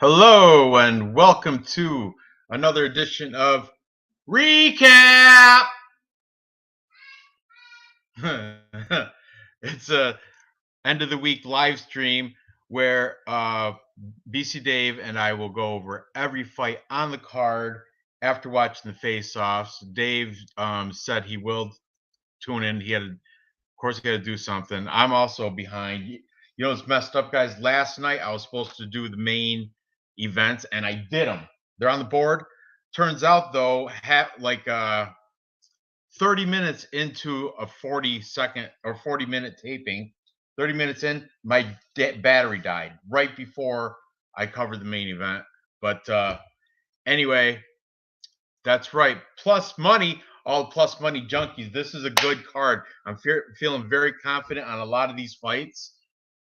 Hello and welcome to another edition of REECAAAP. It's a end of the week live stream where BC Dave and I will go over every fight on the card after watching the face-offs. Dave said he will tune in. He had to do something. I'm also behind. You know, it's messed up, guys. Last night I was supposed to do the main events and I did them. They're on the board. Turns out though, 30 minutes into a 40-second or 40-minute taping, 30 minutes in, my battery died right before I covered the main event. But anyway, that's right. Plus money, all the plus money junkies. This is a good card. I'm feeling very confident on a lot of these fights,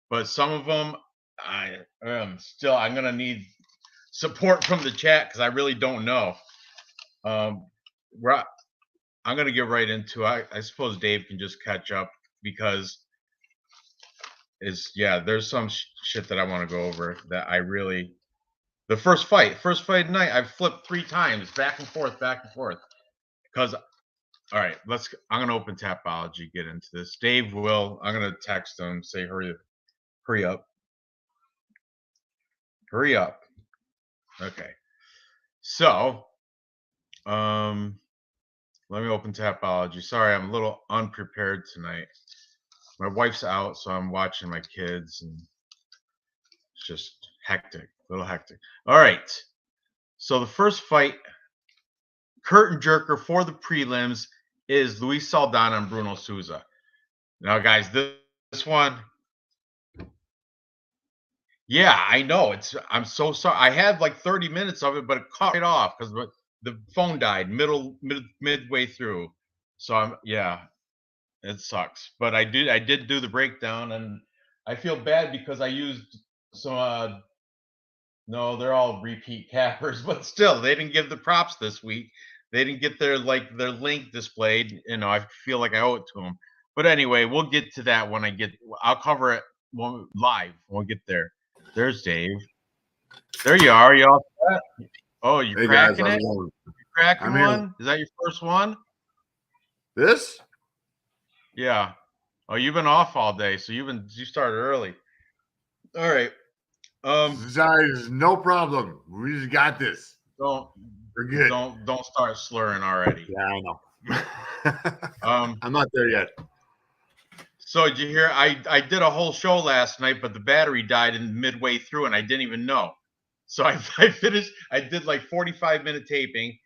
but some of them I'm going to need support from the chat because I really don't know. I'm going to get right into it. I suppose Dave can just catch up because there's some shit that I want to go over that I really. The first fight tonight, I flipped 3 times back and forth. Because, all right, I'm going to open Tapology, get into this. Dave will, I'm going to text him, say, hurry up. Hurry up. Okay. So, let me open Tapology. Sorry, I'm a little unprepared tonight. My wife's out, so I'm watching my kids, and it's just hectic, a little hectic. All right. So the first fight, curtain jerker for the prelims, is Luis Saldana and Bruno Souza. Now, guys, this one, yeah, I know. I'm so sorry. I had like 30 minutes of it, but it cut right off because the phone died midway through. So it sucks. But I did do the breakdown, and I feel bad because I used some. No, they're all repeat cappers, but still, they didn't give the props this week. They didn't get their link displayed. You know, I feel like I owe it to them. But anyway, we'll get to that when I'll cover it live when we get there. There's Dave. There you are. You all set? Oh, you're cracking it? You're cracking one? Is that your first one? This? Yeah. Oh, you've been off all day, so you started early. All right. Guys, no problem. We just got this. We're good. Don't start slurring already. Yeah, I know. I'm not there yet. So did you hear? I did a whole show last night, but the battery died midway through, and I didn't even know. So I finished. I did like 45-minute taping,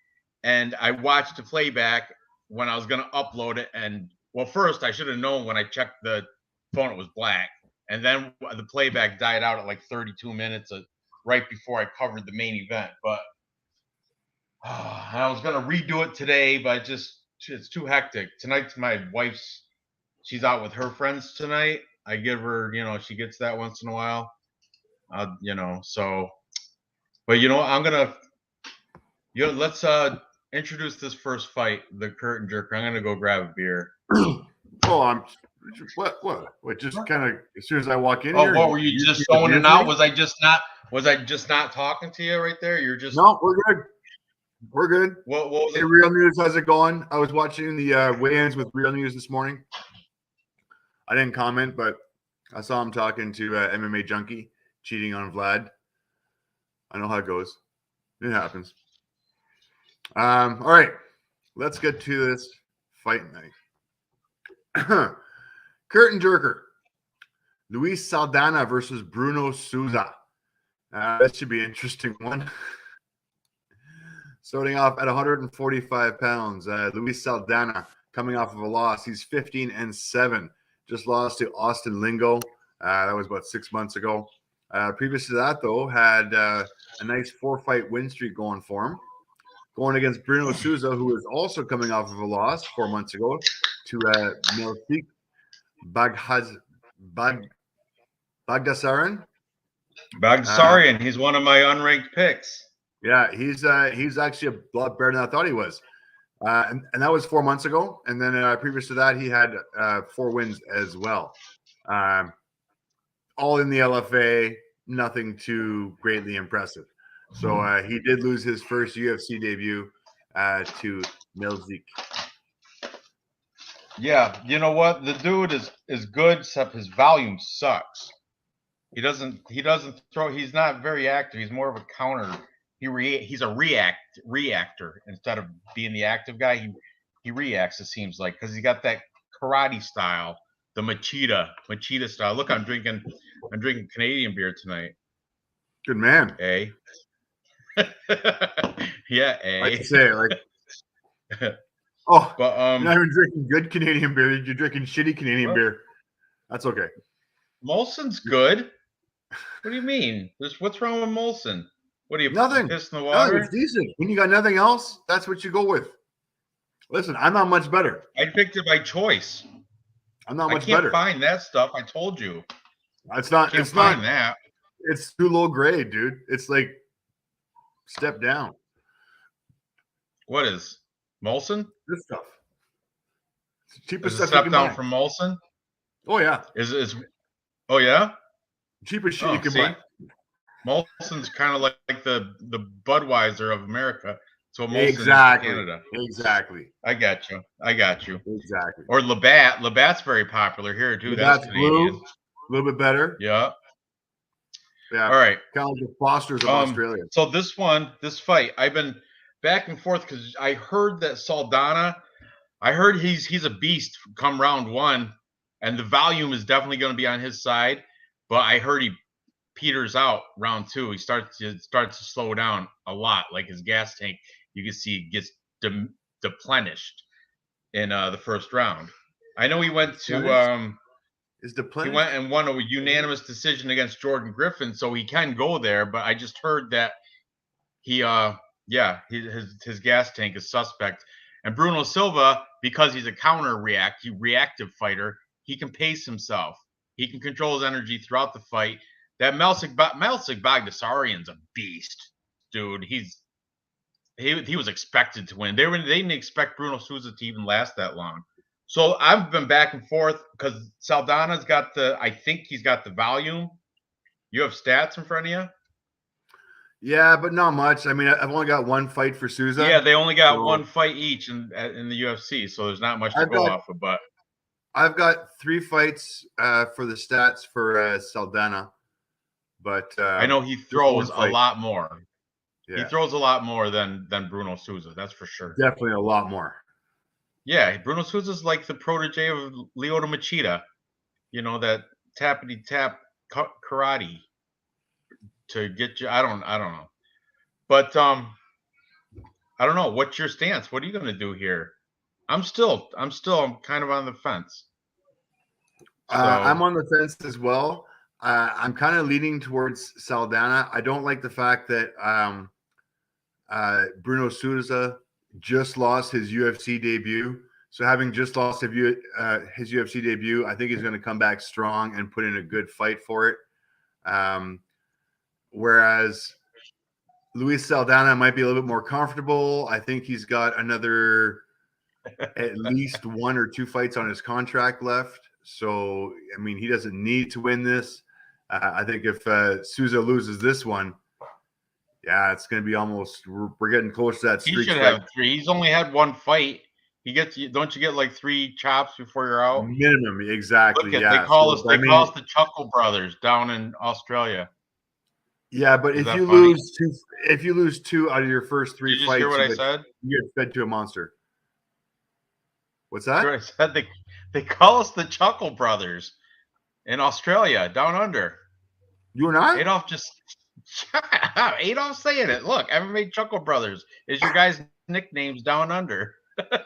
and I watched the playback when I was going to upload it. And well, first I should have known when I checked the phone it was black, and then the playback died out at like 32 minutes right before I covered the main event. But I was going to redo it today, but it's too hectic. Tonight's my wife's. She's out with her friends tonight. I give her, she gets that once in a while. So, but I'm gonna, let's introduce this first fight, the curtain jerker. I'm gonna go grab a beer. Oh, what? Just kind of as soon as I walk in. Oh, what were you just zoning out? Was I just not talking to you right there? You're just no. We're good. We're good. What was it? Real News, how's it going? I was watching the weigh-ins with Real News this morning. I didn't comment, but I saw him talking to MMA Junkie, cheating on Vlad. I know how it goes. It happens. All right. Let's get to this fight night. Curtain jerker. Luis Saldana versus Bruno Souza. That should be an interesting one. Starting off at 145 pounds, Luis Saldana coming off of a loss. He's 15-7. Just lost to Austin Lingo. That was about 6 months ago. Previous to that, though, had a nice 4-fight win streak going for him. Going against Bruno Souza, who is also coming off of a loss 4 months ago to Miltik Bagdasaryan. Bagdasaryan, he's one of my unranked picks. Yeah, he's actually a lot better than I thought he was. And that was 4 months ago. And then previous to that, he had 4 wins as well. All in the LFA. nothing too greatly impressive. So he did lose his first UFC debut to Milzik. Yeah, you know what? The dude is good, except his volume sucks. He doesn't throw. He's not very active. He's more of a counter. He's a reactor instead of being the active guy. He reacts. It seems like because he got that karate style, the Machida style. Look, I'm drinking Canadian beer tonight. Good man. Eh? Yeah, I eh? say like, oh, But you're not even drinking good Canadian beer. You're drinking shitty Canadian beer. That's okay. Molson's good. What do you mean? What's wrong with Molson? What are you Nothing. piss in the water? No, it's decent. When you got nothing else, that's what you go with. Listen, I'm not much better. I picked it by choice. I'm not much I can't better. find that stuff. I told you. It's not. Can't It's find not. that. It's too low grade, dude. It's like step down. What is Molson? This stuff. It's the Is cheapest it stuff you step can down buy. from Molson? Oh yeah. Is oh yeah? Cheapest shit Oh, you can see? buy. Molson's kind of like the Budweiser of America. So Molson Exactly. is Canada. Exactly. I got you. Exactly. Or Labatt. Labatt's very popular here too. That's That's Canadian. blue. A little bit better. Yeah. Yeah. All right. Kind of like the Fosters of Australia. So this fight, I've been back and forth because I heard that Saldana. I heard he's a beast come round one, and the volume is definitely going to be on his side. But I heard he peters out round two. He starts to slow down a lot. Like his gas tank, you can see gets deplenished in the first round. I know he went to he went and won a unanimous decision against Jordan Griffin, so he can go there. But I just heard that his gas tank is suspect. And Bruno Silva, because he's a reactive fighter, he can pace himself. He can control his energy throughout the fight. That Melsik Bagdasaryan's a beast, dude. He was expected to win. They didn't expect Bruno Souza to even last that long. So I've been back and forth because Saldana's got I think he's got the volume. You have stats in front of you? Yeah, but not much. I mean, I've only got one fight for Souza. Yeah, they only got one fight each in the UFC, so there's not much to go off of. But I've got 3 fights for the stats for Saldana, but I know he throws a lot more. Yeah. He throws a lot more than Bruno Souza. That's for sure. Definitely a lot more. Yeah, Bruno Souza's like the protege of Lyoto Machida. You know, that tappity tap karate to get you. I don't know, but I don't know. What's your stance? What are you going to do here? I'm still kind of on the fence. So, I'm on the fence as well. I'm kind of leaning towards Saldana. I don't like the fact that Bruno Souza just lost his UFC debut. So having just lost his UFC debut, I think he's going to come back strong and put in a good fight for it. Whereas Luis Saldana might be a little bit more comfortable. I think he's got another at least 1 or 2 fights on his contract left. So, I mean, he doesn't need to win this. I think if Souza loses this one, yeah, it's going to be almost – we're getting close to that streak. He should have 3. He's only had 1 fight. Don't you get like 3 chops before you're out? Minimum, exactly. Look they call us the Chuckle Brothers down in Australia. Yeah, but if you lose 2 out of your first 3 Did fights, you hear what I said? You get fed to a monster. What's that? Sure, I said they call us the Chuckle Brothers in Australia, down under. You and I? Adolf just Adolf saying it. Look, MMA Chuckle Brothers is your guys' nicknames down under.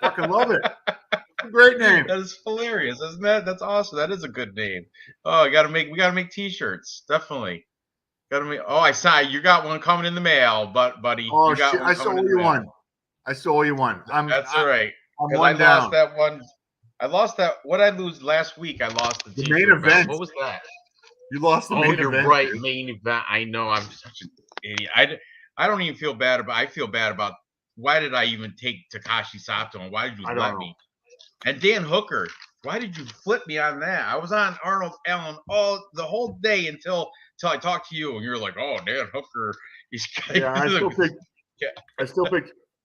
Fucking love it. Great name. That is hilarious, isn't that? That's awesome. That is a good name. Oh, we gotta make T-shirts. Definitely. I saw you got one coming in the mail, buddy. Oh shit! I stole you one. That's all right. I lost that one. I lost that. What did I lose last week? I lost the main event. What was that? You lost the main event. Oh, you're right. Main event. I know. I'm such an idiot. I don't even feel bad about. I feel bad about. Why did I even take Takashi Sato? And why did you let me? And Dan Hooker. Why did you flip me on that? I was on Arnold Allen the whole day until until I talked to you, and you're like, "Oh, Dan Hooker, he's Yeah,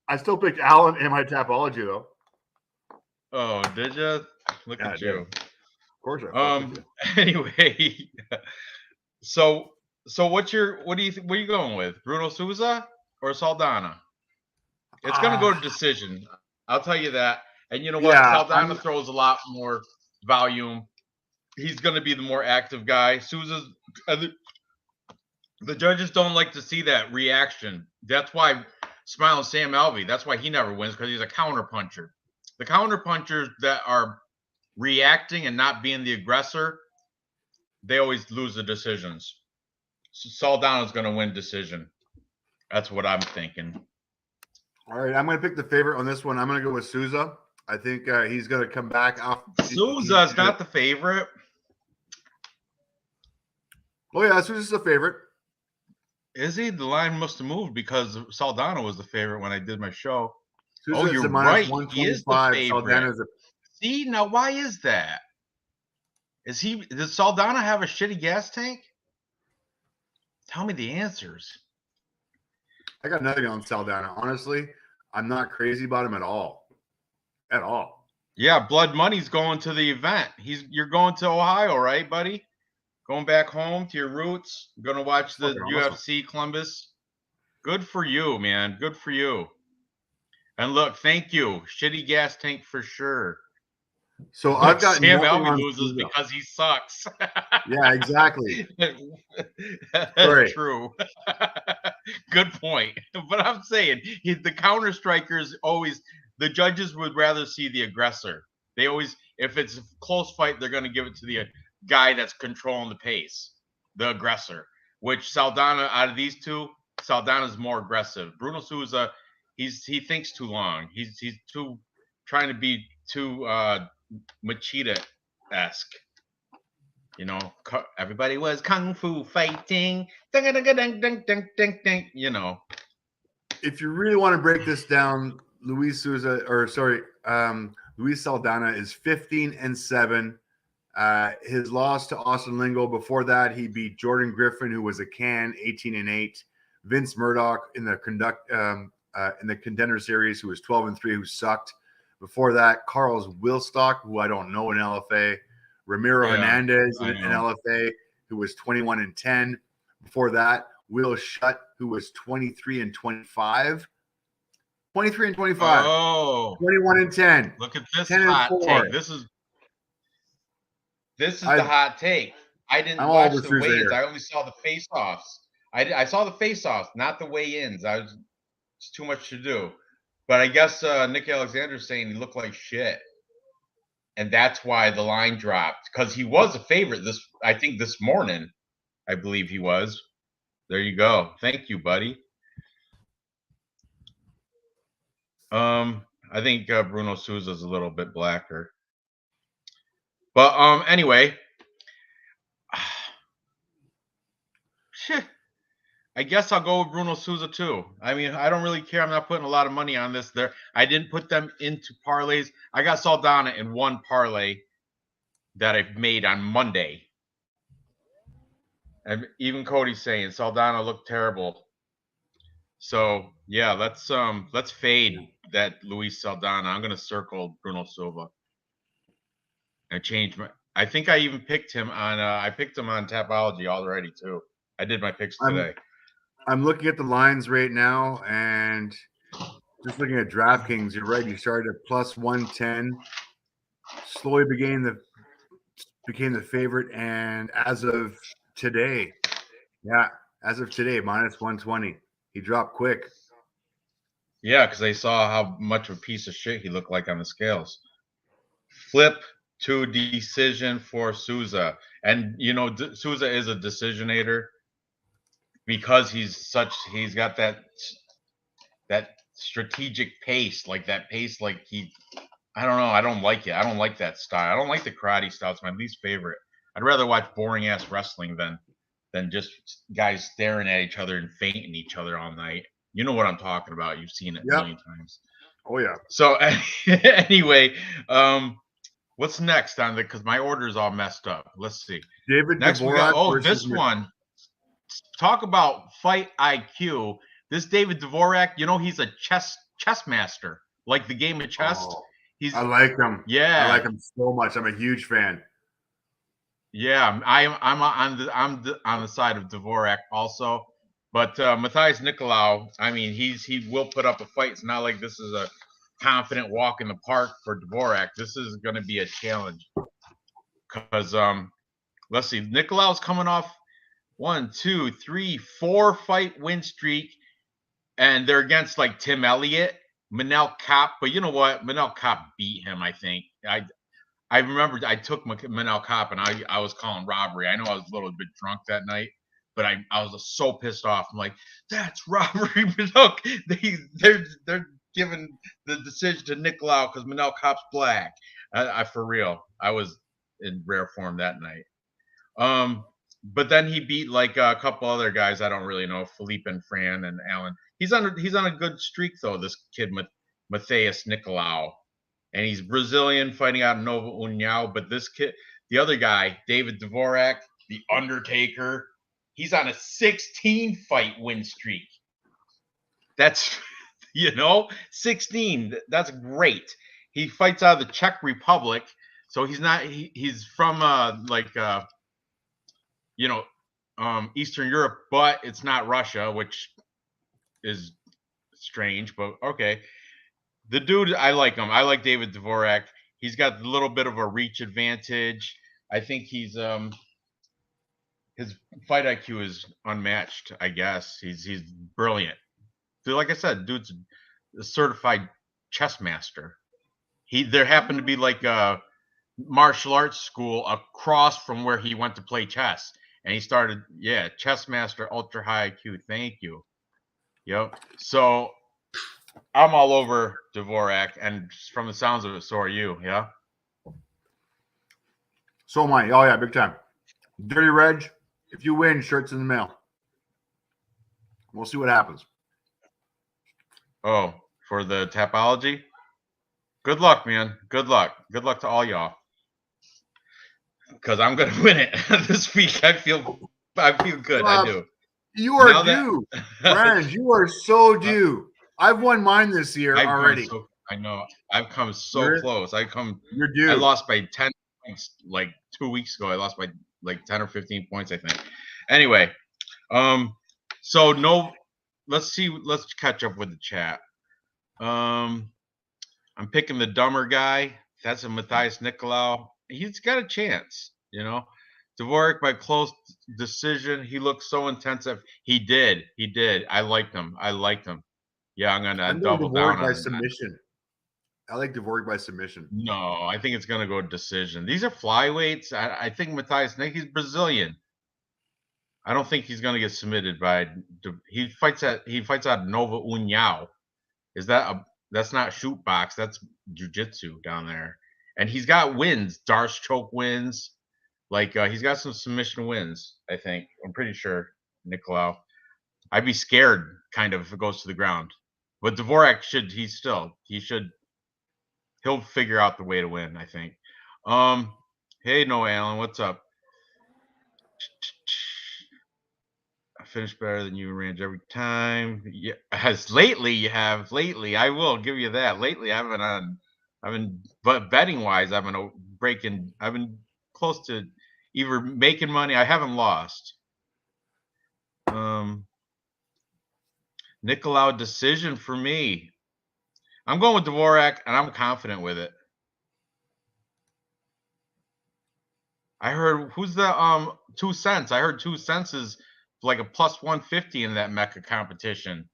I still picked Allen in my Tapology though. Oh, did you? Look Yeah, at I you. did. Of course, I fucked with you. Anyway, so what do you think? What are you going with? Bruno Souza or Saldana? It's gonna go to decision. I'll tell you that. And you know what? Yeah, Saldana throws a lot more volume. He's gonna be the more active guy. Souza's the judges don't like to see that reaction. That's why Smiling Sam Alvey, that's why he never wins, because he's a counter puncher. The counter punchers that are reacting and not being the aggressor, they always lose the decisions. So Saldana's going to win decision. That's what I'm thinking. All right, I'm going to pick the favorite on this one. I'm going to go with Souza. I think he's going to come back off. Souza's not the favorite. Oh yeah, Souza's the favorite. Is he? The line must have moved because Saldana was the favorite when I did my show. Souza's you're right. He is the favorite. Saldana's See, now why is that? Does Saldana have a shitty gas tank? Tell me the answers. I got nothing on Saldana. Honestly, I'm not crazy about him at all. At all. Yeah, Blood Money's going to the event. You're going to Ohio, right, buddy? Going back home to your roots. Going to watch the UFC Columbus. Good for you, man. Good for you. And look, thank you. Shitty gas tank for sure. So I've got Sam Alvey loses because he sucks. Yeah, exactly. That's true. Good point. But I'm saying the counter strikers always, the judges would rather see the aggressor. They always, if it's a close fight, they're going to give it to the guy that's controlling the pace, the aggressor. Which Saldana, out of these two, Saldana's more aggressive. Bruno Souza, he thinks too long. He's too trying to be too Machida-esque. You know, everybody was kung fu fighting. Ding, ding, ding, ding, ding, ding, ding. You know. If you really want to break this down, Luis Saldana is 15-7. His loss to Austin Lingo. Before that, he beat Jordan Griffin, who was a can, 18-8. Vince Murdoch in the contender series, who was 12-3, who sucked. Before that, Carlos Wilstock, who I don't know in LFA. Ramiro Hernandez in LFA, who was 21-10. Before that, Will Shutt, who was 23-25. 23-25. Oh, 21-10. Look at this hot take. This is the hot take. I didn't watch the weigh-ins. I only saw the face-offs. I saw the face-offs, not the weigh-ins. It's too much to do. But I guess Nick Alexander's saying he looked like shit. And that's why the line dropped. Because he was a favorite I think this morning. I believe he was. There you go. Thank you, buddy. I think Bruno Souza's a little bit blacker. But anyway. Shit. I guess I'll go with Bruno Souza too. I mean, I don't really care. I'm not putting a lot of money on this. I didn't put them into parlays. I got Saldana in one parlay that I made on Monday. And even Cody's saying Saldana looked terrible. So yeah, let's fade that Luis Saldana. I'm gonna circle Bruno Silva. I changed I think I even picked him on I picked him on Tapology already too. I did my picks today. I'm looking at the lines right now, and just looking at DraftKings, you're right. You started at plus 110, slowly became the favorite, and as of today, minus 120. He dropped quick. Yeah, because they saw how much of a piece of shit he looked like on the scales. Flip to decision for Souza, and you know Souza is a decisionator. Because he's got that strategic pace, like that pace, I don't know. I don't like it. I don't like that style. I don't like the karate style. It's my least favorite. I'd rather watch boring ass wrestling than just guys staring at each other and fainting each other all night. You know what I'm talking about. You've seen it a million times. Oh yeah. So anyway, what's next on because my order's all messed up. Let's see. David next Dvorak we got, this one. talk about fight IQ. This David Dvorak, you know, he's a chess master, like the game of chess. Oh, He's I like him. yeah, I like him so much. I'm a huge fan. yeah. I'm on the side of Dvorak also. But Matthias Nicolau, I mean, he will put up a fight. It's not like this is a confident walk in the park for Dvorak. This is going to be a challenge because let's see, Nicolau's coming off 1, 2, 3, 4 fight win streak, and they're against like Tim Elliott, Manel Kape. But you know what? Manel Kape beat him. I think I remember I took Manel Kape and I was calling robbery. I know I was a little bit drunk that night, but I was so pissed off. I'm like, that's robbery. Look, they're giving the decision to Nicolau because Manel Kape's black. I for real. I was in rare form that night. But then he beat like a couple other guys I don't really know, Felipe and Fran and Alan. He's on a good streak though. This kid Matthias Nicolau, and he's Brazilian fighting out of Nova União. But this kid, the other guy, David Dvorak, the Undertaker, he's on a 16 fight win streak. That's 16. That's great. He fights out of the Czech Republic, so he's not. He's from Eastern Europe, but it's not Russia, which is strange. But okay, the dude, I like him. I like David Dvorak. He's got a little bit of a reach advantage. I think his fight IQ is unmatched. I guess he's brilliant. Dude, like I said, dude's a certified chess master. There happened to be like a martial arts school across from where he went to play chess, and he started, chess master, ultra high IQ. Thank you. Yep. So I'm all over Dvorak, and from the sounds of it, so are you. Yeah. So am I. Oh yeah, big time. Dirty Reg, if you win, shirts in the mail. We'll see what happens. Oh, for the Tapology? Good luck, man. Good luck. Good luck to all y'all. Because I'm gonna win it this week. I feel good. I do. You are due. Ranj, you are so due. I've won mine this year already. I know. I've come so close. You're due. I lost by 10 points like 2 weeks ago. I lost by like 10 or 15 points, I think. Anyway, so no, let's catch up with the chat. I'm picking the dumber guy. That's a Matthias Nicolau. He's got a chance, Dvorak by close decision. He looked so intensive. He did. I liked him. Yeah, I'm gonna double down on submission. I like Dvorak by submission. No, I think it's gonna go decision. These are flyweights. I think Matthias Nick, he's Brazilian. I don't think he's gonna get submitted by. He fights out of Nova União. That's not shoot box. That's jiu-jitsu down there. And he's got wins, Darce choke wins. Like he's got some submission wins, I think. I'm pretty sure, Nicolau. I'd be scared kind of if it goes to the ground. But Dvorak he'll figure out the way to win, I think. Hey Noah Allen, what's up? I finish better than you, Ranj, every time. Yeah, as lately you have. Lately, I will give you that. Lately, but betting wise, I've been close to either making money. I haven't lost. Nicolau decision for me. I'm going with Dvorak, and I'm confident with it. I heard who's the 2 cents. I heard 2 cents is like a plus 150 in that mecha competition.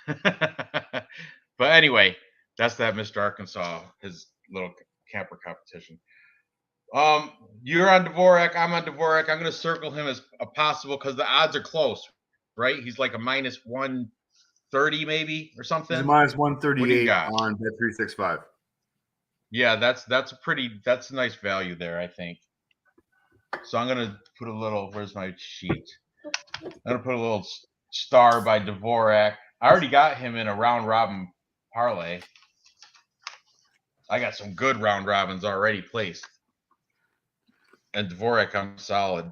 But anyway, that's that Mr. Arkansas, his little camper competition. You're on Dvorak. I'm on Dvorak. I'm going to circle him as a possible because the odds are close, right? He's like a minus 130 maybe or something. He's a minus 138 on Bet365. Yeah, that's a nice value there, I think. So I'm gonna put a little. Where's my sheet? I'm gonna put a little star by Dvorak. I already got him in a round robin parlay. I got some good round robins already placed. And Dvorak, I'm solid.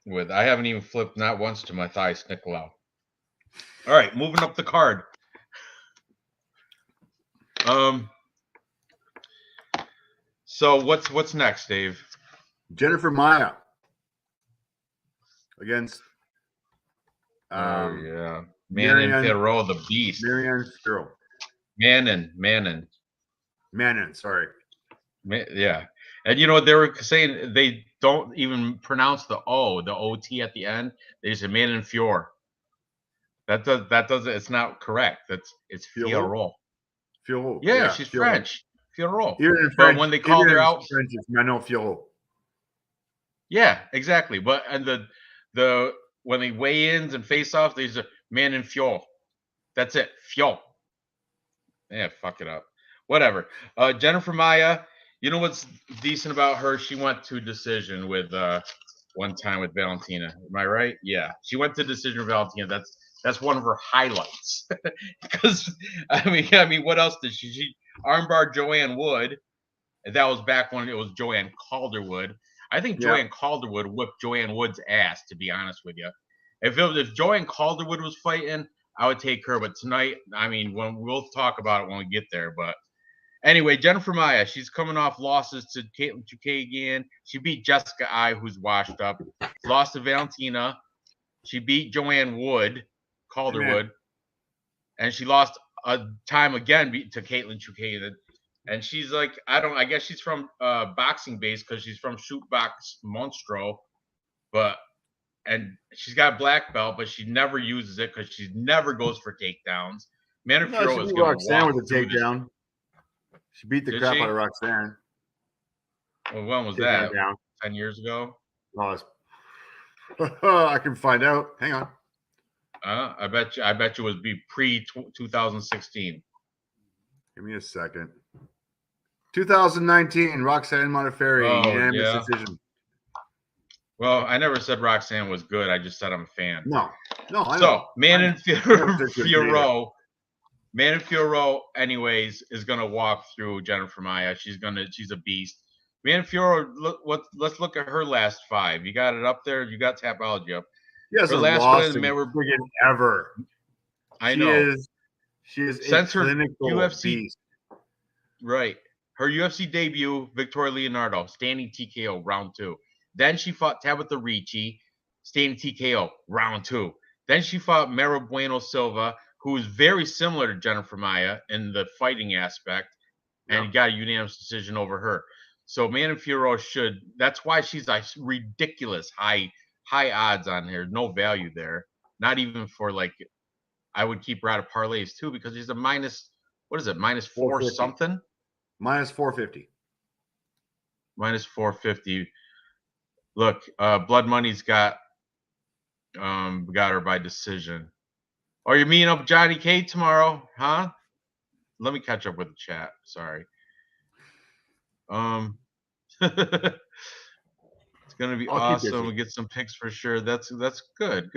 with. I haven't even flipped not once to my thighs, Nicolau. All right, moving up the card. So what's next, Dave? Jennifer Maia against Oh yeah, Manon Marianne Fiorot, the beast. Marianne Fiorot. Manon. Sorry. Yeah, and you know what they were saying? They don't even pronounce the O, the OT at the end. They say Manon Fior. That doesn't. It's not correct. It's Fiorot. Fiorot. Yeah, she's Fiorot. French. Fiorot. Even in But French, when they called her out, French, it's Manon Fiorot. yeah, exactly. But and the when they weigh-ins and face-offs, there's a Manon Fior. That's it, Fior. Yeah, fuck it up. Whatever. Jennifer Maia, you know what's decent about her? She went to decision with one time with Valentina. Am I right? Yeah. She went to decision with Valentina. That's one of her highlights. Because I mean, what else did she armbar Joanne Wood? And that was back when it was Joanne Calderwood. I think Joanne Calderwood whipped Joanne Wood's ass, to be honest with you. If Joanne Calderwood was fighting, I would take her. But tonight, I mean, we'll talk about it when we get there. But anyway, Jennifer Maia, she's coming off losses to Caitlin Chukagian. She beat Jessica I, who's washed up. Lost to Valentina. She beat Joanne Wood, Calderwood. And she lost a time again to Caitlin Chukagian. And she's like, I guess she's from boxing base because she's from Shoot Box Monstro. And she's got a black belt, but she never uses it because she never goes for takedowns. Manafiro is going to walk with a takedown. She beat the crap out of Roxanne. Well, when was that? 10 years ago? Oh, I can find out. Hang on. I bet you it was pre 2016. Give me a second. 2019, Roxanne Modafferi, unanimous decision. Well, I never said Roxanne was good. I just said I'm a fan. No, I know. So, Manon Fiorot, anyways, is gonna walk through Jennifer Maia. She's a beast. Manon Fiorot, let's look at her last 5. You got it up there. You got Tapology up. She hasn't lost friggin' ever. I know. She is since a clinical her UFC beast. Right. Her UFC debut, Victoria Leonardo, standing TKO, round 2. Then she fought Tabitha Ricci, standing TKO, round 2. Then she fought Mara Bueno Silva, who is very similar to Jennifer Maia in the fighting aspect, and got a unanimous decision over her. So Manon Fiorot that's why she's a ridiculous high odds on here. No value there. Not even for I would keep her out of parlays too because she's a minus, what is it, minus 4 something? Minus 450. Minus 450. Look, Blood Money's got her by decision. Oh, you're meeting up Johnny K tomorrow, huh? Let me catch up with the chat. Sorry. It's gonna be awesome. We'll get some picks for sure. That's good.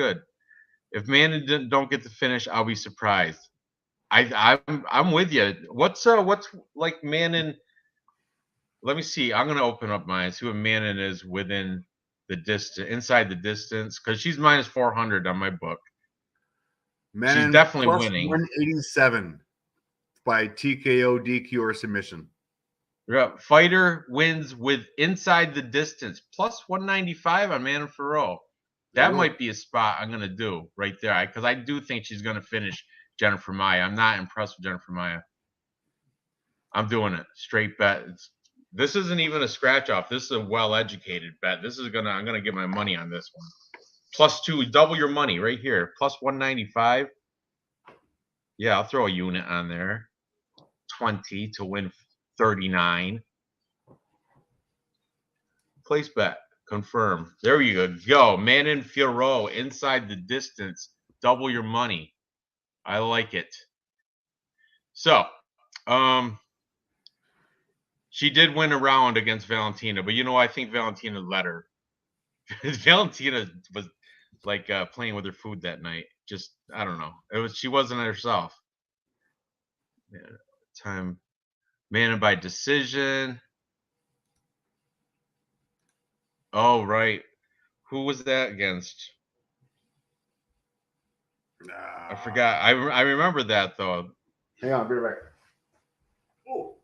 If Manon don't get the finish, I'll be surprised. I'm with you. What's like Manon? Let me see. I'm gonna open up mine. See what Manon is within the distance, inside the distance, because she's minus 400 on my book. Manon she's definitely plus winning. 187 by TKO, DQ, or submission. Yeah, fighter wins with inside the distance plus 195 on Manon Fiorot. That might be a spot I'm gonna do right there because I do think she's gonna finish Jennifer Maia. I'm not impressed with Jennifer Maia. I'm doing it straight bet. This isn't even a scratch off. This is a well-educated bet. I'm gonna get my money on this one. +2, double your money right here. Plus 195. Yeah, I'll throw a unit on there. 20 to win 39. Place bet. Confirm. There you go. Manon Fiorot inside the distance. Double your money. I like it. So, she did win a round against Valentina, but I think Valentina let her. Valentina was like playing with her food that night. Just I don't know. She wasn't herself. Yeah, time. Manon by decision. Oh right. Who was that against? Nah. I forgot. I remember that though. Hang on, I'll be right back. Oh.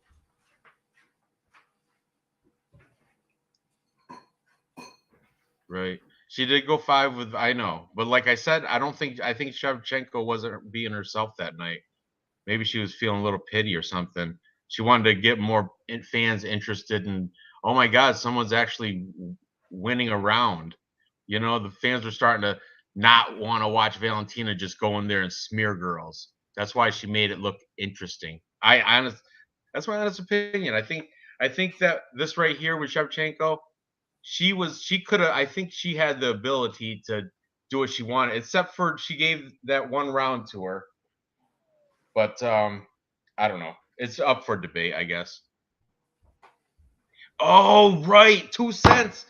Right. She did go 5 with, I know, but like I said, I think Shevchenko wasn't being herself that night. Maybe she was feeling a little pity or something. She wanted to get more fans interested in, oh my God, someone's actually winning a round. You know, the fans were starting to not want to watch Valentina just go in there and smear girls. That's why she made it look interesting. That's my honest opinion. I think that this right here with Shevchenko, she could have, I think she had the ability to do what she wanted, except for she gave that one round to her. But I don't know. It's up for debate, I guess. Oh, right. 2 cents.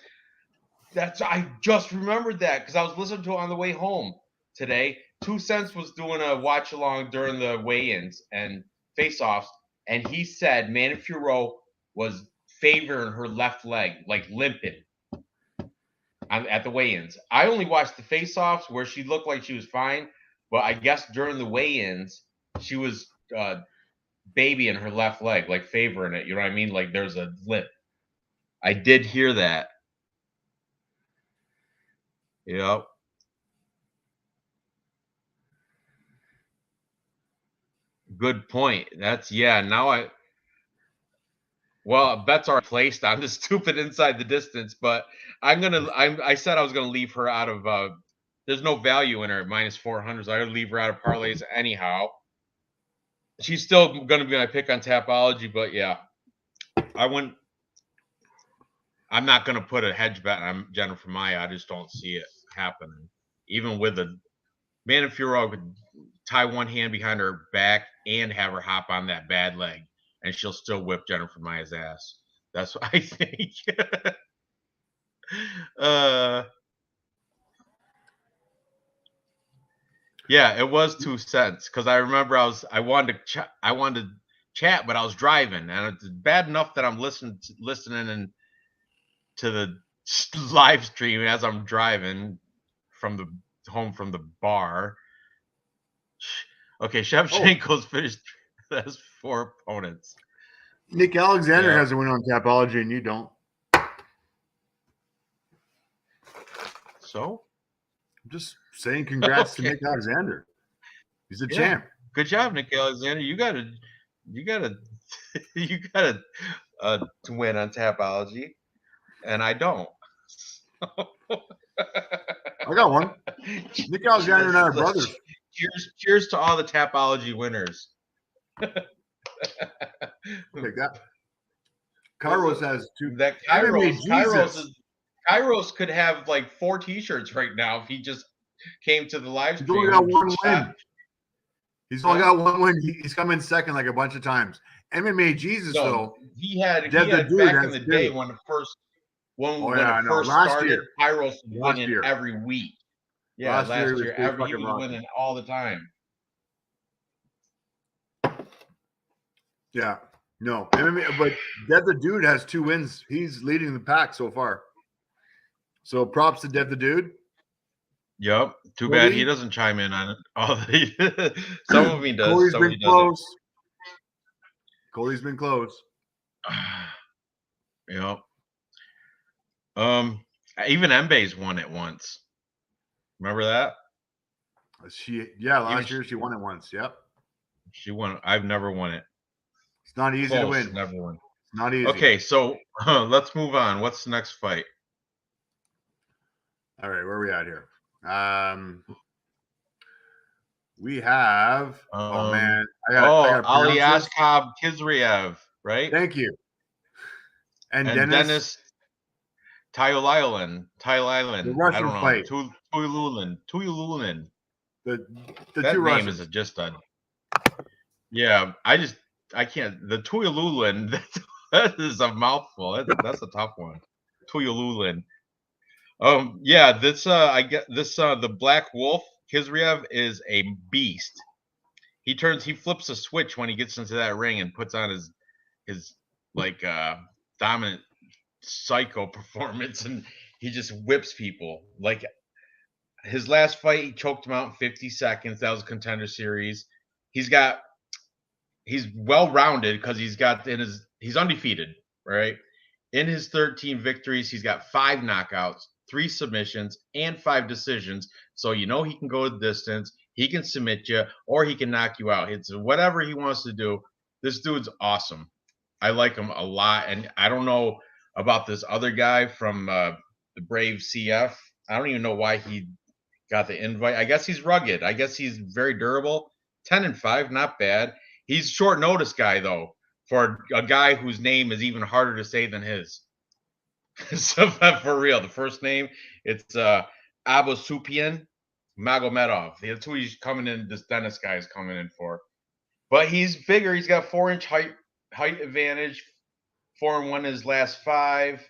I just remembered that because I was listening to it on the way home today. 2 cents was doing a watch along during the weigh-ins and face-offs, and he said Manafuro was favoring her left leg, like limping at the weigh-ins. I only watched the face-offs where she looked like she was fine, but I guess during the weigh-ins she was babying her left leg, like favoring it. You know what I mean? Like there's a limp. I did hear that. Yep. Good point. That's now bets are placed on the stupid inside the distance, but I said I was gonna leave her out of there's no value in her at -400, so I would leave her out of parlays anyhow. She's still gonna be my pick on Tapology, but yeah. I'm not gonna put a hedge bet on Jennifer Maia. I just don't see it happening. Even with a Manafuro could tie one hand behind her back and have her hop on that bad leg, and she'll still whip Jennifer Maia's ass. That's what I think. Yeah, it was 2 cents because I remember I wanted to chat, but I was driving, and it's bad enough that I'm listening and to the live stream as I'm driving home from the bar. Okay, Shevchenko's finished has 4 opponents. Nick Alexander has a win on Tapology, and you don't. So? I'm just saying congrats to Nick Alexander. He's a champ. Good job, Nick Alexander. You gotta to win on Tapology, and I don't. I got one. Nick Alexander and I are brothers. Cheers to all the Tapology winners. Take that. Kairos has 2. That Kairos could have like 4 T-shirts right now if he just came to the live stream. He's only got 1 win. He's only got 1 win. He's come in second like a bunch of times. MMA Jesus though. He had back in the day when it first started. Kairos was winning every week. Yeah, last year he was winning all the time. Yeah. No, MMA, but Death the Dude has 2 wins. He's leading the pack so far. So props to Death the Dude. Yep. Too bad he doesn't chime in on it. Some of me does. Cody's been close. Cody's been close. Yep. Even Mbe's won it once. Remember that? Last year she won it once. Yep. She won. I've never won it. It's not easy to win. Never won. It's not easy. Okay, so let's move on. What's the next fight? All right, where are we at here? We have. Oh man, I got Aliaskov Kizriev, right? Thank you. And Dennis Tyolailen. The Russian fight. Tuyululin. The that two name Russians. is just a. Yeah, I can't. The Tuyululin. That is a mouthful. That's a tough one. Tuyululin. Yeah, I get this. The Black Wolf Kizriev is a beast. He flips a switch when he gets into that ring and puts on his like dominant psycho performance, and he just whips people. Like his last fight, he choked him out in 50 seconds. That was a Contender Series. He's well rounded because he's undefeated, right? In his 13 victories, he's got 5 knockouts, 3 submissions, and 5 decisions. So he can go the distance, he can submit you, or he can knock you out. It's whatever he wants to do. This dude's awesome. I like him a lot, and I don't know about this other guy from the Brave CF. I don't even know why he got the invite. I guess he's rugged. I guess he's very durable. 10-5, not bad. He's short notice guy though, for a guy whose name is even harder to say than his. So for real, the first name it's Abosupian Magomedov. That's who he's coming in. This Dennis guy is coming in for. But he's bigger. He's got 4-inch height advantage. 4-1 in his last 5.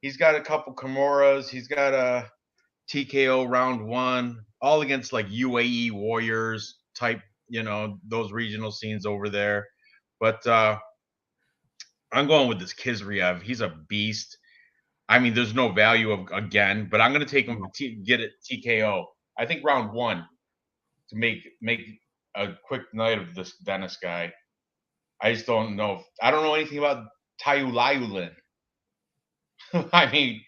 He's got a couple Kimuras. He's got a TKO round 1, all against like UAE Warriors type, those regional scenes over there. But I'm going with this Kizriev. He's a beast. I mean, there's no value again, but I'm going to take him to get it TKO. I think round 1 to make a quick night of this Dennis guy. I just don't know. I don't know anything about Tayulayulin. I mean,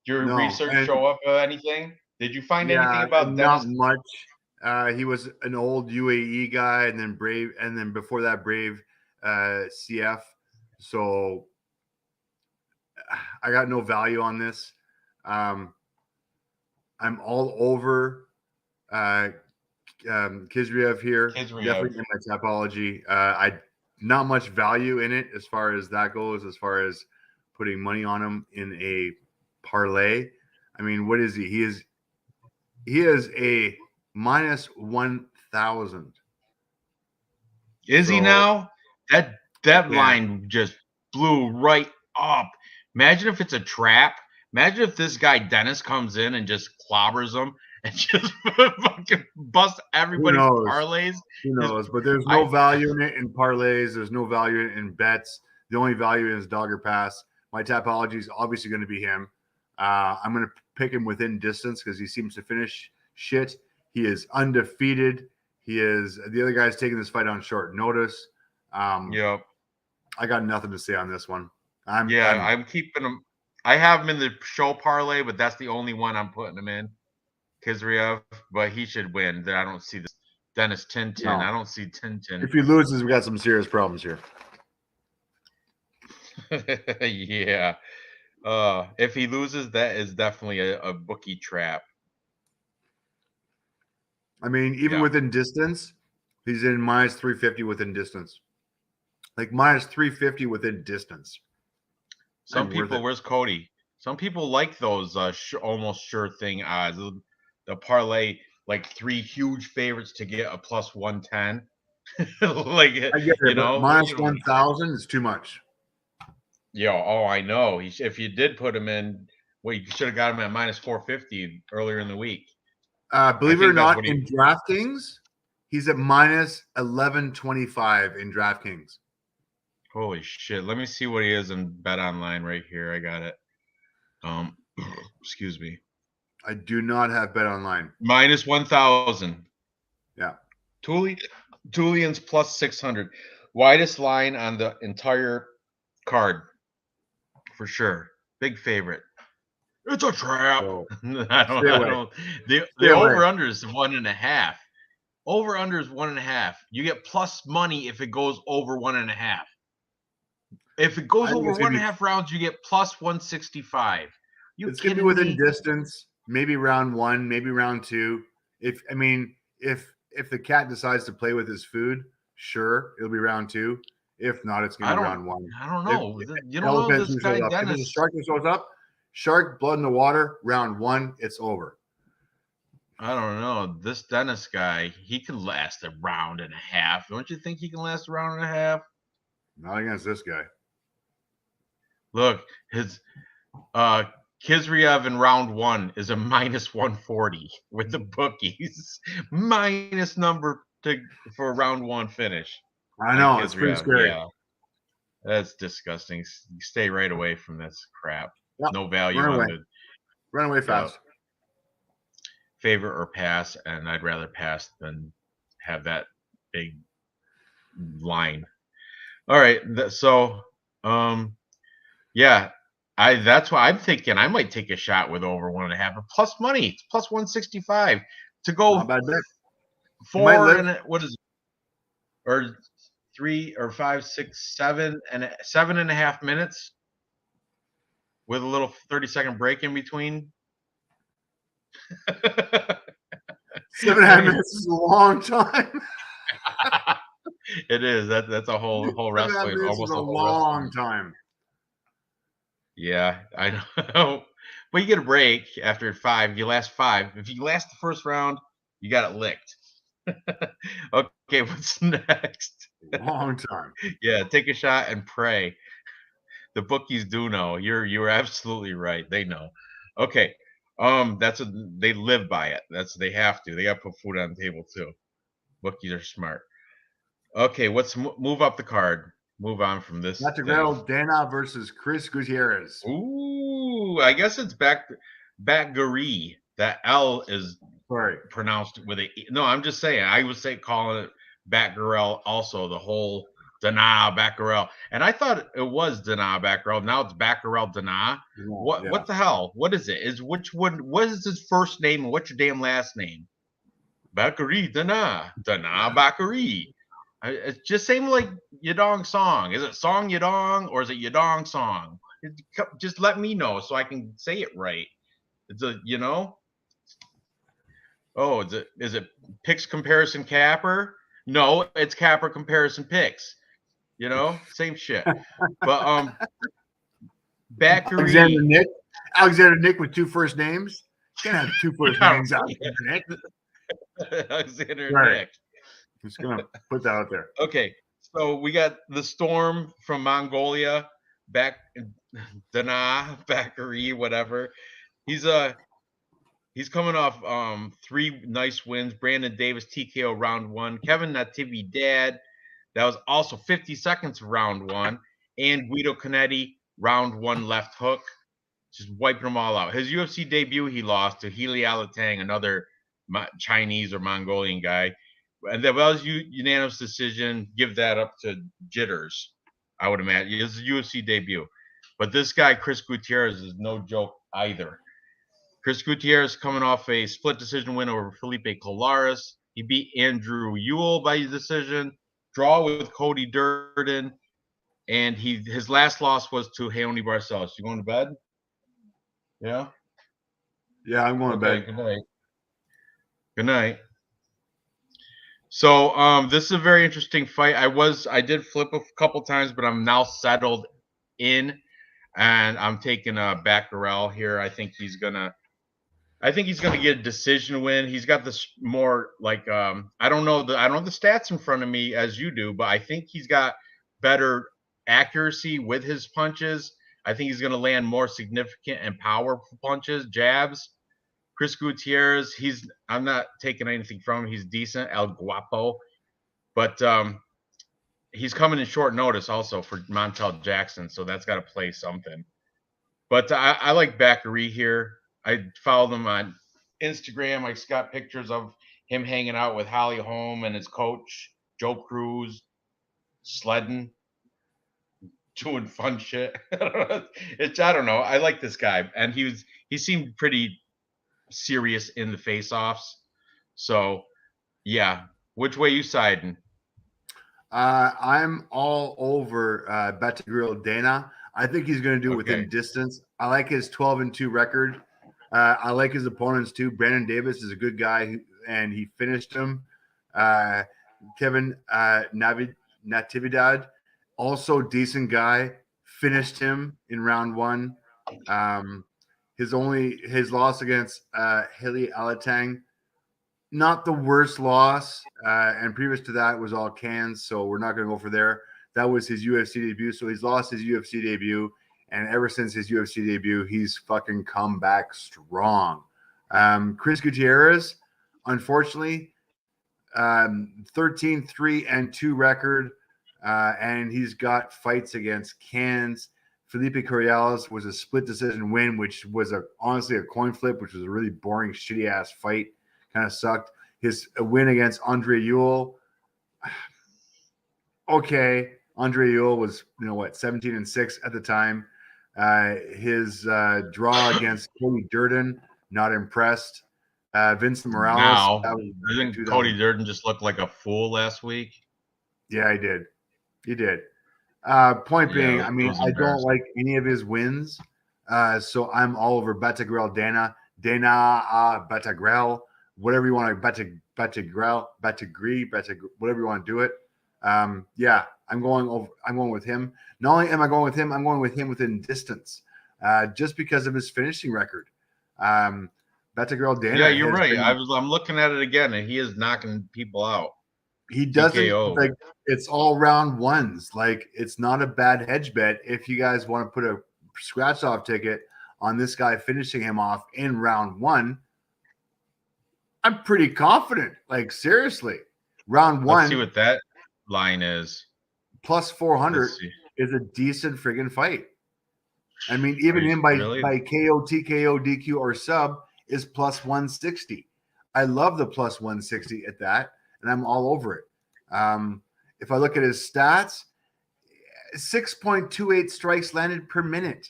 your research show up anything? Did you find anything about Dennis? Not much. He was an old UAE guy, and then Brave, and then before that, Brave CF. So I got no value on this. I'm all over Kizriev here. Definitely in my Tapology. I not much value in it as far as that goes, as far as putting money on him in a parlay. I mean, what is he? He is a minus 1,000. Is he now? That line just blew right up. Imagine if it's a trap. Imagine if this guy Dennis comes in and just clobbers them and just fucking busts everybody's parlays. Who knows? But there's no value in it in parlays. There's no value in bets. The only value is Dogger Pass. My Tapology is obviously going to be him. I'm going to pick him within distance because he seems to finish shit. He is undefeated. The other guy's taking this fight on short notice. Yep. I got nothing to say on this one. I'm keeping him. I have him in the show parlay, but that's the only one I'm putting him in. Kizriev, but he should win. I don't see this Dennis Tintin. No. I don't see Tintin. If he loses, we got some serious problems here. Yeah. If he loses, that is definitely a bookie trap. I mean, even within distance, he's in minus 350 within distance. Like minus 350 within distance. Some people, where's Cody? Some people like those almost sure thing odds. The parlay, like 3 huge favorites to get a plus 110. Like, I get it, minus 1,000 is too much. I know. If you did put him in, you should have got him at minus 450 earlier in the week. Believe it or not, in DraftKings, he's at minus 1125 in DraftKings. Holy shit. Let me see what he is in Bet Online right here. I got it. Excuse me. I do not have Bet Online. Minus 1,000. Yeah. Tulian's plus 600. Widest line on the entire card. For sure. Big favorite. It's a trap. So, the over-under is 1.5. Over-under is 1.5. You get plus money if it goes over 1.5. If it goes over 1.5 rounds, you get plus 165. It's going to be within distance. Maybe round 1, maybe round 2. If the cat decides to play with his food, sure, it'll be round 2. If not, it's going to be round 1. I don't know. You don't know this guy, Dennis. If there's a shark that shows up, shark, blood in the water, round 1, it's over. I don't know. This Dennis guy, he can last a round and a half. Don't you think he can last a round and a half? Not against this guy. Look, his Kizriev in round 1 is a minus 140 with the bookies. Minus number for a round 1 finish. I know, it's pretty scary. Yeah. That's disgusting. Stay right away from this crap. Yep. No value on it. Run away fast. Favorite or pass, and I'd rather pass than have that big line. All right, yeah, that's why I'm thinking I might take a shot with over 1.5 or plus money. It's plus 165 to go. Not bad bet. 4 and what is it? Or 3 or 5, 6, 7 and 7.5 minutes with a little 30-second break in between. 7.5 minutes is a long time. It is. That's a whole wrestling, almost a a whole long wrestling. time. Yeah, I know. But you get a break after 5. You last 5. If you last the first round, you got it licked. Okay, what's next? Long time. Yeah, take a shot and pray. The bookies do know. You're absolutely right. They know. Okay. They live by it. They have to. They got to put food on the table too. Bookies are smart. Okay, move up the card. Move on from this. Takedowns Dana versus Chris Gutierrez. Ooh, I guess it's Batgary. That L is pronounced with a E. No, I'm just saying. I would say calling it Batgarel also, the whole Dana Batgarel. And I thought it was Dana Batgarel. Now it's Batgarel Dana. Yeah, What the hell? What is it? What is his first name and what's your damn last name? Batgary Dana. Dana Batgary. It's just same like Yadong Song. Is it Song Yadong or is it Yadong Song? Just let me know so I can say it right. It's Oh, is it Picks Comparison Capper? No, it's Capper Comparison Picks. Same shit. But Batgary. Alexander Nick with 2 first names. Can't have 2 first names. Alexander Nick. Alexander Nick. Just gonna put that out there. Okay, so we got the Storm from Mongolia, Dana, Batgary, whatever. He's coming off 3 nice wins. Brandon Davis TKO round 1. Kevin Natividad, that was also 50 seconds of round 1. And Guido Canetti, round 1 left hook. Just wiping them all out. His UFC debut, he lost to Healy Alatang, another Chinese or Mongolian guy. And that was unanimous decision. Give that up to Jitters, I would imagine. It's a UFC debut. But this guy, Chris Gutierrez, is no joke either. Chris Gutierrez coming off a split decision win over Felipe Colares. He beat Andrew Ewell by decision. Draw with Cody Durden. And his last loss was to Leone Barcelos. You going to bed? Yeah? Yeah, I'm going to bed. Good night. Good night. So this is a very interesting fight. I did flip a couple times, but I'm now settled in, and I'm taking Batgarel here. I think he's gonna get a decision win. He's got this more like I don't know the stats in front of me as you do, but I think he's got better accuracy with his punches. I think he's gonna land more significant and powerful punches, jabs. Chris Gutierrez, I'm not taking anything from him. He's decent, El Guapo, but he's coming in short notice also for Montel Jackson, so that's got to play something. But I like Batgary here. I followed him on Instagram. I just got pictures of him hanging out with Holly Holm and his coach, Joe Cruz, sledding, doing fun shit. I don't know. I like this guy, and he seemed pretty serious in the face-offs. So, yeah. Which way you siding? I'm all over Batgirl Dana. I think he's going to do it within distance. I like his 12-2 record. I like his opponents too. Brandon Davis is a good guy, and he finished him. Kevin Natividad, also decent guy, finished him in round 1. His loss against Healy Alatang, not the worst loss, and previous to that was all cans, so we're not going to go for there. That was his UFC debut, so he's lost his UFC debut, and ever since his UFC debut, he's fucking come back strong. Chris Gutierrez, unfortunately, 13-3-2 record, and he's got fights against cans, Felipe Corrales was a split decision win, which was honestly a coin flip, which was a really boring, shitty ass fight. Kind of sucked. His win against Andre Ewell. Okay, Andre Ewell was 17-6 at the time. His draw against Cody Durden, not impressed. Vincent Morales. Now, That was didn't Cody Durden just look like a fool last week? Yeah, he did. He did. Point being, I mean, I don't like any of his wins. So I'm all over Batagrel Dana Batagrel, whatever you want to Batagrel, whatever you want to do it. Yeah, I'm going with him. Not only am I going with him, I'm going with him within distance, just because of his finishing record. Batagrel Dana. Yeah, you're right. I'm looking at it again, and he is knocking people out. He doesn't like it's all round ones. Like it's not a bad hedge bet if you guys want to put a scratch off ticket on this guy finishing him off in round one. I'm pretty confident. Like seriously, round one. Let's see what that line is. Plus 400 is a decent friggin' fight. I mean, even in by KO, TKO, DQ, or sub is plus 160. I love the plus 160 at that. And I'm all over it. If I look at his stats, 6.28 strikes landed per minute.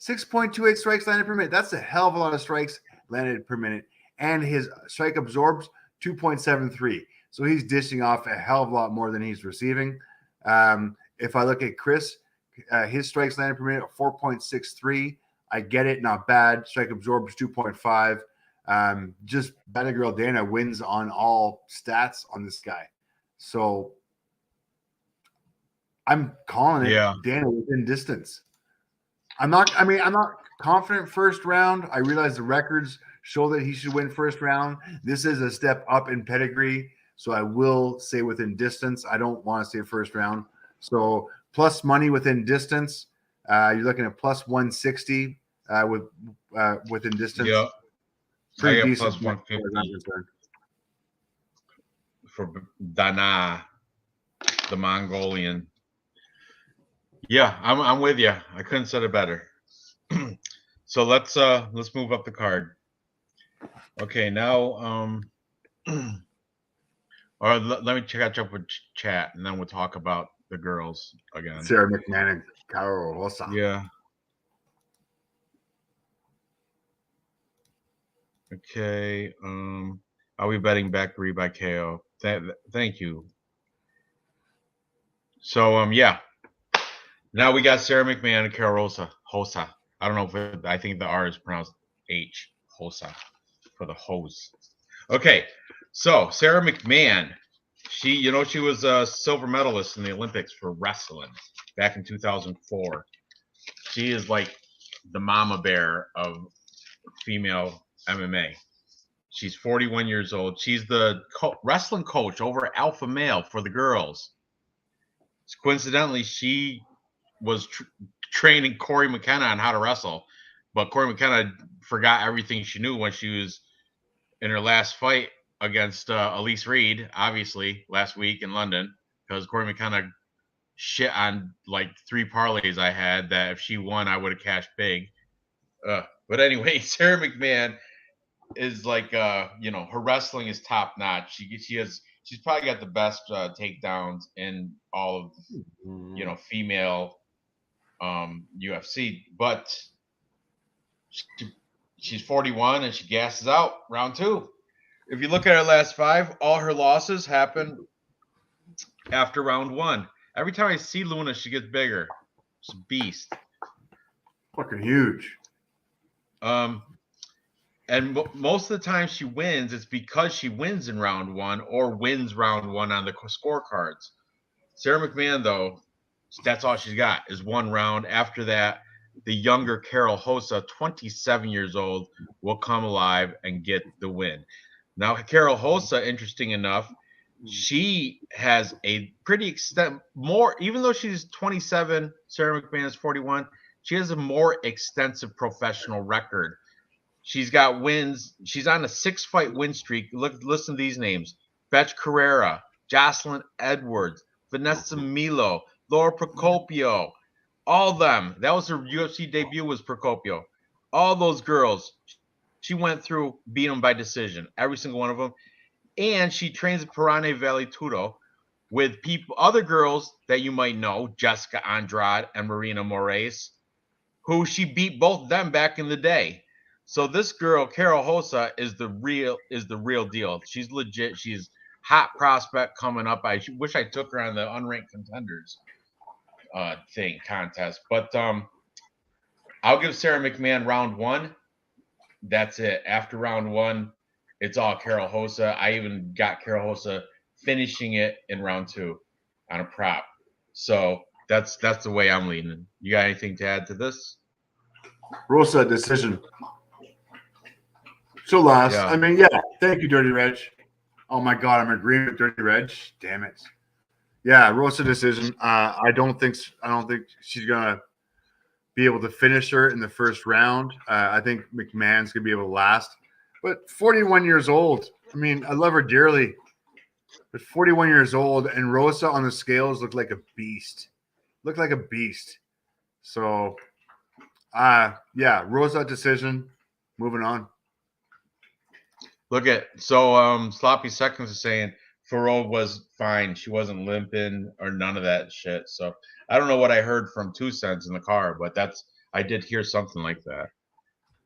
6.28 strikes landed per minute. That's a hell of a lot of strikes landed per minute. And his strike absorbs 2.73. So he's dishing off a hell of a lot more than he's receiving. If I look at Chris, his strikes landed per minute 4.63. I get it, not bad. Strike absorbs 2.5. Just Batagrel Dana wins on all stats on this guy. So I'm calling it Dana within distance. I'm not confident first round. I realize the records show that he should win first round. This is a step up in pedigree. So I will say within distance. I don't want to say first round. So plus money within distance. You're looking at plus 160 within distance. Yeah. Pretty decent. Plus 150 for Dana, the Mongolian. Yeah, I'm with you. I couldn't said it better. So let's move up the card. Okay, now or let me catch up with chat, and then we'll talk about the girls again. Sarah McMahon and Carol Rosa. Yeah. Okay. Are we betting Beckery by KO? Thank you. So yeah. Now we got Sarah McMahon and Carol Rosa. I don't know if I think the R is pronounced H. Rosa for the hose. Okay. So Sarah McMahon, she was a silver medalist in the Olympics for wrestling back in 2004. She is like the mama bear of female MMA. She's 41 years old. She's the wrestling coach over at Alpha Male for the girls. Coincidentally, she was training Corey McKenna on how to wrestle, but Corey McKenna forgot everything she knew when she was in her last fight against Elise Reed, obviously, last week in London, because Corey McKenna shit on like 3 parlays I had that if she won, I would have cashed big. But anyway, Sarah McMahon is like, her wrestling is top notch. She's probably got the best takedowns in all of, female UFC. But she's 41 and she gasses out round 2. If you look at her last 5, all her losses happen after round 1. Every time I see Luna, she gets bigger. She's a beast. Fucking huge. And most of the time she wins, it's because she wins in round 1 or wins round 1 on the scorecards. Sarah McMahon, though, that's all she's got is 1 round. After that, the younger Carol Rosa, 27 years old, will come alive and get the win. Now, Carol Rosa, interesting enough, she has a pretty even though she's 27, Sarah McMahon is 41, she has a more extensive professional record. She's got wins. She's on a 6-fight win streak. Listen to these names: Betch Carrera, Jocelyn Edwards, Vanessa Milo, Laura Procopio, All of them. That was her UFC debut. Was Procopio. All those girls, she went through, beat them by decision. Every single one of them. And she trains at Piranha Valley Tudo with other girls that you might know, Jessica Andrade and Marina Moraes, who she beat both of them back in the day. So this girl, Carol Hosa, is the real deal. She's legit. She's hot prospect coming up. I wish I took her on the unranked contenders contest. But I'll give Sarah McMahon round 1. That's it. After round 1, it's all Carol Hosa. I even got Carol Hosa finishing it in round 2 on a prop. So that's the way I'm leaning. You got anything to add to this? Rosa decision. So last. Yeah. I mean, yeah. Thank you, Dirty Reg. Oh my God, I'm agreeing with Dirty Reg. Damn it. Yeah, Rosa decision. I don't think she's gonna be able to finish her in the first round. I think McMahon's gonna be able to last. But 41 years old. I mean, I love her dearly. But 41 years old, and Rosa on the scales looked like a beast. Looked like a beast. So, yeah, Rosa decision. Moving on. Look at Sloppy Seconds is saying Farrell was fine. She wasn't limping or none of that shit. So I don't know what I heard from 2 cents in the car, but I did hear something like that.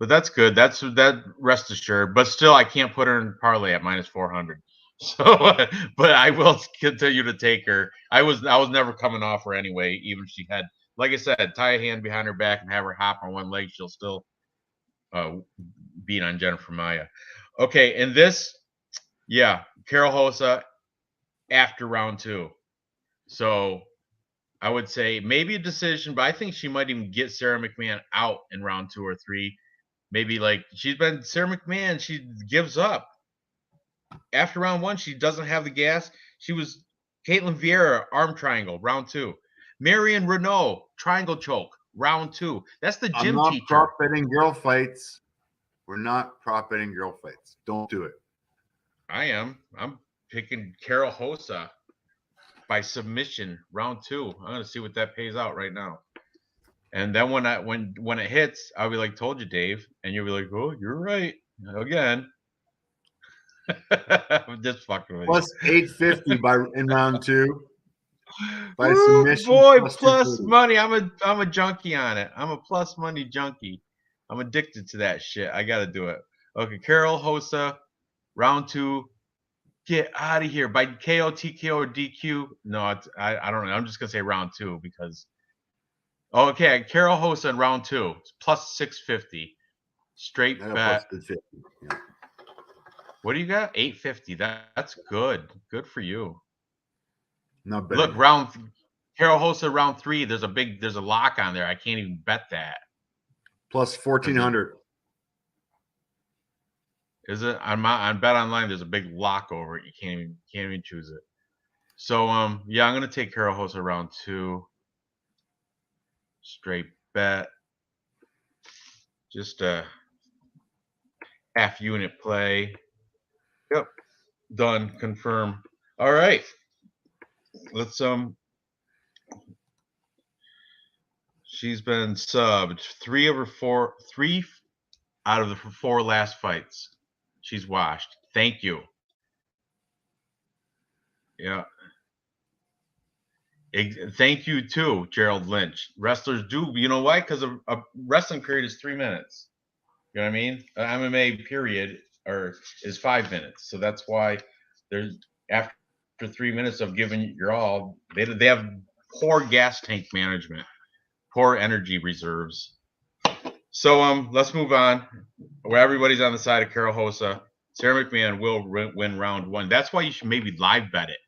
But that's good. That rest assured. But still, I can't put her in parlay at -400. So, but I will continue to take her. I was never coming off her anyway. Even if she had, like I said, tie a hand behind her back and have her hop on one leg, she'll still beat on Jennifer Maya. Okay, and this, yeah, Carol Hosa after round 2. So I would say maybe a decision, but I think she might even get Sarah McMahon out in round 2 or 3. Maybe like Sarah McMahon, she gives up. After round 1, she doesn't have the gas. She was Caitlin Vieira, arm triangle, round 2. Marion Renault, triangle choke, round 2. That's the gym I'm not teacher. prop betting girl fights. We're not prop betting girl fights. Don't do it. I am. I'm picking Carol Hosa by submission, round 2. I'm gonna see what that pays out right now. And then when it hits, I'll be like, "Told you, Dave," and you'll be like, "Oh, you're right again." I'm just fucking with Plus you. 850 in round 2. By Ooh, submission, boy, plus plus 240. money. I'm a junkie on it. I'm a plus money junkie. I'm addicted to that shit. I gotta do it. Okay, Carol Hosa, round 2. Get out of here by KO, TKO, or DQ. No, I don't know. I'm just gonna say round 2 because. Oh, okay, Carol Hosa in round 2. It's plus 650. Straight I got bet. plus 50. Yeah. What do you got? 850. That's good. Good for you. Not betting. Look, Carol Hosa round 3. There's a lock on there. I can't even bet that. Plus 1400. Is it on Bet Online? There's a big lock over it. You can't even choose it. So yeah, I'm gonna take Carol Hosa round 2. Straight bet. Just a half unit play. Yep. Done. Confirm. All right. Let's she's been subbed 3 out of the 4 last fights. She's washed. Thank you. Yeah. Thank you too, Gerald Lynch. Wrestlers do, you know why? Because a wrestling period is 3 minutes. You know what I mean? An MMA period is 5 minutes. So that's why there's after 3 minutes of giving your all, they have poor gas tank management, poor energy reserves. So let's move on. Where everybody's on the side of Carol Hosa. Sarah McMahon will win round 1. That's why you should maybe live bet it.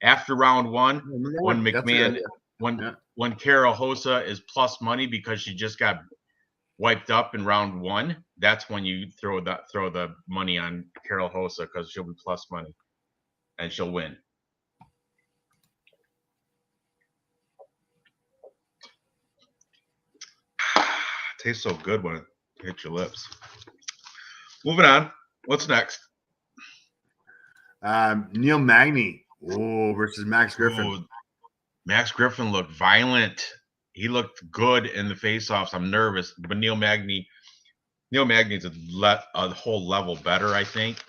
After round 1, when McMahon, when Carol Hosa is plus money because she just got wiped up in round 1, that's when you throw the money on Carol Hosa because she'll be plus money and she'll win. Tastes so good when it hits your lips. Moving on. What's next? Neil Magny versus Max Griffin. Max Griffin looked violent. he looked good in the face-offs. I'm nervous, but Neil Magny's a whole level better, I think.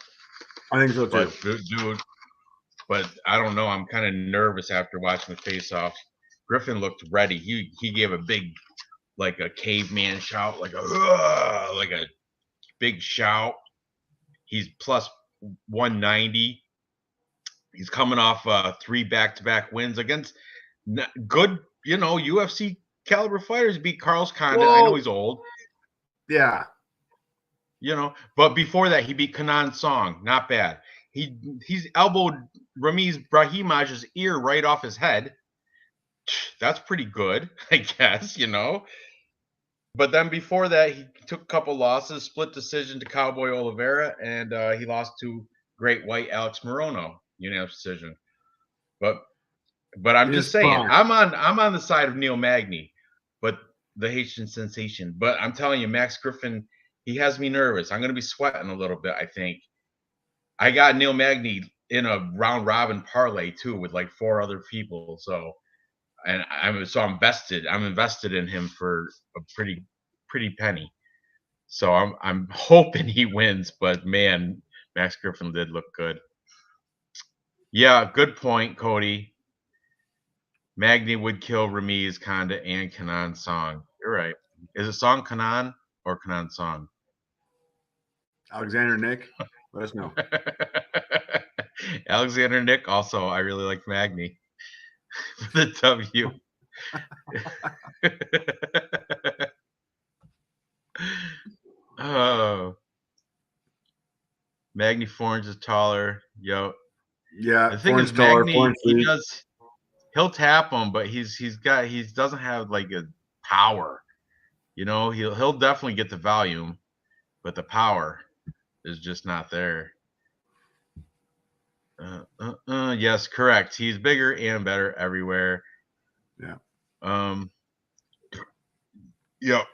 I think so too. But dude, but I don't know. I'm kind of nervous after watching the face-offs. Griffin looked ready. He gave a big, like a caveman shout, like a big shout. He's plus 190. He's coming off 3 back-to-back wins against good, UFC caliber fighters. Beat Carlos Condit. I know he's old. Yeah. But before that, he beat Kenan Song. Not bad. He's elbowed Ramiz Brahimaj's ear right off his head. That's pretty good, I guess, But then before that, he took a couple losses, split decision to Cowboy Oliveira, and he lost to Great White Alex Morono, unanimous decision. But I'm just saying, I'm on the side of Neil Magny, but the Haitian sensation. But I'm telling you, Max Griffin, he has me nervous. I'm going to be sweating a little bit, I think. I got Neil Magny in a round robin parlay too with like 4 other people. So, and I'm invested. I'm invested in him for a pretty penny. So I'm hoping he wins. But man, Max Griffin did look good. Yeah, good point, Cody. Magny would kill Ramiz, Condit, and Kenan Song. You're right. Is it Song Kenan or Kenan Song? Alexander Nick, let us know. Alexander Nick. Also, I really like Magny for the W. Oh, Magny Forns is taller. Yo. Yeah. The thing is, Magny, he'll tap him, but he doesn't have like a power. He'll definitely get the volume, but the power is just not there. Yes, correct. He's bigger and better everywhere. Yeah. Yeah.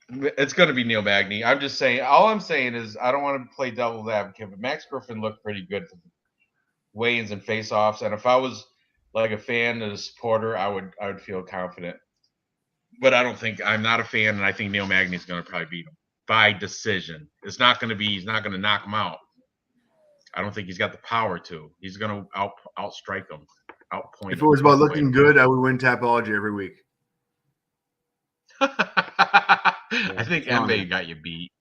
It's going to be Neil Magny. I'm just saying. All I'm saying is I don't want to play devil's advocate, but Max Griffin looked pretty good for weigh-ins and face-offs. And if I was like a fan and a supporter, I would feel confident. But I'm not a fan, and I think Neil Magny is going to probably beat him by decision. He's not going to knock him out. I don't think he's got the power to. He's going to outstrike him, outpoint. If it was about looking good, I would win Tapology every week. I think Mbe got you beat.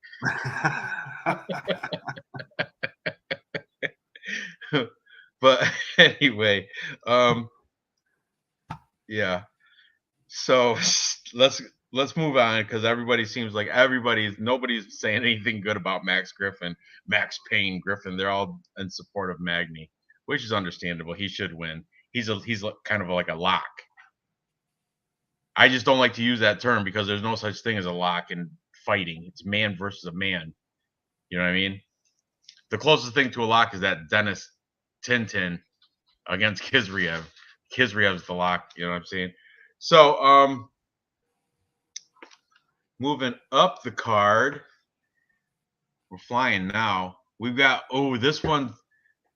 But anyway, yeah. So let's move on because everybody seems like nobody's saying anything good about Max Griffin, Max Payne Griffin. They're all in support of Magny, which is understandable. He should win. He's kind of like a lock. I just don't like to use that term because there's no such thing as a lock in fighting. It's man versus a man. You know what I mean? The closest thing to a lock is that Dennis Tintin against Khizriev. Khizriev's the lock. You know what I'm saying? So, moving up the card, we're flying now. We've got this one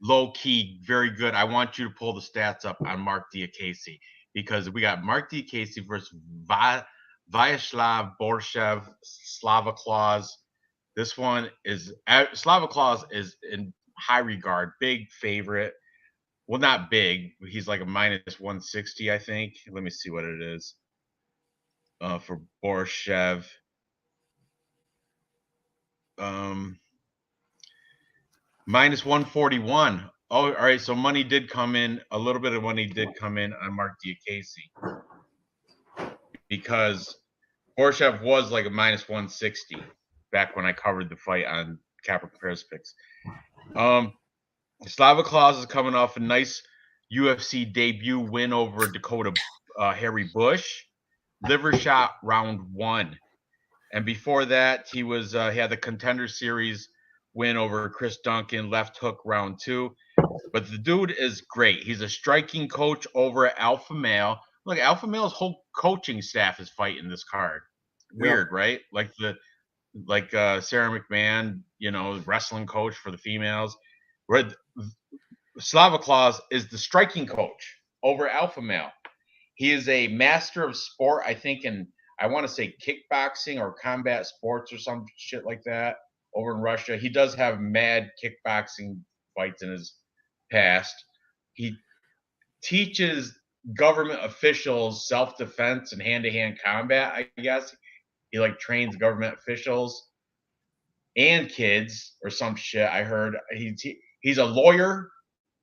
low key, very good. I want you to pull the stats up on Mark Diakase because we got Mark Diakase versus Vyacheslav Borshev, Slava Claus. This one is Slava Claus is in high regard, big favorite. Well, not big. He's like a minus 160, I think. Let me see what it is for Borshev. Minus 141. Oh, all right. So money did come in. A little bit of money did come in on Mark Diakase because Borshev was like a minus 160 back when I covered the fight on Capra Compares Picks. Slava Claus is coming off a nice UFC debut win over Dakota Harry Bush, liver shot round 1, and before that he had the Contender Series win over Chris Duncan, left hook round 2. But the dude is great. He's a striking coach over at Alpha Male. Look, Alpha Male's whole coaching staff is fighting this card. Weird, right? Like Sarah McMahon, wrestling coach for the females. Slava Claus is the striking coach over Alpha Male. He is a master of sport, I think, I want to say kickboxing or combat sports or some shit like that over in Russia. He does have mad kickboxing fights in his past. He teaches government officials self-defense and hand-to-hand combat, I guess. He like trains government officials and kids or some shit. I heard he's a lawyer.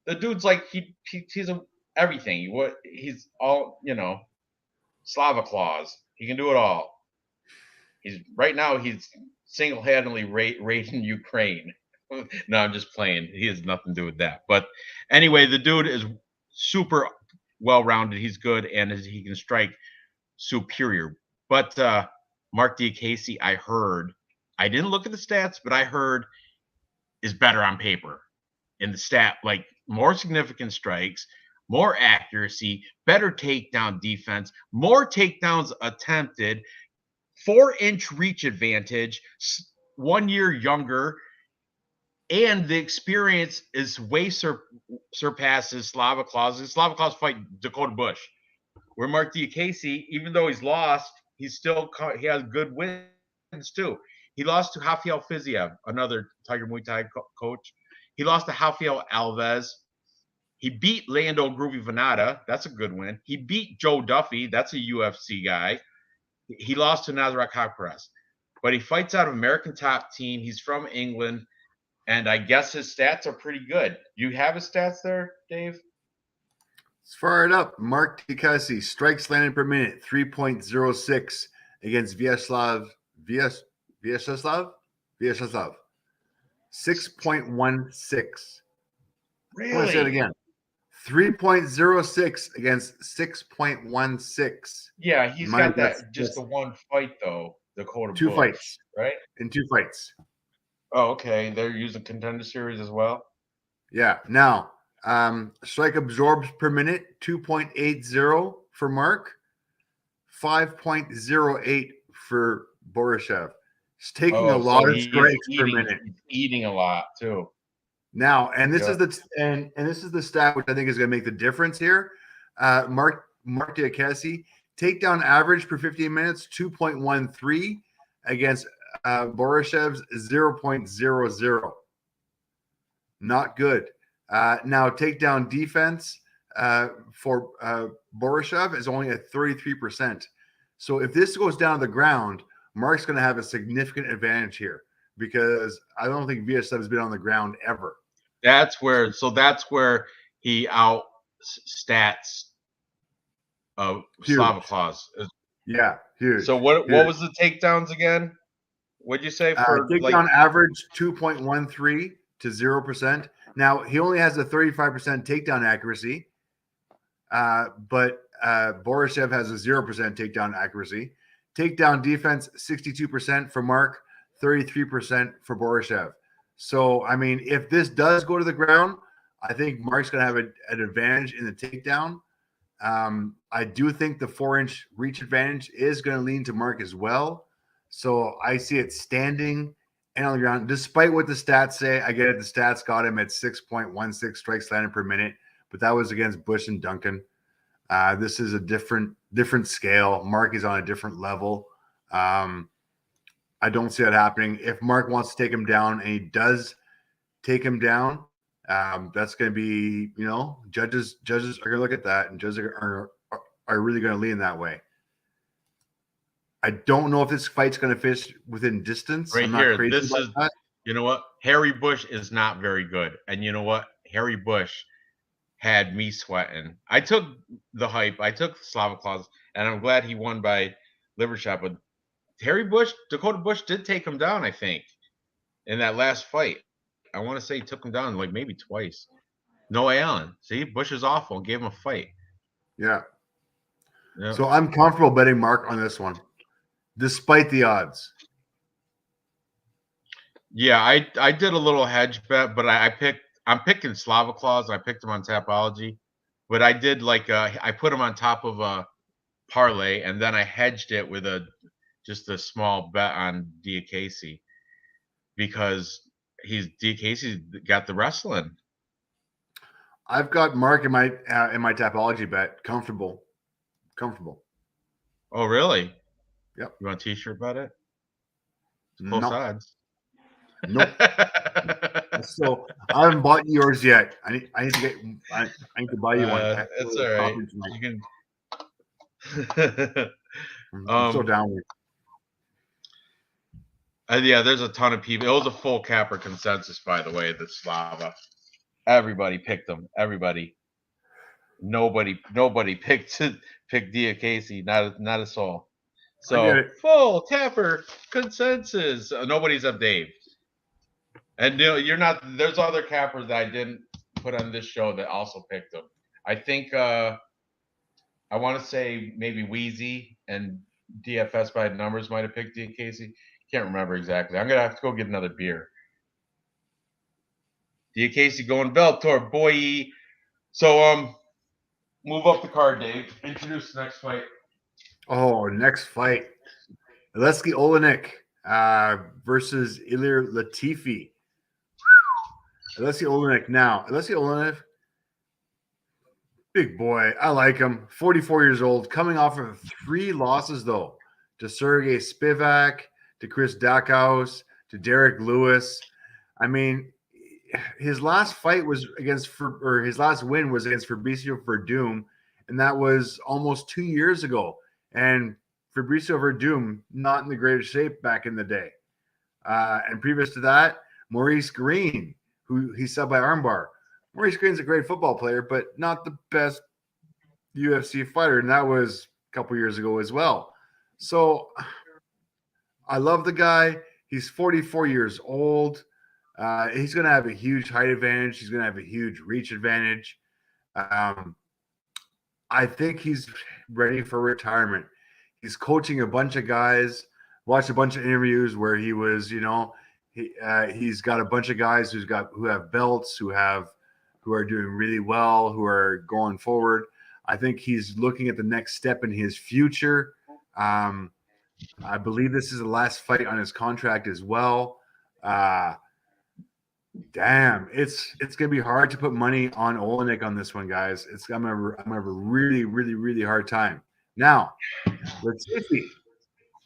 The dude's like he's everything. He's all, Slava claws. He can do it all. He's single-handedly raiding Ukraine. No, I'm just playing. He has nothing to do with that. But anyway, the dude is super well-rounded. He's good, and he can strike superior. But Mark Diakiese, I didn't look at the stats, but I heard is better on paper. In the stat, like more significant strikes, more accuracy, better takedown defense, more takedowns attempted, 4-inch reach advantage, 1 year younger, and the experience is way surpasses Slava Claus. Slava Claus fight Dakota Bush, where Mark Diakiese, even though he's lost, he has good wins too. He lost to Rafael Fiziev, another Tiger Muay Thai coach. He lost to Rafael Alves. He beat Lando Groovy Venata. That's a good win. He beat Joe Duffy. That's a UFC guy. He lost to Nasrat Haqparast. But he fights out of American Top Team. He's from England. And I guess his stats are pretty good. You have his stats there, Dave? Let's fire it up. Mark Diakiese, strikes landed per minute, 3.06 against Vyacheslav. 6.16. Really? I want to say it again. 3.06 against 6.16. Yeah, he's got that just the one fight, though. Dakota Two Bush, fights. right? In 2 fights. Oh, okay. They're using Contender Series as well? Yeah. Now, strike absorbs per minute, 2.80 for Mark, 5.08 for Borishev. He's taking a lot of strikes per minute. He's eating a lot too. Now, and this is the stat which I think is going to make the difference here. Mark Diakiese, takedown average per 15 minutes, 2.13 against Borishev's 0.00. Not good. Now, takedown defense for Borishev is only at 33%. So if this goes down to the ground, Mark's going to have a significant advantage here because I don't think VSF has been on the ground ever. That's where he outstats Slava Claus. Yeah, huge. So what was the takedowns again? What'd you say for takedown average 2.13 to 0%. Now he only has a 35% takedown accuracy, but Borishev has a 0% takedown accuracy. Takedown defense 62% for Mark, 33% for Borishev. So I mean, if this does go to the ground, I think Mark's going to have an advantage in the takedown. I do think the 4-inch reach advantage is going to lean to Mark as well. So I see it standing and on the ground. Despite what the stats say, I get it. The stats got him at 6.16 strikes landed per minute, but that was against Bush and Duncan. This is a different scale. Mark is on a different level. I don't see that happening. If Mark wants to take him down and he does take him down, that's going to be, judges are going to look at that, and judges are really going to lean that way. I don't know if this fight's going to finish within distance. Right here, this is that. You know what? Harry Bush is not very good, and you know what? Harry Bush had me sweating. I took the hype. I took Slava Claus, and I'm glad he won by liver shot. But Dakota Bush did take him down, I think, in that last fight. I want to say he took him down like maybe twice. Noah Allen. See, Bush is awful and gave him a fight. Yeah. So I'm comfortable betting Mark on this one, despite the odds. Yeah, I did a little hedge bet, but I'm picking Slava Claus. I picked him on Tapology, but I did I put him on top of a parlay, and then I hedged it with just a small bet on Diakiese because Diakiese's got the wrestling. I've got Mark in my Tapology bet comfortable. Comfortable. Oh, really? Yep. You want a T-shirt about it? It's close No. odds. Nope. So I haven't bought yours yet. I need to get. I need to buy you one. It's all right. You can. I'm so down with. Yeah, there's a ton of people. It was a full capper consensus, by the way. The Slava. Everybody picked them. Everybody. Nobody picked Diakase. Not a soul. So full capper consensus. Nobody's up Dave. And you're not. There's other cappers that I didn't put on this show that also picked them. I think I want to say maybe Wheezy and DFS by numbers might have picked Diakase. Can't remember exactly. I'm gonna have to go get another beer. Diakase going Bellator, boy. So move up the card, Dave. Introduce the next fight. Oh, next fight. Aleksei Olenek versus Ilir Latifi. Aleksei Olenek now. Aleksei Olenek, big boy. I like him. 44 years old, coming off of 3 losses, though, to Sergey Spivak, to Chris Dackhaus, to Derek Lewis. I mean, his last fight was his last win was against Fabricio Verdum, and that was almost 2 years ago. And Fabricio Verdum, not in the greatest shape back in the day. And previous to that, Maurice Green, who he subbed by armbar. Maurice Green's a great football player, but not the best UFC fighter, and that was a couple years ago as well. So I love the guy. He's 44 years old. He's going to have a huge height advantage. He's going to have a huge reach advantage. I think he's ready for retirement. He's coaching a bunch of guys. Watched a bunch of interviews where he was, he's got a bunch of guys who have belts, who are doing really well, who are going forward. I think he's looking at the next step in his future. I believe this is the last fight on his contract as well. Damn, it's gonna be hard to put money on Olenek on this one, guys. I'm gonna have a really, really, really hard time. Now, Latifi,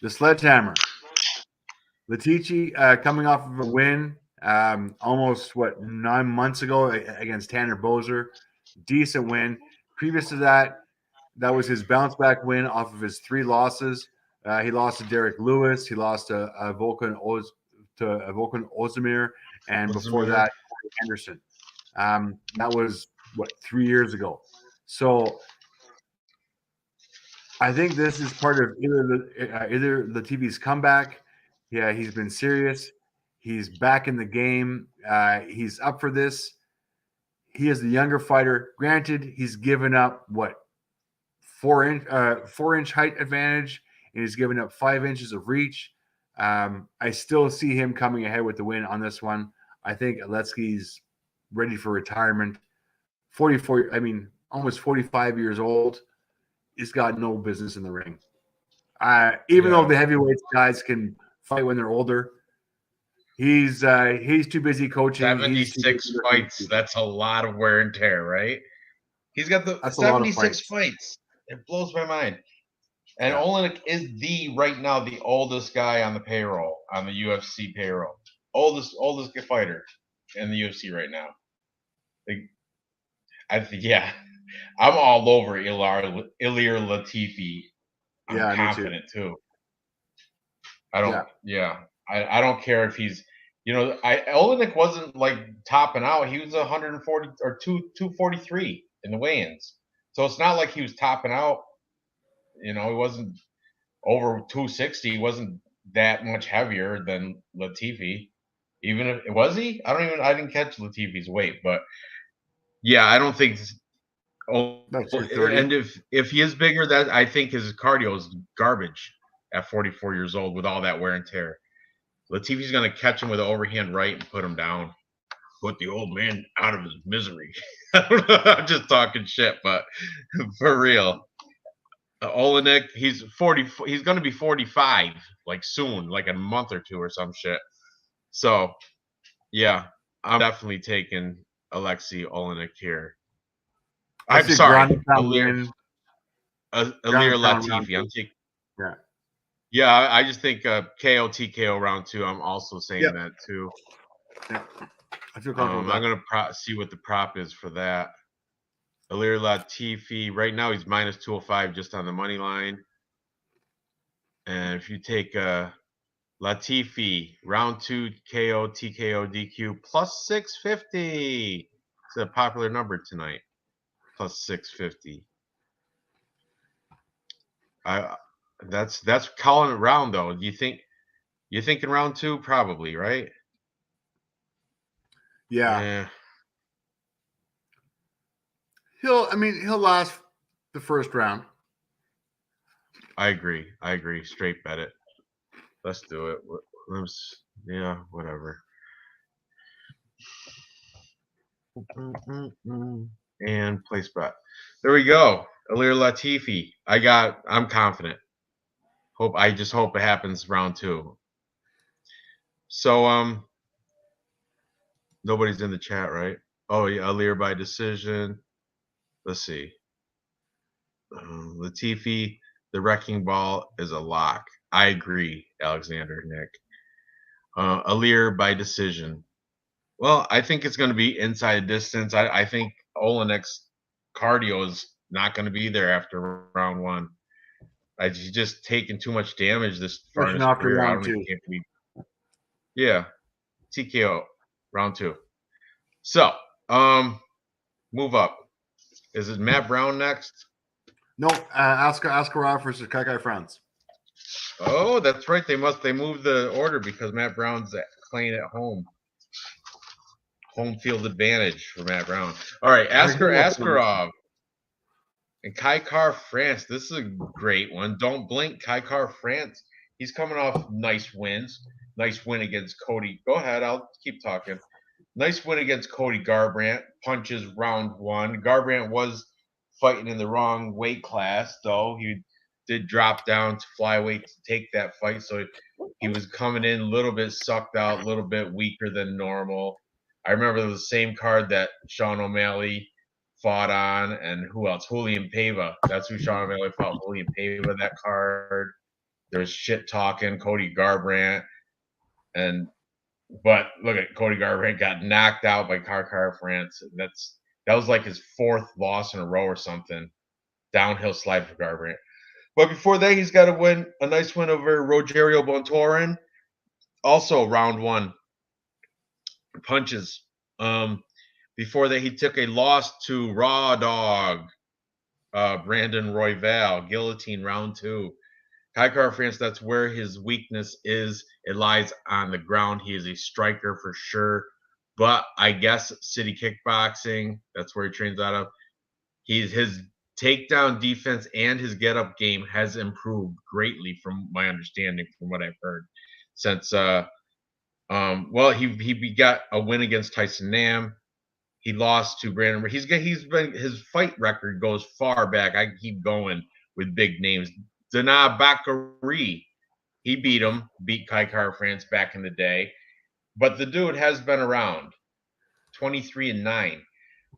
the sledgehammer. Latifi coming off of a win almost 9 months ago against Tanner Boser. Decent win. Previous to that, that was his bounce back win off of his 3 losses. He lost to Derek Lewis. He lost to Volkan Ozdemir, and before that, Anderson. That was 3 years ago. So I think this is part of either Latifi's comeback. Yeah, he's been serious. He's back in the game. He's up for this. He is the younger fighter. Granted, he's given up 4-inch height advantage, and he's given up 5 inches of reach. I still see him coming ahead with the win on this one. I think Aleksy's ready for retirement. 44, almost 45 years old. He's got no business in the ring. Even though the heavyweight guys can fight when they're older, he's too busy coaching. 76 fights. That's a lot of wear and tear, right? He's got the 76 fights. It blows my mind. And Olenek is right now the oldest guy on the payroll, on the UFC payroll. Oldest fighter in the UFC right now. I'm all over Ilir Latifi. I'm confident too. I don't care if he's, Olenek wasn't like topping out. He was 140 or 243 in the weigh-ins. So it's not like he was topping out. He wasn't over 260. He wasn't that much heavier than Latifi. Even if was he? I didn't catch Latifi's weight, but yeah, I don't think. And if he is bigger, that I think his cardio is garbage at 44 years old with all that wear and tear. Latifi's going to catch him with an overhand right and put him down. Put the old man out of his misery. I'm just talking shit, but for real. Olenek, he's 40. He's going to be 45 like soon, like a month or 2 or some shit. So, yeah, I'm definitely taking Aleksei Olenek here. I'm sorry, Ilir round Latifi. two. I'm taking. Yeah. Yeah, I just think KO TKO round 2. I'm also saying that too. Yeah. I feel comfortable with I'm that. gonna see what the prop is for that. Ilir Latifi. Right now he's minus 205 just on the money line. And if you take Latifi round 2 KO TKO DQ plus 650. It's a popular number tonight. Plus 650. That's calling it round though. Do you think you're thinking round 2? Probably, right? Yeah. He'll last the first round. I agree. Straight bet it. Let's do it. Yeah, whatever. And place bet. There we go. Ilir Latifi. I'm confident. I just hope it happens round 2. So nobody's in the chat, right? Oh yeah, Ilir by decision. Let's see. Latifi, the wrecking ball is a lock. I agree, Alexander Nick. Ilir by decision. Well, I think it's going to be inside distance. I think Olenek's cardio is not going to be there after round 1. He's just taken too much damage this far in his After career. I round don't 2. think he. Yeah, TKO round 2. So, move up. Is it Matt Brown next? No, Askarov versus Kai France. Oh, that's right. They moved the order because Matt Brown's playing at home. Home field advantage for Matt Brown. All right, Askarov and Kai France. This is a great one. Don't blink, Kai France. He's coming off nice wins. Nice win against Cody. Go ahead, I'll keep talking. Nice win against Cody Garbrandt. Punches round 1. Garbrandt was fighting in the wrong weight class, though. He did drop down to flyweight to take that fight, so he was coming in a little bit sucked out, a little bit weaker than normal. I remember it was the same card that Sean O'Malley fought on, and who else? Julian Paiva. That's who Sean O'Malley fought. Julian Paiva, that card. There's shit talking, Cody Garbrandt, but look at Cody Garbrandt got knocked out by Kai France. That was like his 4th loss in a row or something. Downhill slide for Garbrandt. But before that, he's got a nice win over Rogerio Bontorin. Also round 1. Punches. Before that, he took a loss to Raw Dog, Brandon Royval, guillotine round 2. Kai France, that's where his weakness is. It lies on the ground. He is a striker for sure. But I guess City Kickboxing, that's where he trains out of. His takedown defense and his get-up game has improved greatly from my understanding, from what I've heard. Since he got a win against Tyson Nam. He lost to Brandon. His fight record goes far back. I keep going with big names. Dana Bakary, he beat Kai France back in the day. But the dude has been around, 23-9.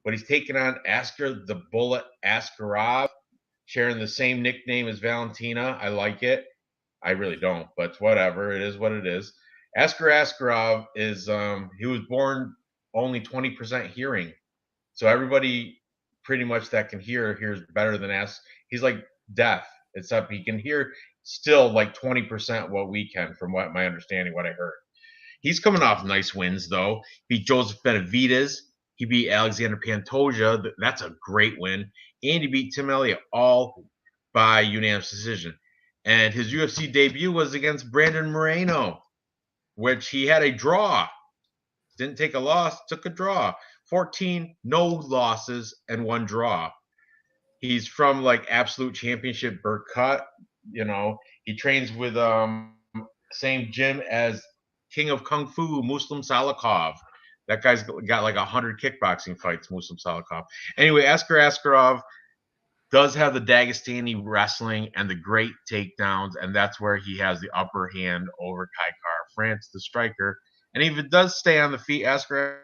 But he's taken on Askar the Bullet Askarov, sharing the same nickname as Valentina. I like it. I really don't, but whatever. It is what it is. Askarov is he was born only 20% hearing. So everybody pretty much that can hears better than us. He's like deaf, except he can hear still like 20% what we can, from what my understanding, what I heard. He's coming off nice wins though. Beat Joseph Benavidez. He beat Alexander Pantoja. That's a great win. And he beat Tim Elliott all by unanimous decision. And his UFC debut was against Brandon Moreno, which he had a draw. Didn't take a loss, took a draw. 14 no losses and 1 draw. He's from like Absolute Championship Berkut. He trains with same gym as King of Kung Fu, Muslim Salikov. That guy's got like 100 kickboxing fights, Muslim Salikov. Anyway, Askarov does have the Dagestani wrestling and the great takedowns, and that's where he has the upper hand over Kai France, the striker. And if it does stay on the feet, Askarov.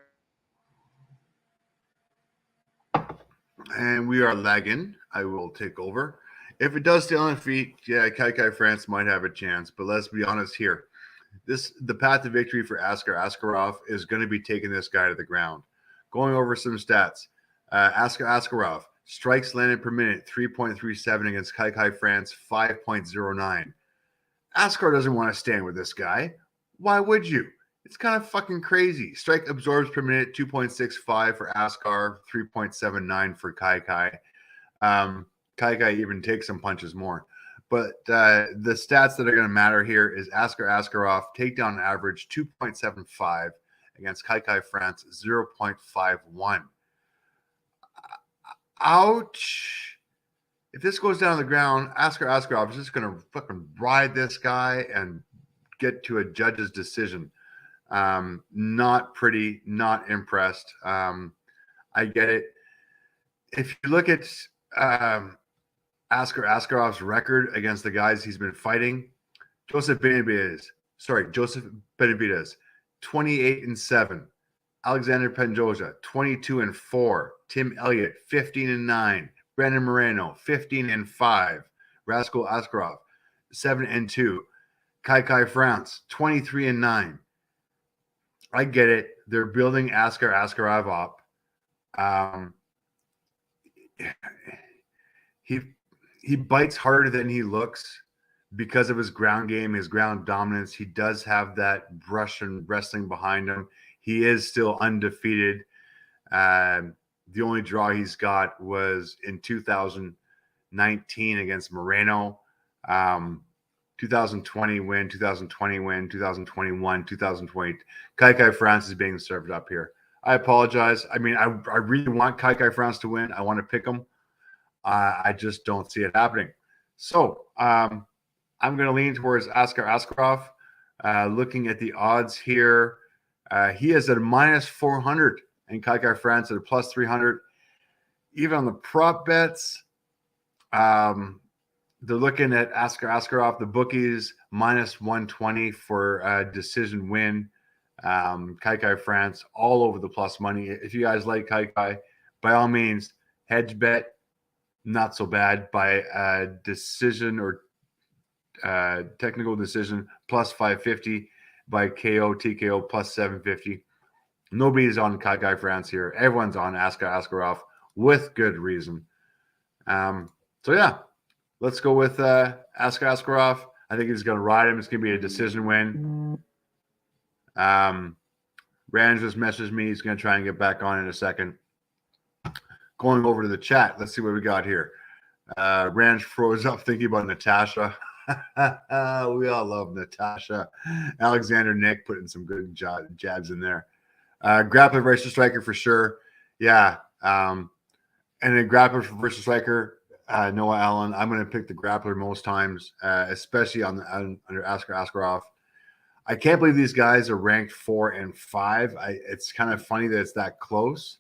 And we are lagging. I will take over. If it does stay on the feet, yeah, Kai France might have a chance. But let's be honest here. The path to victory for Askar Askarov is going to be taking this guy to the ground. Going over some stats. Askar Askarov, strikes landed per minute, 3.37 against Kai France, 5.09. Askar doesn't want to stand with this guy. Why would you? It's kind of fucking crazy. Strike absorbs per minute, 2.65 for Askar, 3.79 for Kai. Kai even takes some punches more. But the stats that are going to matter here is Askar Askarov, takedown average 2.75 against Kai France, 0.51. Ouch. If this goes down on the ground, Askar Askarov is just going to fucking ride this guy and get to a judge's decision. Not pretty, not impressed. I get it. If you look at Askar Askarov's record against the guys he's been fighting, Joseph Benavidez, 28-7. Alexander Pantoja, 22-4. Tim Elliott, 15-9. Brandon Moreno, 15-5. Rascal Askarov, 7-2. Kai France, 23-9. I get it. They're building Askar Askarov up. He bites harder than he looks because of his ground game, his ground dominance. He does have that Russian wrestling behind him. He is still undefeated. The only draw he's got was in 2019 against Moreno. 2020 win, 2020 win, 2021, 2020. Kai France is being served up here. I apologize. I mean, I really want Kai France to win. I want to pick him. I just don't see it happening. So I'm going to lean towards Askar Askarov. Looking at the odds here, he is at a -400 and Kai France at a +300. Even on the prop bets, they're looking at Askar Askarov, the bookies, -120 for a decision win. Kai France, all over the plus money. If you guys like Kai, by all means, hedge bet. Not so bad by a decision or technical decision, +550 by KO, TKO, +750. Nobody's on Kai France here. Everyone's on Askar Askarov with good reason. So, yeah, let's go with Askar Askarov. I think he's going to ride him. It's going to be a decision win. Ranj just messaged me. He's going to try and get back on in a second. Going over to the chat, let's see what we got here. Ranj froze up thinking about Natasha. We all love Natasha. Alexander Nick putting some good jabs in there. Grappler versus striker for sure. Yeah. And then grappler versus striker, Noah Allen. I'm going to pick the grappler most times, especially under Askar Askarov. I can't believe these guys are ranked 4 and 5. It's kind of funny that it's that close.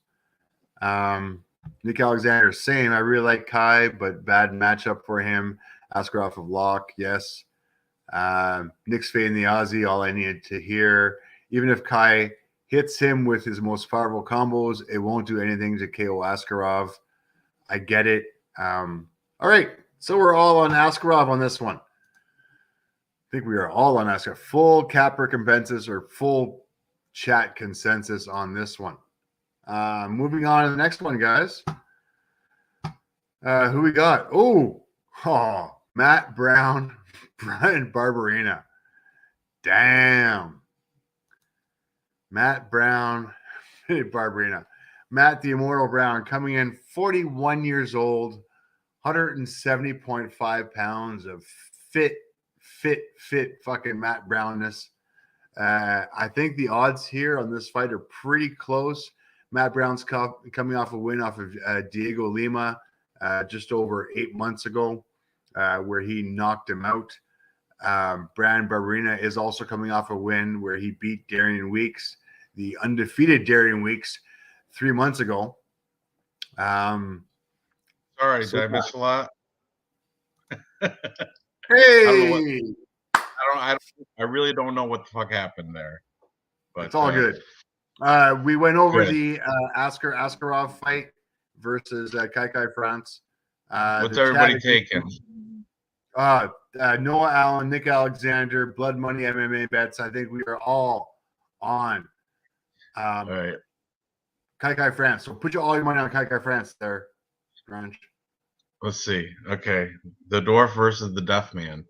Nick Alexander, same. I really like Kai, but bad matchup for him. Askarov of lock, yes. Nick's fading the Aussie, all I needed to hear. Even if Kai hits him with his most powerful combos, it won't do anything to KO Askarov. I get it. All right, so we're all on Askarov on this one. I think we are all on Askarov. Full cap recompenses or full chat consensus on this one. Moving on to the next one, guys. Who we got? Oh, Matt Brown, Brian Barberina. Damn. Matt Brown, Barberina. Matt the Immortal Brown coming in 41 years old, 170.5 pounds of fit fucking Matt Brownness. I think the odds here on this fight are pretty close. Matt Brown's coming off a win off of Diego Lima just over 8 months ago, where he knocked him out. Brian Barberina is also coming off a win where he beat Darian Weeks, the undefeated Darian Weeks, 3 months ago. Sorry, did I miss a lot? Hey, I really don't know what the fuck happened there. But it's all good. We went over the Askar Askarov fight versus Kai France. What's everybody taking? Noah Allen, Nick Alexander, Blood Money MMA bets. I think we are all on All right. Kai France. So put all your money on Kai France there, Ranj. Let's see. Okay. The Dwarf versus the Deaf Man.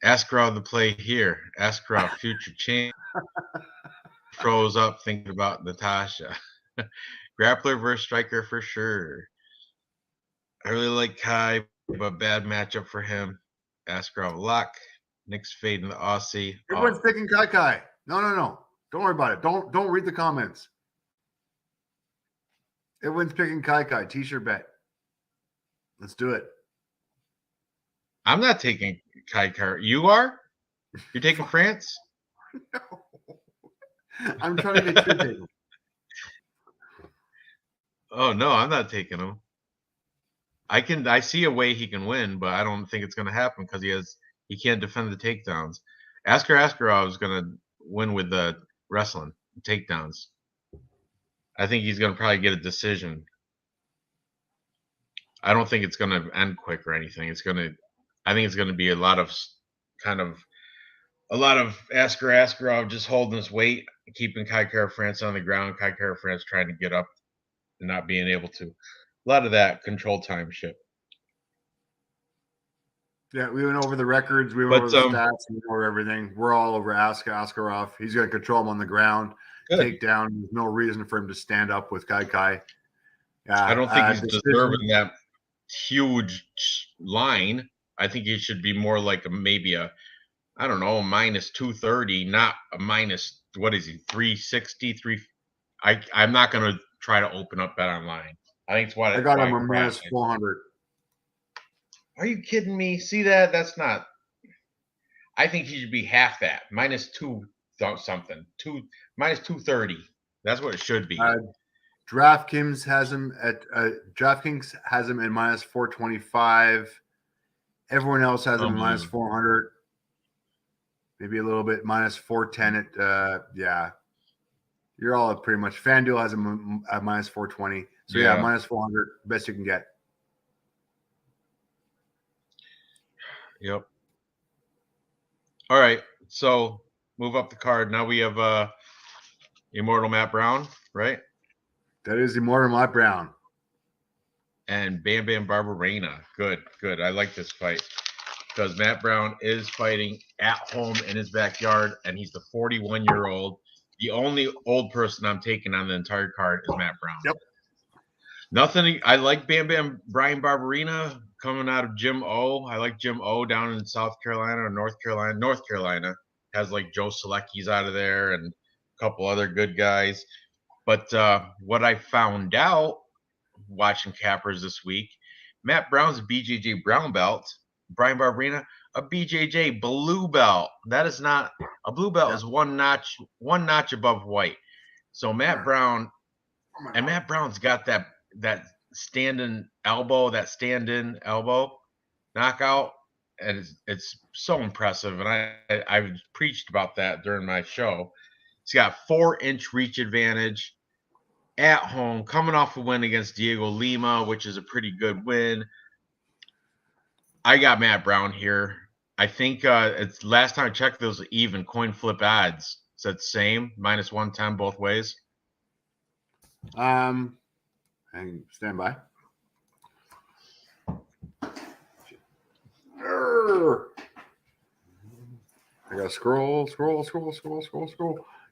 Askarov the play here. Askarov, future champ. Froze up thinking about Natasha. Grappler versus striker for sure. I really like Kai, but bad matchup for him. Askarov lock. Nick's fading the Aussie. Everyone's picking Kai. No. Don't worry about it. Don't read the comments. Everyone's picking Kai. T-shirt bet. Let's do it. I'm not taking Kai. You are? You're taking France? No. I'm trying to get you taken. Oh no, I'm not taking him. I see a way he can win, but I don't think it's gonna happen because he can't defend the takedowns. Askarov is gonna win with the wrestling takedowns. I think he's gonna probably get a decision. I don't think it's gonna end quick or anything. I think it's gonna be a lot of Askarov just holding his weight, keeping Kai France on the ground. Kai France trying to get up and not being able to. A lot of that control time shit. Yeah, we went over the records, we went over the stats, we went over everything. We're all over Askarov. He's going to control him on the ground, take down. There's no reason for him to stand up with Kai. I don't think he's deserving that huge line. I think he should be more like maybe a minus 230, not a minus, what is he, 360, I'm not going to try to open up Bet Online. I think it's what I got him a minus 400. Are you kidding me? See that? That's not. I think he should be half that, minus something, minus 230. That's what it should be. DraftKings has him at minus 425. Everyone else has him at minus 400. Maybe a little bit minus 410 at yeah. You're all pretty much. FanDuel has him at minus 420. So yeah, minus 400, best you can get. Yep. All right. So move up the card. Now we have Immortal Matt Brown, right? That is Immortal Matt Brown. And Bam Bam Barberena. Good. I like this fight because Matt Brown is fighting at home in his backyard, and he's the 41-year-old. The only old person I'm taking on the entire card is Matt Brown. Yep. Nothing. I like Bam Bam Brian Barberena coming out of Jim O. I like Jim O down in South Carolina or North Carolina. North Carolina has like Joe Selecki's out of there and a couple other good guys. But what I found out watching Cappers this week, Matt Brown's a BJJ brown belt. Brian Barberena, a BJJ blue belt. That is not a blue belt. Is one notch above white. So Matt Brown, and Matt Brown's got that stand-in elbow knockout, and it's so impressive. And I preached about that during my show. He's got 4-inch reach advantage at home, coming off a win against Diego Lima, which is a pretty good win. I got Matt Brown here. I think it's last time I checked, those even coin flip odds said same, minus 110 both ways. And stand by. I gotta scroll.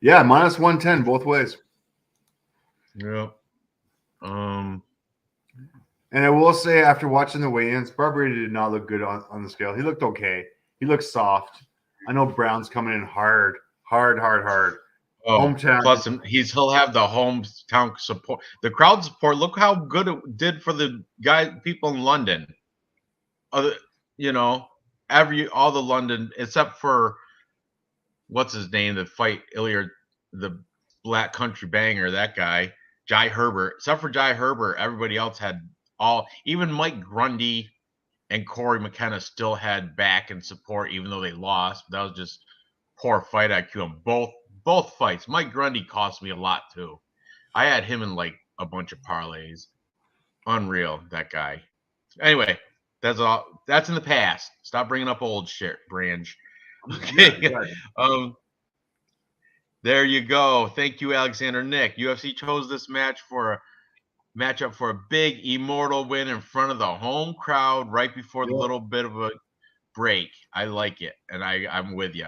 Yeah, minus 110 both ways. Yep. And I will say, after watching the weigh-ins, Barberena did not look good on the scale. He looked okay. He looked soft. I know Brown's coming in hard. Oh, hometown. Plus, he'll have the hometown support. The crowd support. Look how good it did for the people in London. All the London, except for what's his name, the fight Ilya, the Black Country Banger, that guy, Jai Herbert. Except for Jai Herbert, everybody else had even Mike Grundy and Corey McKenna still had back and support, even though they lost. That was just poor fight IQ on both fights. Mike Grundy cost me a lot too. I had him in like a bunch of parlays. Unreal, that guy. Anyway, That's all. That's in the past. Stop bringing up old shit, Ranj. Okay. Yeah, There you go. Thank you, Alexander Nick. UFC chose this matchup for a big Immortal win in front of the home crowd right before the little bit of a break. I like it, and I'm with you.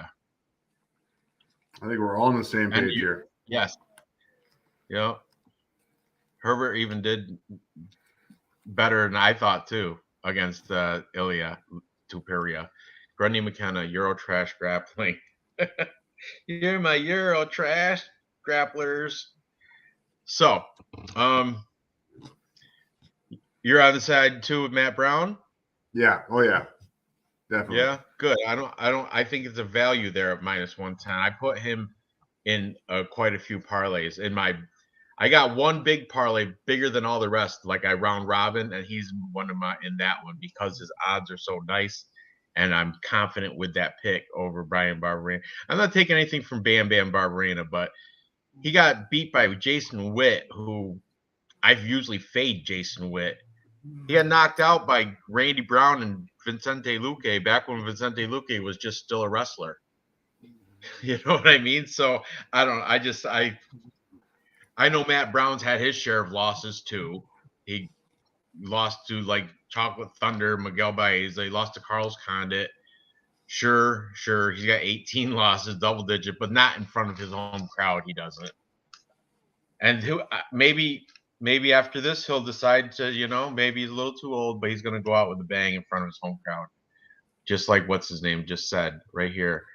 I think we're all on the same page here. Yes. Yep. Herbert even did better than I thought too against Ilya Tuperia. Grundy McKenna, Euro trash grappling. You're my Euro trash grapplers. So, you're on the side too with Matt Brown? Yeah. Oh yeah. Definitely. Yeah, good. I think it's a value there at -110. I put him in quite a few parlays. I got one big parlay bigger than all the rest, like I round robin, and he's one of my in that one because his odds are so nice, and I'm confident with that pick over Brian Barberena. I'm not taking anything from Bam Bam Barberena, but he got beat by Jason Witt, who I've usually fade Jason Witt. He got knocked out by Randy Brown and Vicente Luque back when Vicente Luque was just still a wrestler. You know what I mean? So I don't. I know Matt Brown's had his share of losses too. He lost to like Chocolate Thunder, Miguel Baez. He lost to Carlos Condit. Sure. He's got 18 losses, double digit, but not in front of his home crowd. He doesn't. And maybe after this he'll decide to, maybe he's a little too old, but he's going to go out with a bang in front of his home crowd, just like what's his name just said right here.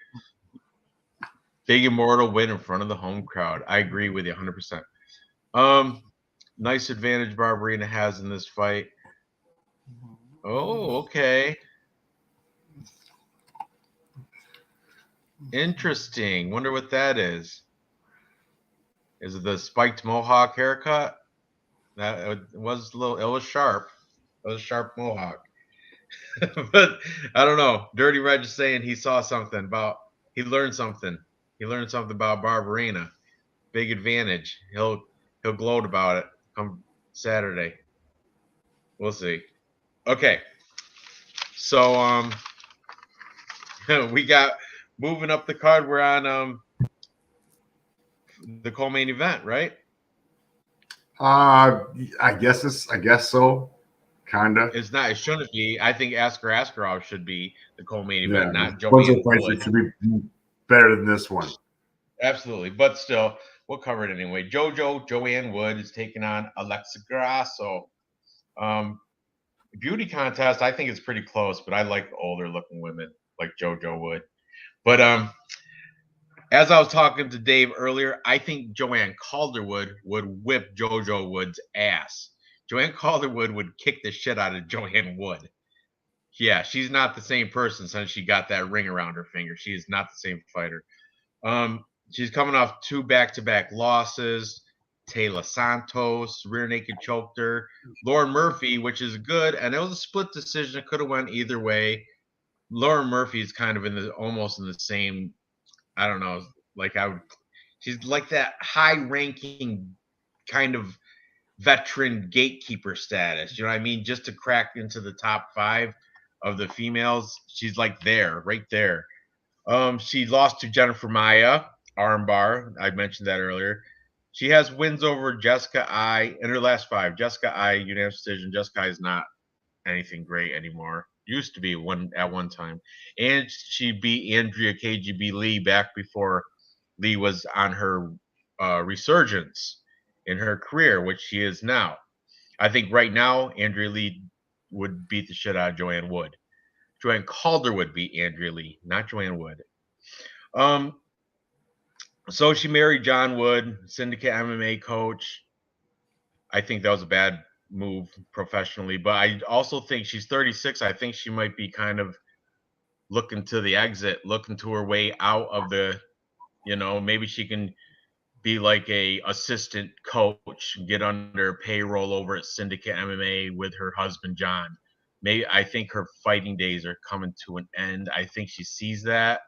Big Immortal win in front of the home crowd. I agree with you 100%. Nice advantage Barberena has in this fight. Oh, okay. Interesting. Wonder what that is. Is it the spiked mohawk haircut? That it was sharp. It was a sharp mohawk. But I don't know. Dirty Reg is saying he saw something he learned something. He learned something about Barberena. Big advantage. He'll gloat about it come Saturday. We'll see. Okay. So we got moving up the card. We're on the co-main event, right? I guess so. Kinda. It's not. It shouldn't be. I think Askarov should be the co-main event, not Joanne Wood. It should be better than this one. Absolutely, but still, we'll cover it anyway. Joanne Wood is taking on Alexa Grasso. Beauty contest. I think it's pretty close, but I like older looking women like JoJo Wood. But as I was talking to Dave earlier, I think Joanne Calderwood would whip JoJo Wood's ass. Joanne Calderwood would kick the shit out of Joanne Wood. Yeah, she's not the same person since she got that ring around her finger. She is not the same fighter. She's coming off 2 back-to-back losses. Taylor Santos, rear naked choked her. Lauren Murphy, which is good, and it was a split decision. It could have went either way. Lauren Murphy is kind of almost in the same. I don't know. She's like that high-ranking kind of veteran gatekeeper status. You know what I mean? Just to crack into the top 5 of the females, she's like right there. She lost to Jennifer Maia, armbar. I mentioned that earlier. She has wins over Jessica I in her last 5. Jessica I, unanimous decision. Jessica I is not anything great anymore. Used to be at one time. And she beat Andrea KGB Lee back before Lee was on her resurgence in her career, which she is now. I think right now, Andrea Lee would beat the shit out of Joanne Wood. Joanne Calder would beat Andrea Lee, not Joanne Wood. So she married John Wood, Syndicate MMA coach. I think that was a bad move professionally, but I also think she's 36. I think she might be kind of looking to the exit, looking to her way out of the, maybe she can be like a assistant coach, get under payroll over at Syndicate MMA with her husband, John. Maybe I think her fighting days are coming to an end. I think she sees that.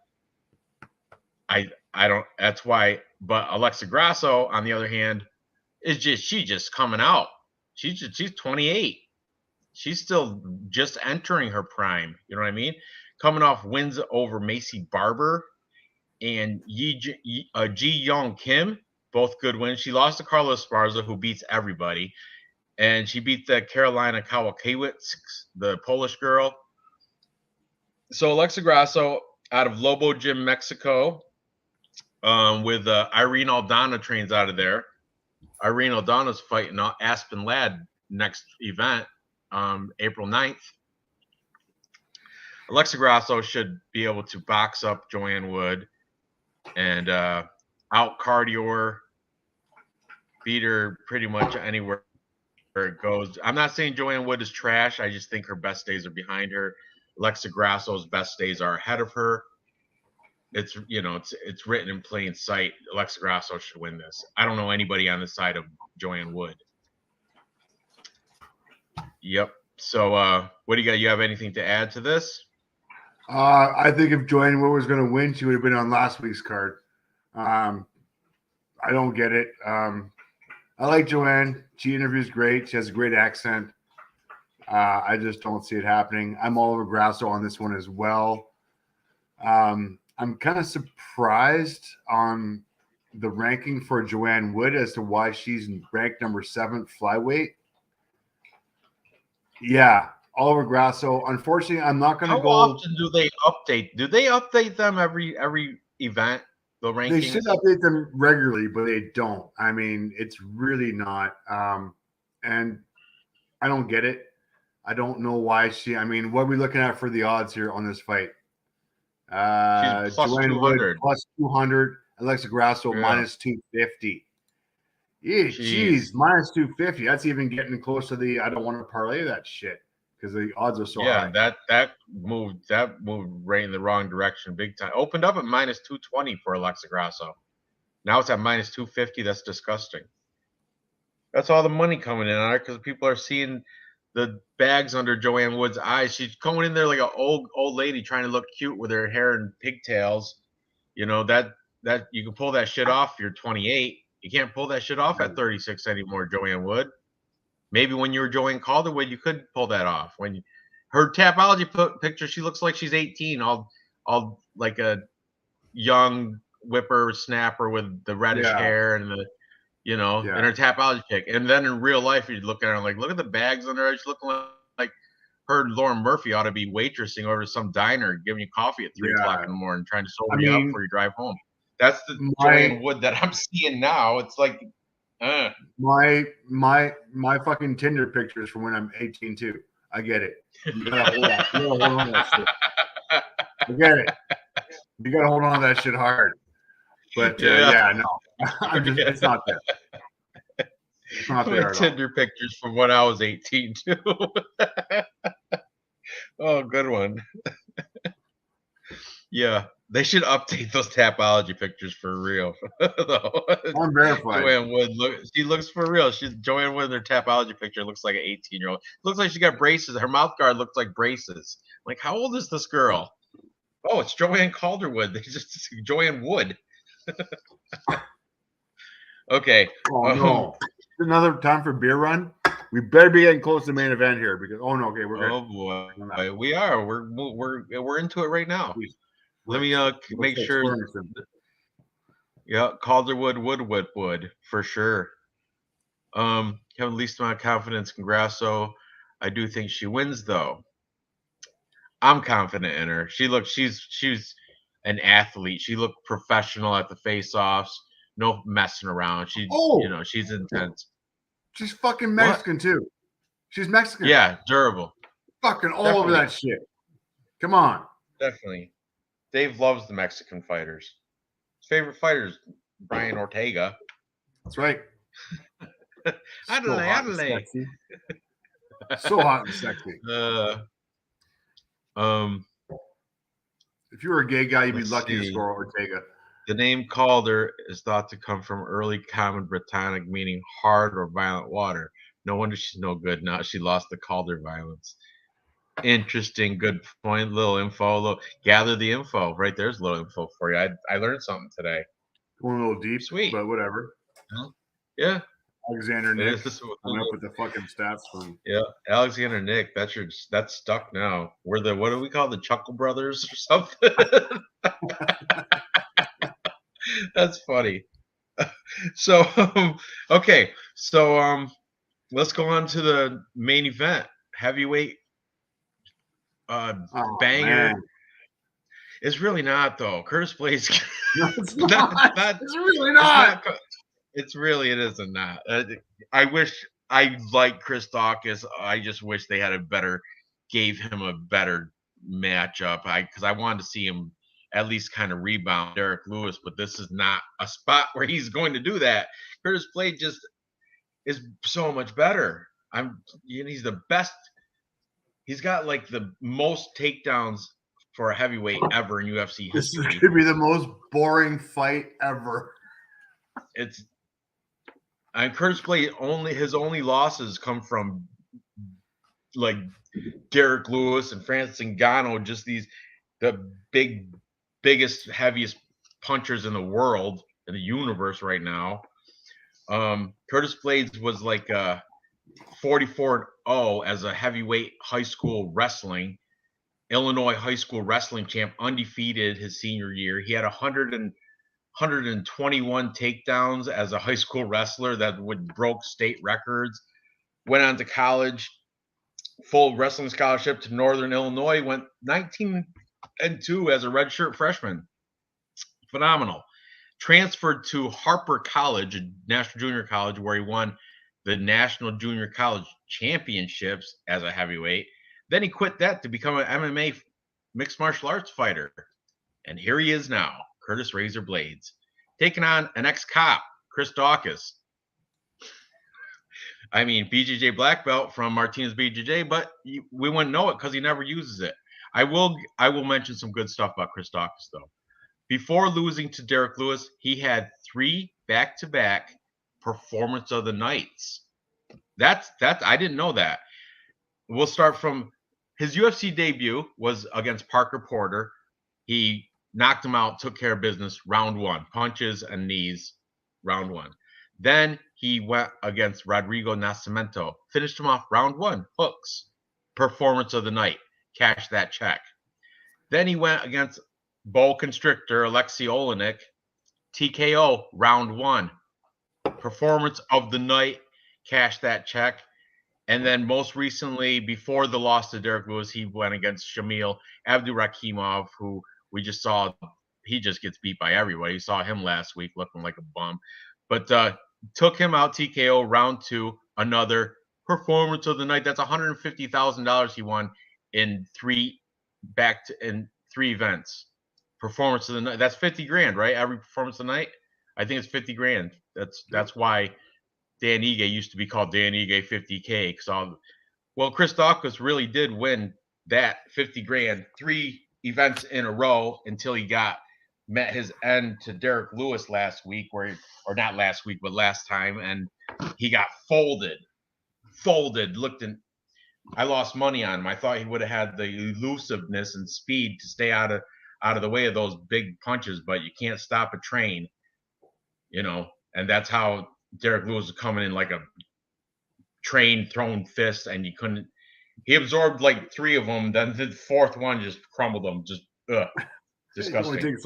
I don't, that's why, but Alexa Grasso, on the other hand, she's just coming out. She's 28. She's still just entering her prime. You know what I mean? Coming off wins over Macy Barber and Ji Young Kim, both good wins. She lost to Carla Esparza, who beats everybody, and she beat the Carolina Kowalkiewicz, the Polish girl. So Alexa Grasso out of Lobo Gym, Mexico, with Irene Aldana trains out of there. Irene Aldana's fighting Aspen Ladd next event, April 9th. Alexa Grasso should be able to box up Joanne Wood and out cardio her, beat her pretty much anywhere where it goes. I'm not saying Joanne Wood is trash. I just think her best days are behind her. Alexa Grasso's best days are ahead of her. It's it's written in plain sight. Alexa Grasso should win this. I don't know anybody on the side of Joanne Wood. Yep. So what do you got? You have anything to add to this? I think if Joanne Wood was going to win, she would have been on last week's card. I don't get it. I like Joanne. She interviews great. She has a great accent. I just don't see it happening. I'm all over Grasso on this one as well. I'm kind of surprised on the ranking for Joanne Wood as to why she's ranked number 7 flyweight. Yeah, Oliver Grasso. Unfortunately, I'm not going to go. How often do they update? Do they update them every event? The rankings? They should update them regularly, but they don't. I mean, it's really not. And I don't get it. I don't know why she. I mean, what are we looking at for the odds here on this fight? She's plus Joanne 200. Wood plus 200. Alexa Grasso minus 250. Jeez, minus 250. That's even getting close to the. I don't want to parlay that shit because the odds are so high. Yeah, that moved right in the wrong direction big time. Opened up at minus 220 for Alexa Grasso. Now it's at minus 250. That's disgusting. That's all the money coming in on her because people are seeing the bags under Joanne Wood's eyes. She's going in there like an old lady trying to look cute with her hair and pigtails. You know that you can pull that shit off. You're 28. You can't pull that shit off at 36 anymore, Joanne Wood. Maybe when you were Joanne Calderwood, you could pull that off. When her Tapology picture, she looks like she's 18, all like a young whippersnapper with the reddish hair and the, in her Tapology pic. And then in real life, you'd look at her and like, look at the bags on her. She's looking like her and Lauren Murphy ought to be waitressing over to some diner, giving you coffee at 3 o'clock in the morning, trying to sober you up before you drive home. That's the Joanne Wood that I'm seeing now. It's like, my fucking Tinder pictures from when I'm 18 too. I get it. You gotta hold on to that shit. I get it. You gotta hold on to that shit hard. But no, it's not there. It's not there. Tinder pictures from when I was 18 too. Oh, good one. Yeah. They should update those Tapology pictures for real. I'm verified. Joanne Wood, she looks for real. Joanne Wood in her Tapology picture looks like an 18-year-old. Looks like she got braces. Her mouth guard looks like braces. Like, how old is this girl? Oh, it's Joanne Calderwood. They just Joanne Wood. Okay. Oh no! Another time for beer run. We better be getting close to the main event here because we're good. Oh boy, we are. We're into it right now. Let me make sure. Yeah, Calderwood, Wood, for sure. Have the least amount of confidence in Grasso. I do think she wins, though. I'm confident in her. She's an athlete. She looked professional at the face-offs. No messing around. She's intense. She's fucking Mexican too. She's Mexican. Yeah, durable. Fucking all over that shit. Come on. Definitely. Dave loves the Mexican fighters. His favorite fighter is Brian Ortega. That's right. Adelaide. So hot and sexy. If you were a gay guy, you'd be lucky to score Ortega. The name Calder is thought to come from early Common Britannic, meaning hard or violent water. No wonder she's no good now. She lost the Calder violence. Interesting, good point. Little info. Gather the info. Right there's a little info for you. I learned something today. Going a little deep, sweet, but whatever. Yeah. Alexander Nick. It is Coming up with the fucking stats from. Yeah, Alexander Nick. That's stuck now. We're the what do we call the Chuckle Brothers or something? That's funny. So okay, so let's go on to the main event. Heavyweight banger. Man. It's really not though. Curtis Blades. No, it's not. It's really not. It isn't not. I wish I liked Chris Dawkins. I just wish they gave him a better matchup. Because I wanted to see him at least kind of rebound Derek Lewis, but this is not a spot where he's going to do that. Curtis Blades just is so much better. He's the best. He's got like the most takedowns for a heavyweight ever in UFC history. This is going to be the most boring fight ever. Curtis Blades his only losses come from like Derek Lewis and Francis Ngannou, just the biggest, heaviest punchers in the world, in the universe right now. Curtis Blades was like 44-0 as a heavyweight high school wrestling, Illinois high school wrestling champ, undefeated his senior year. He had 121 takedowns as a high school wrestler that broke state records. Went on to college, full wrestling scholarship to Northern Illinois. Went 19-2 as a redshirt freshman. Phenomenal. Transferred to Harper College, a national junior college, where he won the National Junior College Championships as a heavyweight. Then he quit that to become an MMA mixed martial arts fighter. And here he is now, Curtis Razor Blades, taking on an ex-cop, Chris Dawkins. I mean, BJJ black belt from Martinez BJJ, but we wouldn't know it because he never uses it. I will mention some good stuff about Chris Dawkins, though. Before losing to Derek Lewis, he had 3 back-to-back performance of the nights. That's I didn't know that. We'll start from his UFC debut was against Parker Porter. He knocked him out, took care of business, round 1, punches and knees, round 1. Then he went against Rodrigo Nascimento, finished him off round 1, hooks, performance of the night, cashed that check. Then he went against Bull Constrictor Alexei Olenek, TKO, round 1, performance of the night, cashed that check. And then most recently, before the loss to Derek Lewis, he went against Shamil Abdurakhimov, who we just saw. He just gets beat by everybody. You saw him last week looking like a bum. But took him out TKO, round 2, another performance of the night. That's $150,000 he won in 3 events. Performance of the night. That's $50,000, right? Every performance of the night. I think it's $50,000. That's why Dan Ige used to be called Dan Ige 50K. Well, Chris Dawkins really did win that $50,000 3 events in a row until he met his end to Derek Lewis last week, or not last week, but last time, and he got folded. I lost money on him. I thought he would have had the elusiveness and speed to stay out of the way of those big punches, but you can't stop a train, and that's how Derek Lewis was coming in, like a train thrown fist, and he absorbed like 3 of them, then the 4th one just crumbled him. Just disgusting.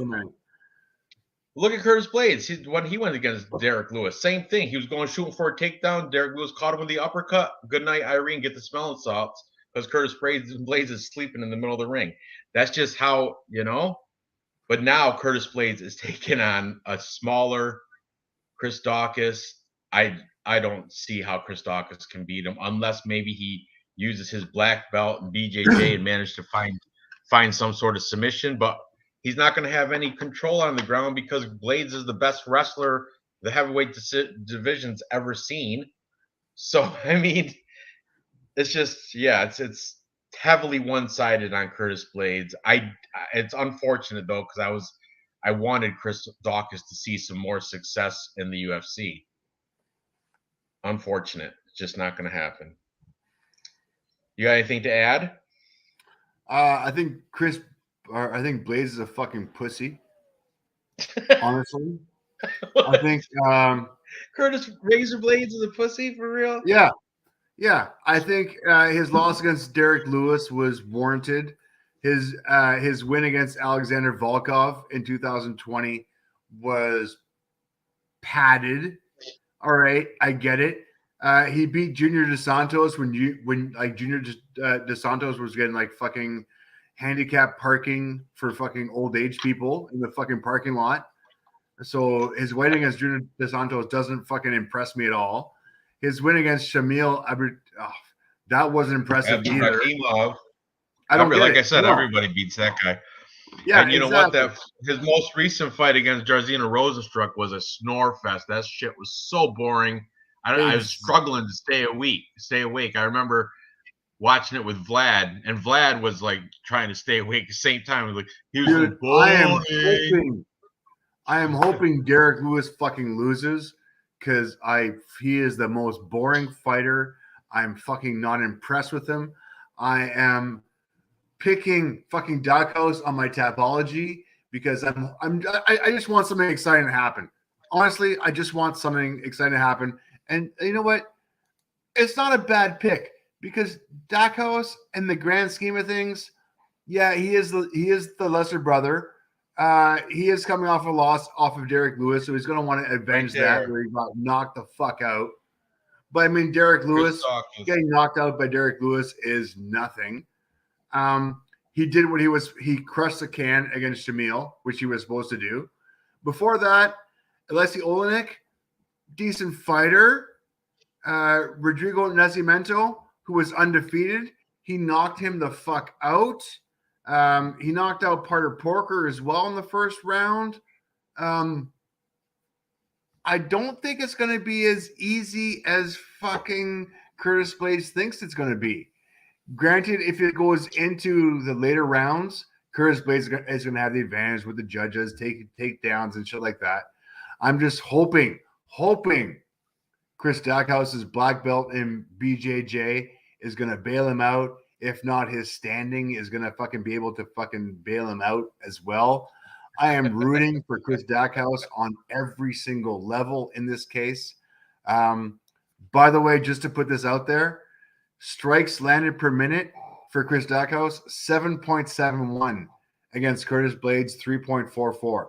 Look at Curtis Blades. When he went against Derek Lewis, same thing. He was going shooting for a takedown. Derek Lewis caught him with the uppercut. Good night, Irene. Get the smelling salts, because Curtis Blades is sleeping in the middle of the ring. That's just how, But now Curtis Blades is taking on a smaller Chris Dawkins. I don't see how Chris Dawkins can beat him unless maybe he uses his black belt and BJJ and manage to find some sort of submission. But he's not going to have any control on the ground because Blades is the best wrestler the heavyweight division's ever seen. So, I mean, it's just, it's heavily one-sided on Curtis Blades. It's unfortunate, though, because I wanted Chris Dawkins to see some more success in the UFC. Unfortunate. It's just not going to happen. You got anything to add? I think Blades is a fucking pussy. Honestly, I think Curtis Razor Blades is a pussy for real? Yeah. Yeah. I think his loss against Derek Lewis was warranted. His win against Alexander Volkov in 2020 was padded. All right, I get it. He beat Junior DeSantos when like Junior DeSantos was getting like fucking handicap parking for fucking old age people in the fucking parking lot. So his win against Junior DeSantos doesn't fucking impress me at all. His win against Shamil, that wasn't impressive Abdul either. Hakim Love. I don't get Like it. I said, No. everybody beats that guy. Yeah, And you know exactly. what? His most recent fight against Jairzinho Rosenstruck was a snore fest. That shit was so boring. I was struggling to stay awake. I remember watching it with Vlad, and Vlad was like trying to stay awake at the same time. Like he was Dude, like, boring. I am hoping Derek Lewis fucking loses because he is the most boring fighter. I'm fucking not impressed with him. I am picking fucking Doghouse on my Tapology because I just want something exciting to happen. Honestly, I just want something exciting to happen. And you know what? It's not a bad pick because Doghouse, in the grand scheme of things, yeah, he is the lesser brother. He is coming off a loss off of Derek Lewis, so he's going to want to avenge that where he got knocked the fuck out. But I mean, Derek Lewis getting knocked out by Derek Lewis is nothing. He did what he crushed the can against Shamil, which he was supposed to do. Before that, Alessi Olenek, decent fighter. Rodrigo Nascimento, who was undefeated, he knocked him the fuck out. He knocked out Parter Porker as well in the first round. I don't think it's going to be as easy as fucking Curtis Blades thinks it's going to be. Granted, if it goes into the later rounds, Curtis Blades is going to have the advantage with the judges, takedowns and shit like that. I'm just hoping Chris Dackhouse's black belt in BJJ is going to bail him out. If not, his standing is going to fucking be able to fucking bail him out as well. I am rooting for Chris Dackhouse on every single level in this case. By the way, just to put this out there, strikes landed per minute for Chris Dackhouse, 7.71 against Curtis Blades, 3.44.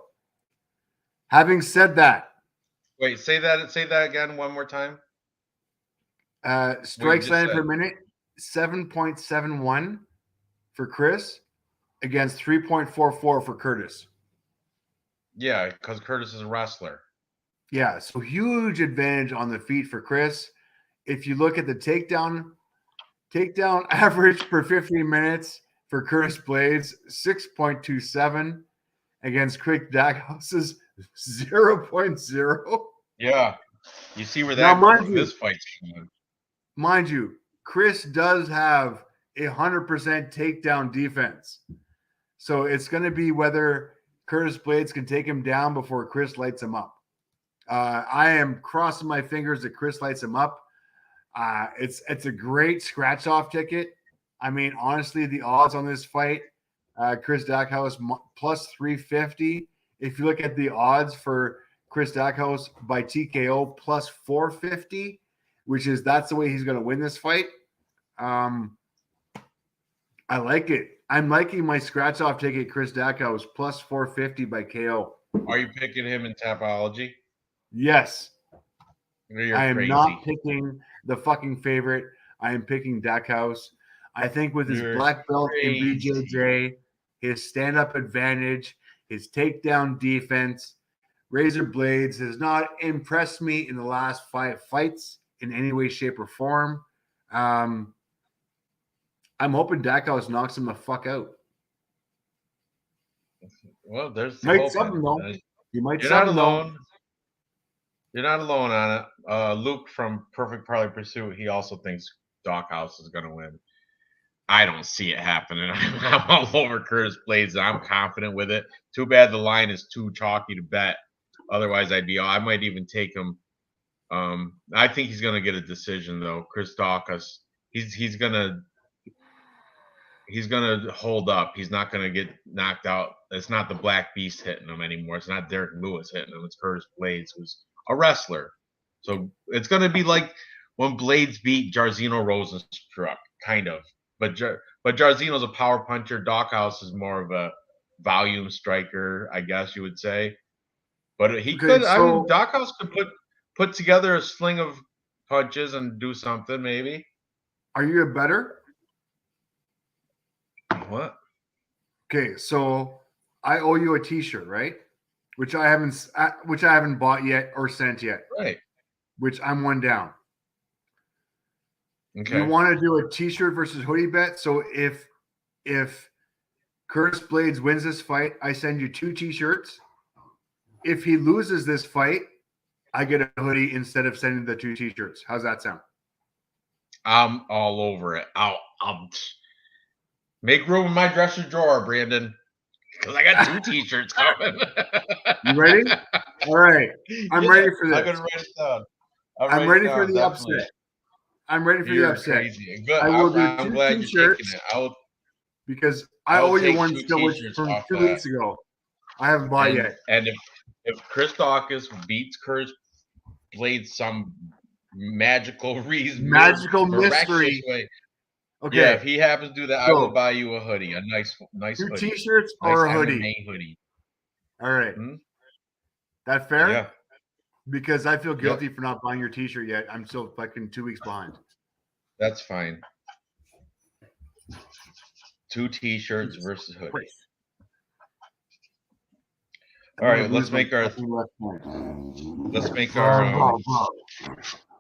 Having said that, wait, say that again one more time. Strikes landed per minute, 7.71 for Chris against 3.44 for Curtis. Yeah, because Curtis is a wrestler. Yeah, so huge advantage on the feet for Chris. If you look at the takedown average per 15 minutes for Curtis Blades, 6.27 against Chris Dackhouse's 0.0. Yeah, you see where this fight's going. Mind you, Chris does have 100% takedown defense. So it's going to be whether Curtis Blades can take him down before Chris lights him up. I am crossing my fingers that Chris lights him up. It's a great scratch-off ticket. I mean, honestly, the odds on this fight, Chris Dackhouse plus 350. If you look at the odds for Chris Dackhouse by TKO plus 450, that's the way he's going to win this fight. I like it. I'm liking my scratch-off ticket, Chris Dackhouse plus 450 by KO. Are you picking him in Tapology? Yes. I am crazy. not picking the fucking favorite. I am picking Dackhouse. I think with his black belt in BJJ, his stand-up advantage, his takedown defense, Razor Blades has not impressed me in the last 5 fights in any way, shape, or form. I'm hoping Dackhouse knocks him the fuck out. Well, there's something though. You're not alone. You're not alone on it. Luke from Perfect Parlay Pursuit, he also thinks Doghouse is going to win. I don't see it happening. I'm all over Curtis Blades. I'm confident with it. Too bad the line is too chalky to bet. Otherwise, I might even take him. I think he's going to get a decision though. Chris Dawkins, he's going to hold up. He's not going to get knocked out. It's not the Black Beast hitting him anymore. It's not Derek Lewis hitting him. It's Curtis Blades, who's a wrestler. So it's going to be like when Blades beat Jairzinho Rosenstruck, kind of. But Jairzinho's a power puncher. Dockhouse is more of a volume striker, I guess you would say. But he could. I mean, Dockhouse could put together a sling of punches and do something, maybe. Are you a better? What? Okay, so I owe you a T-shirt, right? Which I haven't bought yet or sent yet. Right. Which I'm one down. Okay. You want to do a T-shirt versus hoodie bet? So if Curtis Blades wins this fight, I send you 2 T-shirts. If he loses this fight, I get a hoodie instead of sending the 2 T-shirts. How's that sound? I'm all over it. I'll make room in my dresser drawer, Brandon, because I got 2 T-shirts coming. You ready? All right. I'm ready for this. I'm gonna write it down. I'm ready for the upset. I'm ready for the upset. Crazy. Good. I will do I'm 2 glad T-shirts you're taking it. because I owe you one still from 2 weeks ago. I haven't bought yet. And if Chris Dawkins beats Curtis Blades some magical reason, mystery way. Okay. Yeah, if he happens to do that, I will buy you a hoodie, a nice 2 hoodie. T-shirts or a hoodie. MMA hoodie. All right. That fair? Yeah. Because I feel guilty for not buying your T-shirt yet. I'm still fucking 2 weeks behind. That's fine. 2 T-shirts versus hoodie. All right, let's make our.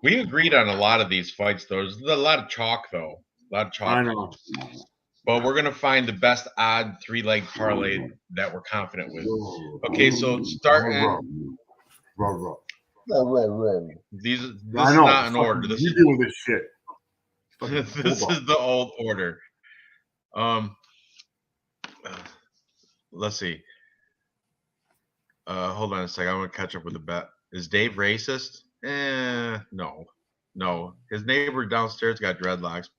We agreed on a lot of these fights, though. There's a lot of chalk, though. A lot of chalk. I know. But we're gonna find the best odd 3-leg parlay that we're confident with. Okay, so starting. This is not an order. This you deal with this shit. This is the old order. Let's see. Hold on a second. I want to catch up with the bet. Is Dave racist? No. His neighbor downstairs got dreadlocks.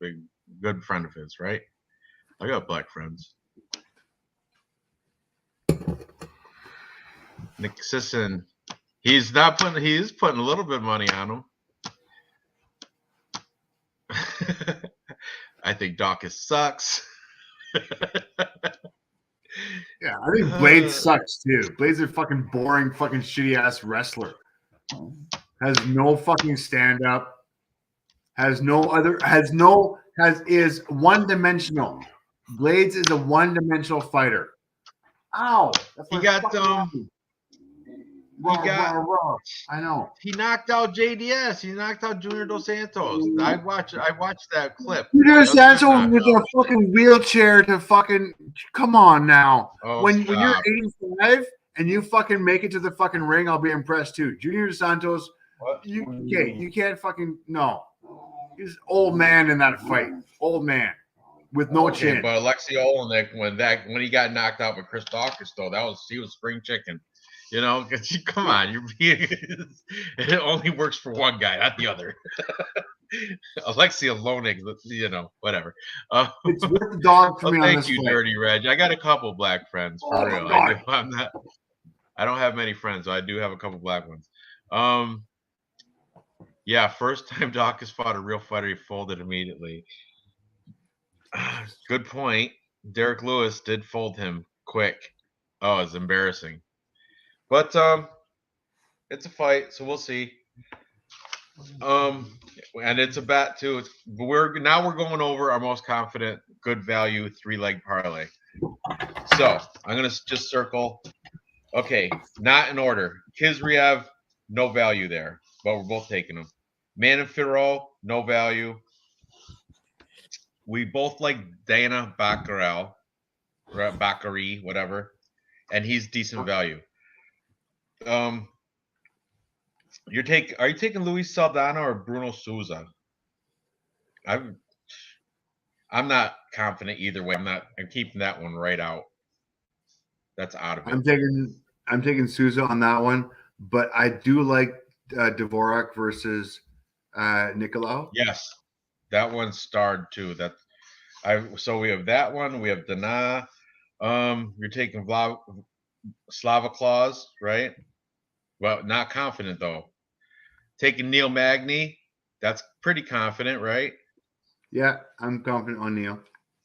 Good friend of his, right? I got black friends. Nick Sisson, he's putting a little bit of money on him. I think Dawkins sucks. Yeah, I think Blades sucks too. Blades is a fucking boring, fucking shitty ass wrestler. Has no fucking stand up. Is one dimensional. Blades is a one-dimensional fighter. Ow! He got I know. He knocked out JDS. He knocked out Junior Dos Santos. I watched that clip. Junior Dos Santos with a fucking wheelchair to fucking come on now. When you're 85 and you fucking make it to the fucking ring, I'll be impressed too. Junior Dos Santos, you can't fucking no. He's old man in that fight. Old man. With no chin. But Alexei Olenek, when he got knocked out with Chris Dawkins, though, he was spring chicken. You know, come on, it only works for one guy, not the other. Alexei Olenek, whatever. It's with the dog for me on this thank you, fight. Dirty Reg. I got a couple black friends for real. I don't have many friends, so I do have a couple black ones. Yeah, first time Dawkins fought a real fighter, he folded immediately. Good point. Derek Lewis did fold him quick. Oh, it's embarrassing. But it's a fight, so we'll see. And it's a bet too. We're going over our most confident, good value 3-leg parlay. So I'm gonna just circle. Okay, not in order. Kizriev, no value there, but we're both taking them. Manafiro, no value. We both like Dana Baccarat, whatever, and he's decent value. Are you taking Luis Saldana or Bruno Souza? I'm not confident either way. I'm keeping that one right out. That's out of it. I'm taking Souza on that one, but I do like Dvorak versus Nicolau. Yes, that one's starred too. So we have that one. We have Dana. You're taking Slava Claus, right? Well, not confident though. taking Neil Magny. That's pretty confident, right? Yeah, I'm confident on Neil.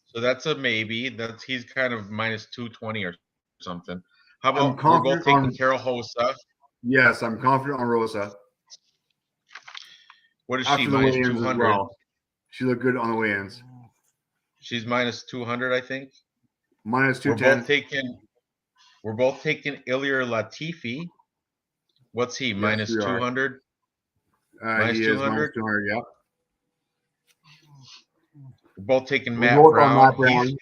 So that's a maybe. He's kind of minus 220 or something. How I'm about we're both confident taking on. Carol Hossa? Yes, I'm confident on Rosa. What is she? After the Minus weigh-ins as 200. well. She looked good on the weigh-ins. She's minus 200, I think. Minus We're 210. both taking Ilir Latifi. What's he? Yes, Minus we are. 200. Minus He is minus 200. 200. Yeah. We're both taking We're Matt both Brown. on Matt Brown.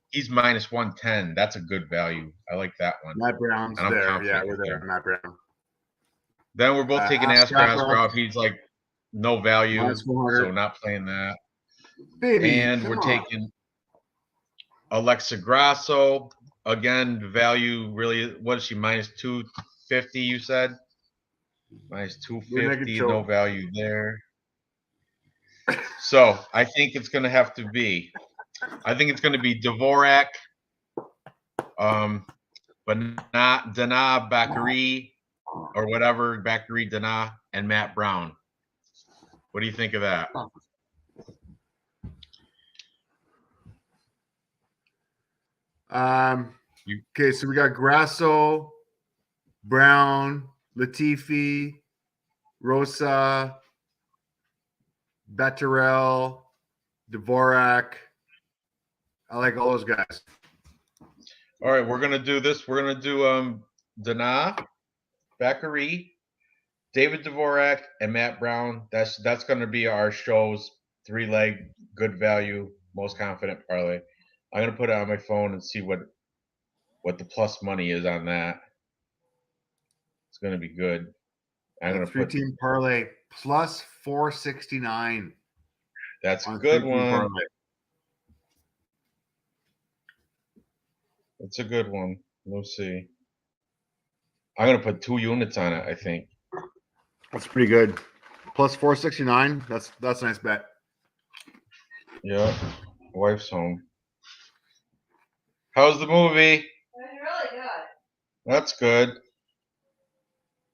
He's minus 110. That's a good value. I like that one. Matt Brown's And I'm there. confident Yeah, we're there. there. Matt Brown. Then we're both taking Askar Askarov. He's like no value, Minus 400. so not playing that. Baby, And we're taking Alexa Grasso. Again, value really, what is she? Minus 250, you said? Minus 250, no value there. So I think it's going to have to be, Dvorak, but not Dana Bakary or whatever, Bakary Dana, and Matt Brown. What do you think of that? Okay, so we got Grasso, Brown, Latifi, Rosa, Batterell, Dvorak. I like all those guys. All right, we're gonna do this. We're gonna do Dana, Bakary, David Dvorak, and Matt Brown. That's gonna be our show's 3-leg good value, most confident parlay. I'm gonna put it on my phone and see what the plus money is on that. It's gonna be good. I'm gonna put 3-team parlay plus 469. That's a good one. Parlay. It's a good one. We'll see. I'm gonna put 2 units on it, I think. That's pretty good. Plus 469. That's a nice bet. Yeah. Wife's home. How's the movie? It was really good. That's good.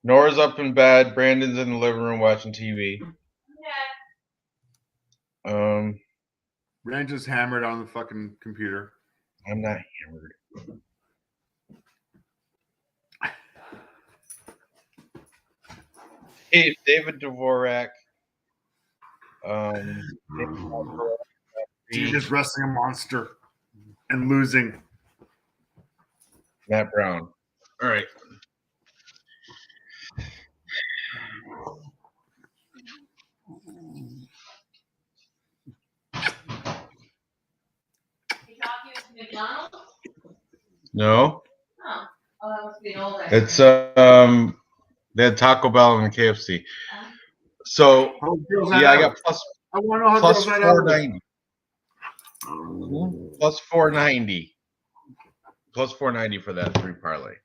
Nora's up in bed. Brandon's in the living room watching TV. Yeah. Ranj is hammered on the fucking computer. I'm not hammered. Hey, David Dvorak. He's just wrestling a monster and losing. Matt Brown. All right. You talking to McDonald's? No. Oh, that must be an old one. It's they had Taco Bell and KFC. So yeah, I got plus. I want to know how plus 490. Plus 490. Plus 490 for that 3 parlay.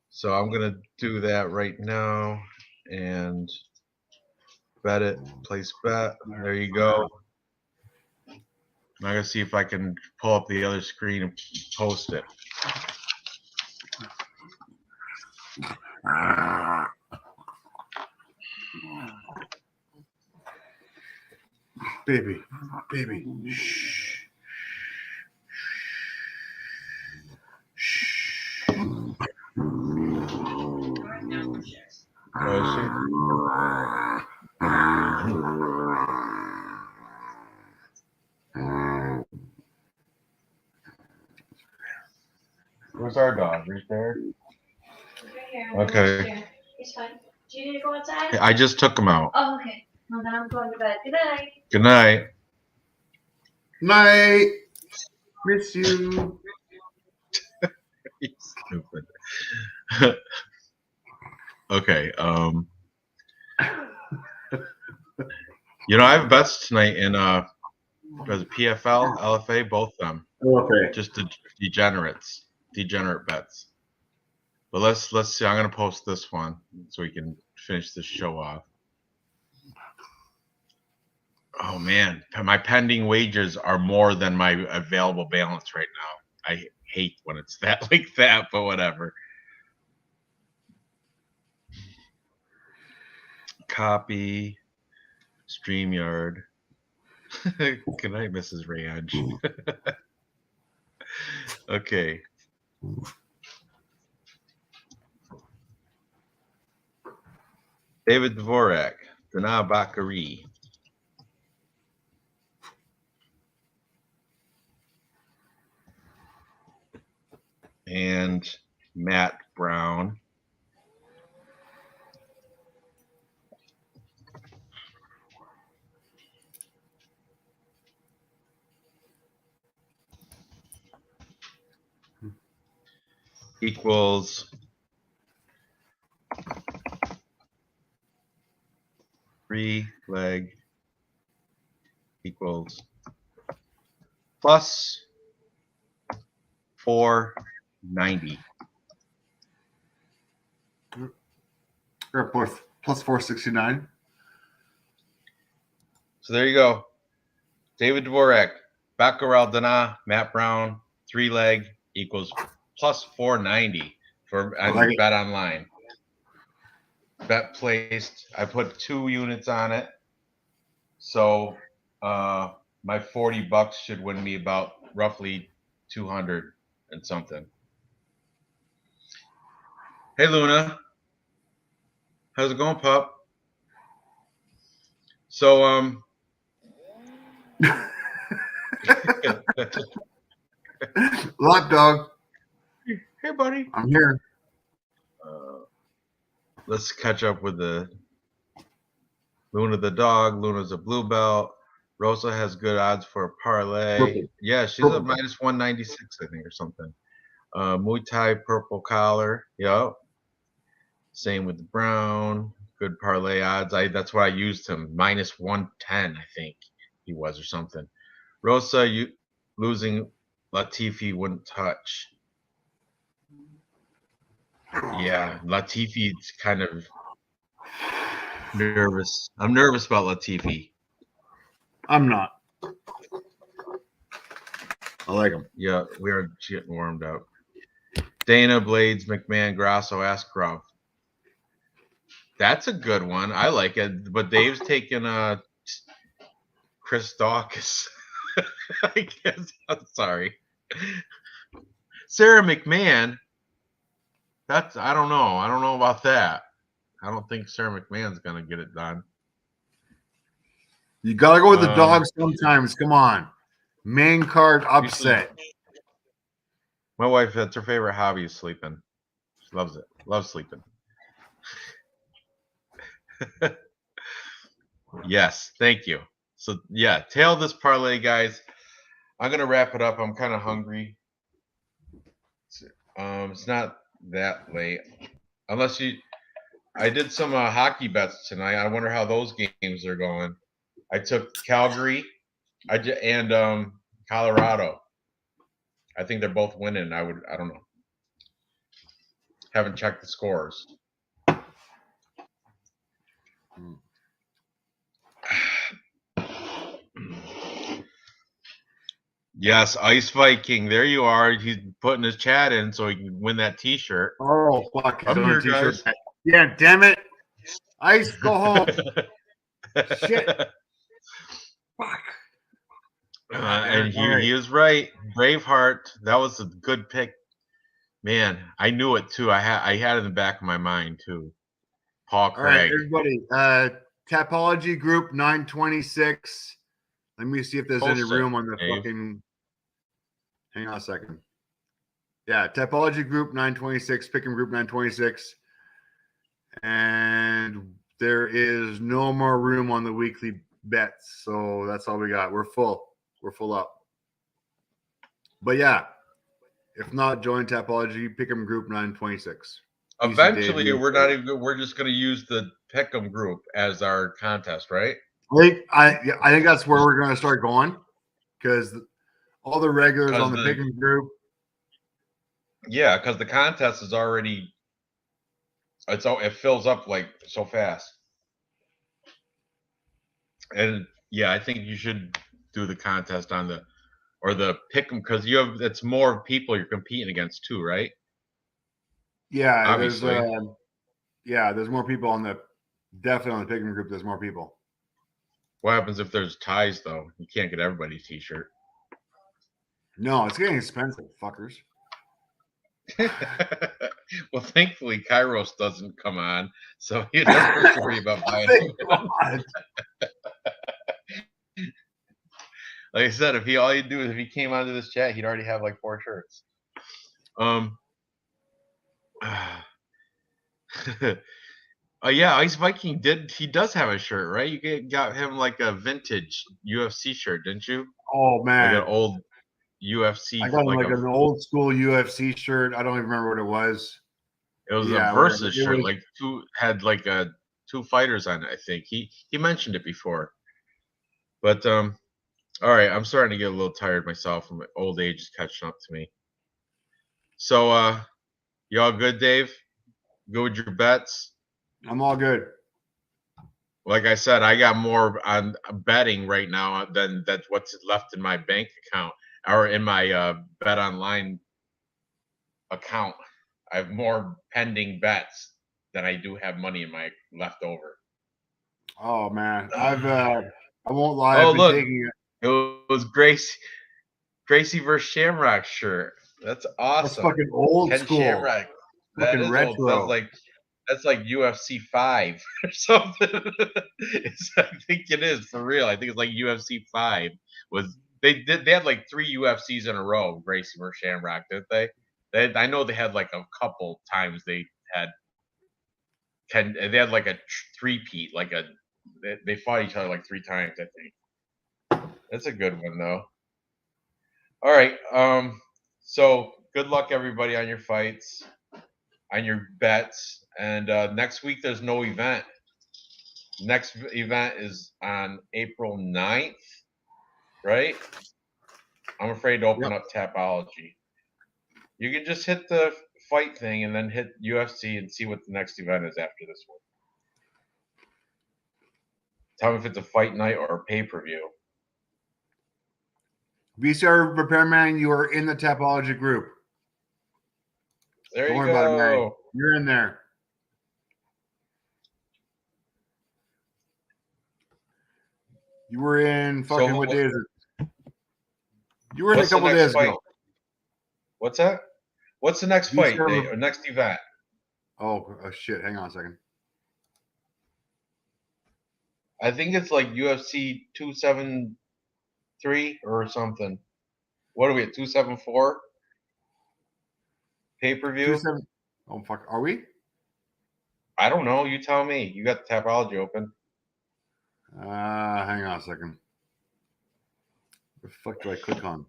So I'm gonna do that right now and bet it. Place bet. There you go. I'm gonna see if I can pull up the other screen and post it. Baby. Shh. Where's our dog? Right there? Right here. Okay. He's fine. Do you need to go outside? I just took him out. Oh, okay. Well, then I'm going to bed. Good night. Good night. Night. Miss you. Stupid. Okay. You know, I have bets tonight in PFL, LFA, both of them. Okay. Just degenerate bets. But let's see. I'm gonna post this one so we can finish this show off. Oh man, my pending wagers are more than my available balance right now. I hate when it's that like that, but whatever. Copy. StreamYard. Good night, Mrs. Ranj. Okay. David Dvorak, Dana Bakary. And Matt Brown. Equals 3 leg equals plus 490. Or plus 469. So there you go. David Dvorak, Baccarat Dana, Matt Brown, 3 leg equals plus 490 for Bet Online. Bet placed. I put 2 units on it. So my $40 should win me about roughly 200 and something. Hey Luna. How's it going, pup? So Lot dog. Hey buddy. I'm here. Let's catch up with the Luna the dog. Luna's a blue belt. Rosa has good odds for a parlay. Purple. Yeah, she's Purple. a minus 196, I think, or something. Muay Thai purple collar. Yep. Same with the Brown. Good parlay odds. That's what I used him. Minus 110, I think he was, or something. Rosa, you losing Latifi wouldn't touch. Yeah, Latifi's kind of nervous. I'm nervous about Latifi. I'm not. I like him. Yeah, we are getting warmed up. Dana, Blades, McMahon, Grasso, Askarov. That's a good one. I like it. But Dave's taking Chris Dawkins. I guess. I'm sorry. Sarah McMahon. I don't know. I don't know about that. I don't think Sarah McMahon's gonna get it done. You gotta go with the dogs sometimes. Come on. Main card upset. My wife, that's her favorite hobby, is sleeping. She loves it. Loves sleeping. Yes, thank you. So yeah, tail this parlay, guys. I'm gonna wrap it up. I'm kind of hungry. It's not that late, unless I did some hockey bets tonight. I wonder how those games are going. I took Calgary, and Colorado. I think they're both winning. I don't know. Haven't checked the scores. Yes, Ice Viking. There you are. He's putting his chat in so he can win that T-shirt. Oh, fuck. I'm here, guys. Yeah, damn it. Ice, go home. Shit. Fuck. And he was right. Braveheart. That was a good pick. Man, I knew it too. I had it in the back of my mind too. Paul Craig. All right, everybody. Tapology Group 926. Let me see if there's any room on the fucking. Hang on a second. Yeah, Tapology Group 926, Pick'em Group 926. And there is no more room on the weekly bets. So that's all we got. We're full. We're full up. But yeah, if not, join Tapology, Pick'em Group 926. Eventually, we're just going to use the Pick'em Group as our contest, right? I think that's where we're going to start going, because all the regulars on the Pick'em Group. Yeah, because the contest is already. It fills up like so fast. And yeah, I think you should do the contest on the Pick'em, because it's more people you're competing against too, right? Yeah, obviously. There's more people on Definitely on the picking group, there's more people. What happens if there's ties though? You can't get everybody a t-shirt. No, it's getting expensive, fuckers. Well, thankfully Kairos doesn't come on, so you don't have to worry about buying Thank them. God. Like I said, all he'd do is if he came onto this chat, he'd already have like 4 shirts. Yeah, Ice Viking does have a shirt, right? You got him like a vintage UFC shirt, didn't you? Oh man, Like an old UFC. I got him like an old school UFC shirt. I don't even remember what it was. It was Yeah, a versus whatever. shirt, like two fighters on it. I think he mentioned it before. But all right, I'm starting to get a little tired myself, and my old age is catching up to me. So y'all good, Dave? Good with your bets? I'm all good. Like I said, I got more on betting right now than that's what's left in my bank account or in my bet online account. I have more pending bets than I do have money in my left over. Oh man, I won't lie. Oh, I've been look. taking it. It was Gracie versus Shamrock shirt. That's awesome. That's fucking old Ken school. Shamrock. That Fucking is retro. old. That's like UFC 5 or something. I think it is for real. I think it's like UFC 5 they had like 3 UFCs in a row, Gracie versus Shamrock, didn't they? I know they had like a couple times they had like a 3-peat, like they fought each other like 3 times, I think. That's a good one though. All right. So good luck everybody on your fights, on your bets. And next week there's no event. Next event is on April 9th, right? I'm afraid to open up Tapology. You can just hit the fight thing and then hit UFC and see what the next event is after this one. Tell me if it's a fight night or a pay-per-view. VCR Repairman, you are in the Tapology group. There Don't you worry about it, Mary. go. You're in there. You were in fucking what day is it? You were in a couple days ago. What's that? What's the next fight day or next event? Oh shit! Hang on a second. I think it's like UFC 273 or something. What are we at 274? Pay-per-view? Oh fuck! Are we? I don't know. You tell me. You got the Tapology open. Hang on a second. What the fuck do I click on?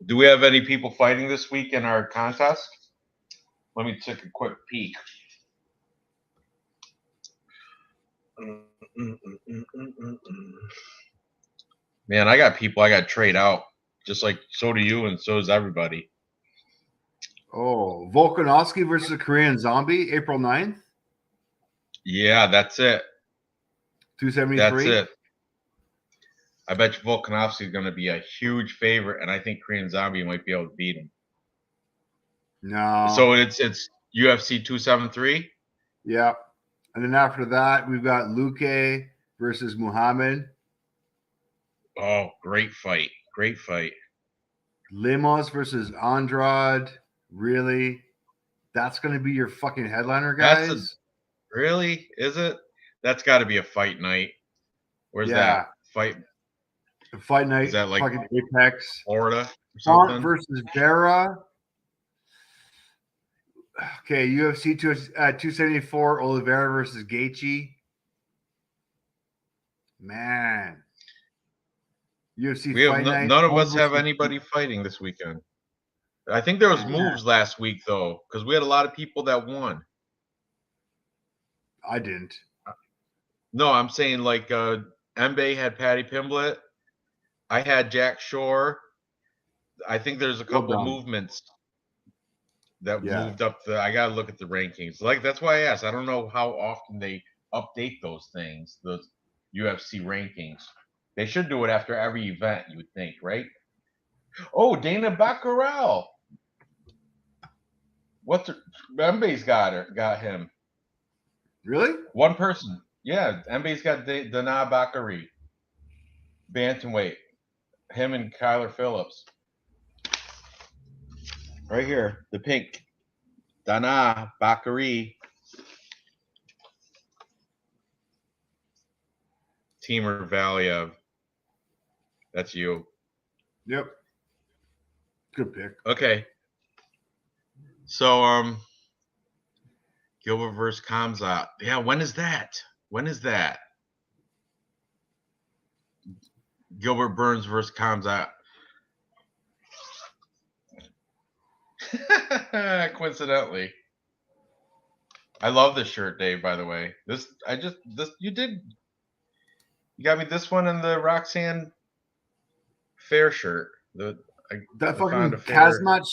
Do we have any people fighting this week in our contest? Let me take a quick peek. Man, I got people I got to trade out. Just like so do you and so does everybody. Oh, Volkanovski versus Korean Zombie, April 9th? Yeah, that's it. 273? That's it. I bet you Volkanovski is going to be a huge favorite, and I think Korean Zombie might be able to beat him. No. So it's UFC 273? Yeah. And then after that, we've got Luque versus Muhammad. Oh, great fight. Great fight. Lemos versus Andrade. Really? That's going to be your fucking headliner, guys? Really? Is it? That's got to be a fight night. Where's that? Fight night. Is that like fucking Apex? Florida or something? versus Vera. Okay, UFC 274, Oliveira versus Gaethje. Man. UFC Fight Night. None of us have anybody fighting this weekend. I think there was moves last week, though, because we had a lot of people that won. I didn't. No, I'm saying like Mbaye had Patty Pimblett. I had Jack Shore. I think there's a couple movements that moved up. I got to look at the rankings. Like that's why I asked. I don't know how often they update those things, those UFC rankings. They should do it after every event, you would think, right? Oh, Dana Baccaral Mba's got him. Really? One person. Yeah, Mba's got Dana Bakary. Bantamweight. Him and Kyler Phillips. Right here, the pink. Dana Bakary. Timur Valiev. That's you. Yep. Good pick. Okay. So Gilbert versus Kamzat. Yeah, when is that? When is that? Gilbert Burns versus Kamzat. Coincidentally. I love this shirt, Dave, by the way. You got me this one and the Roxanne Fair shirt. That fucking Kazmatch,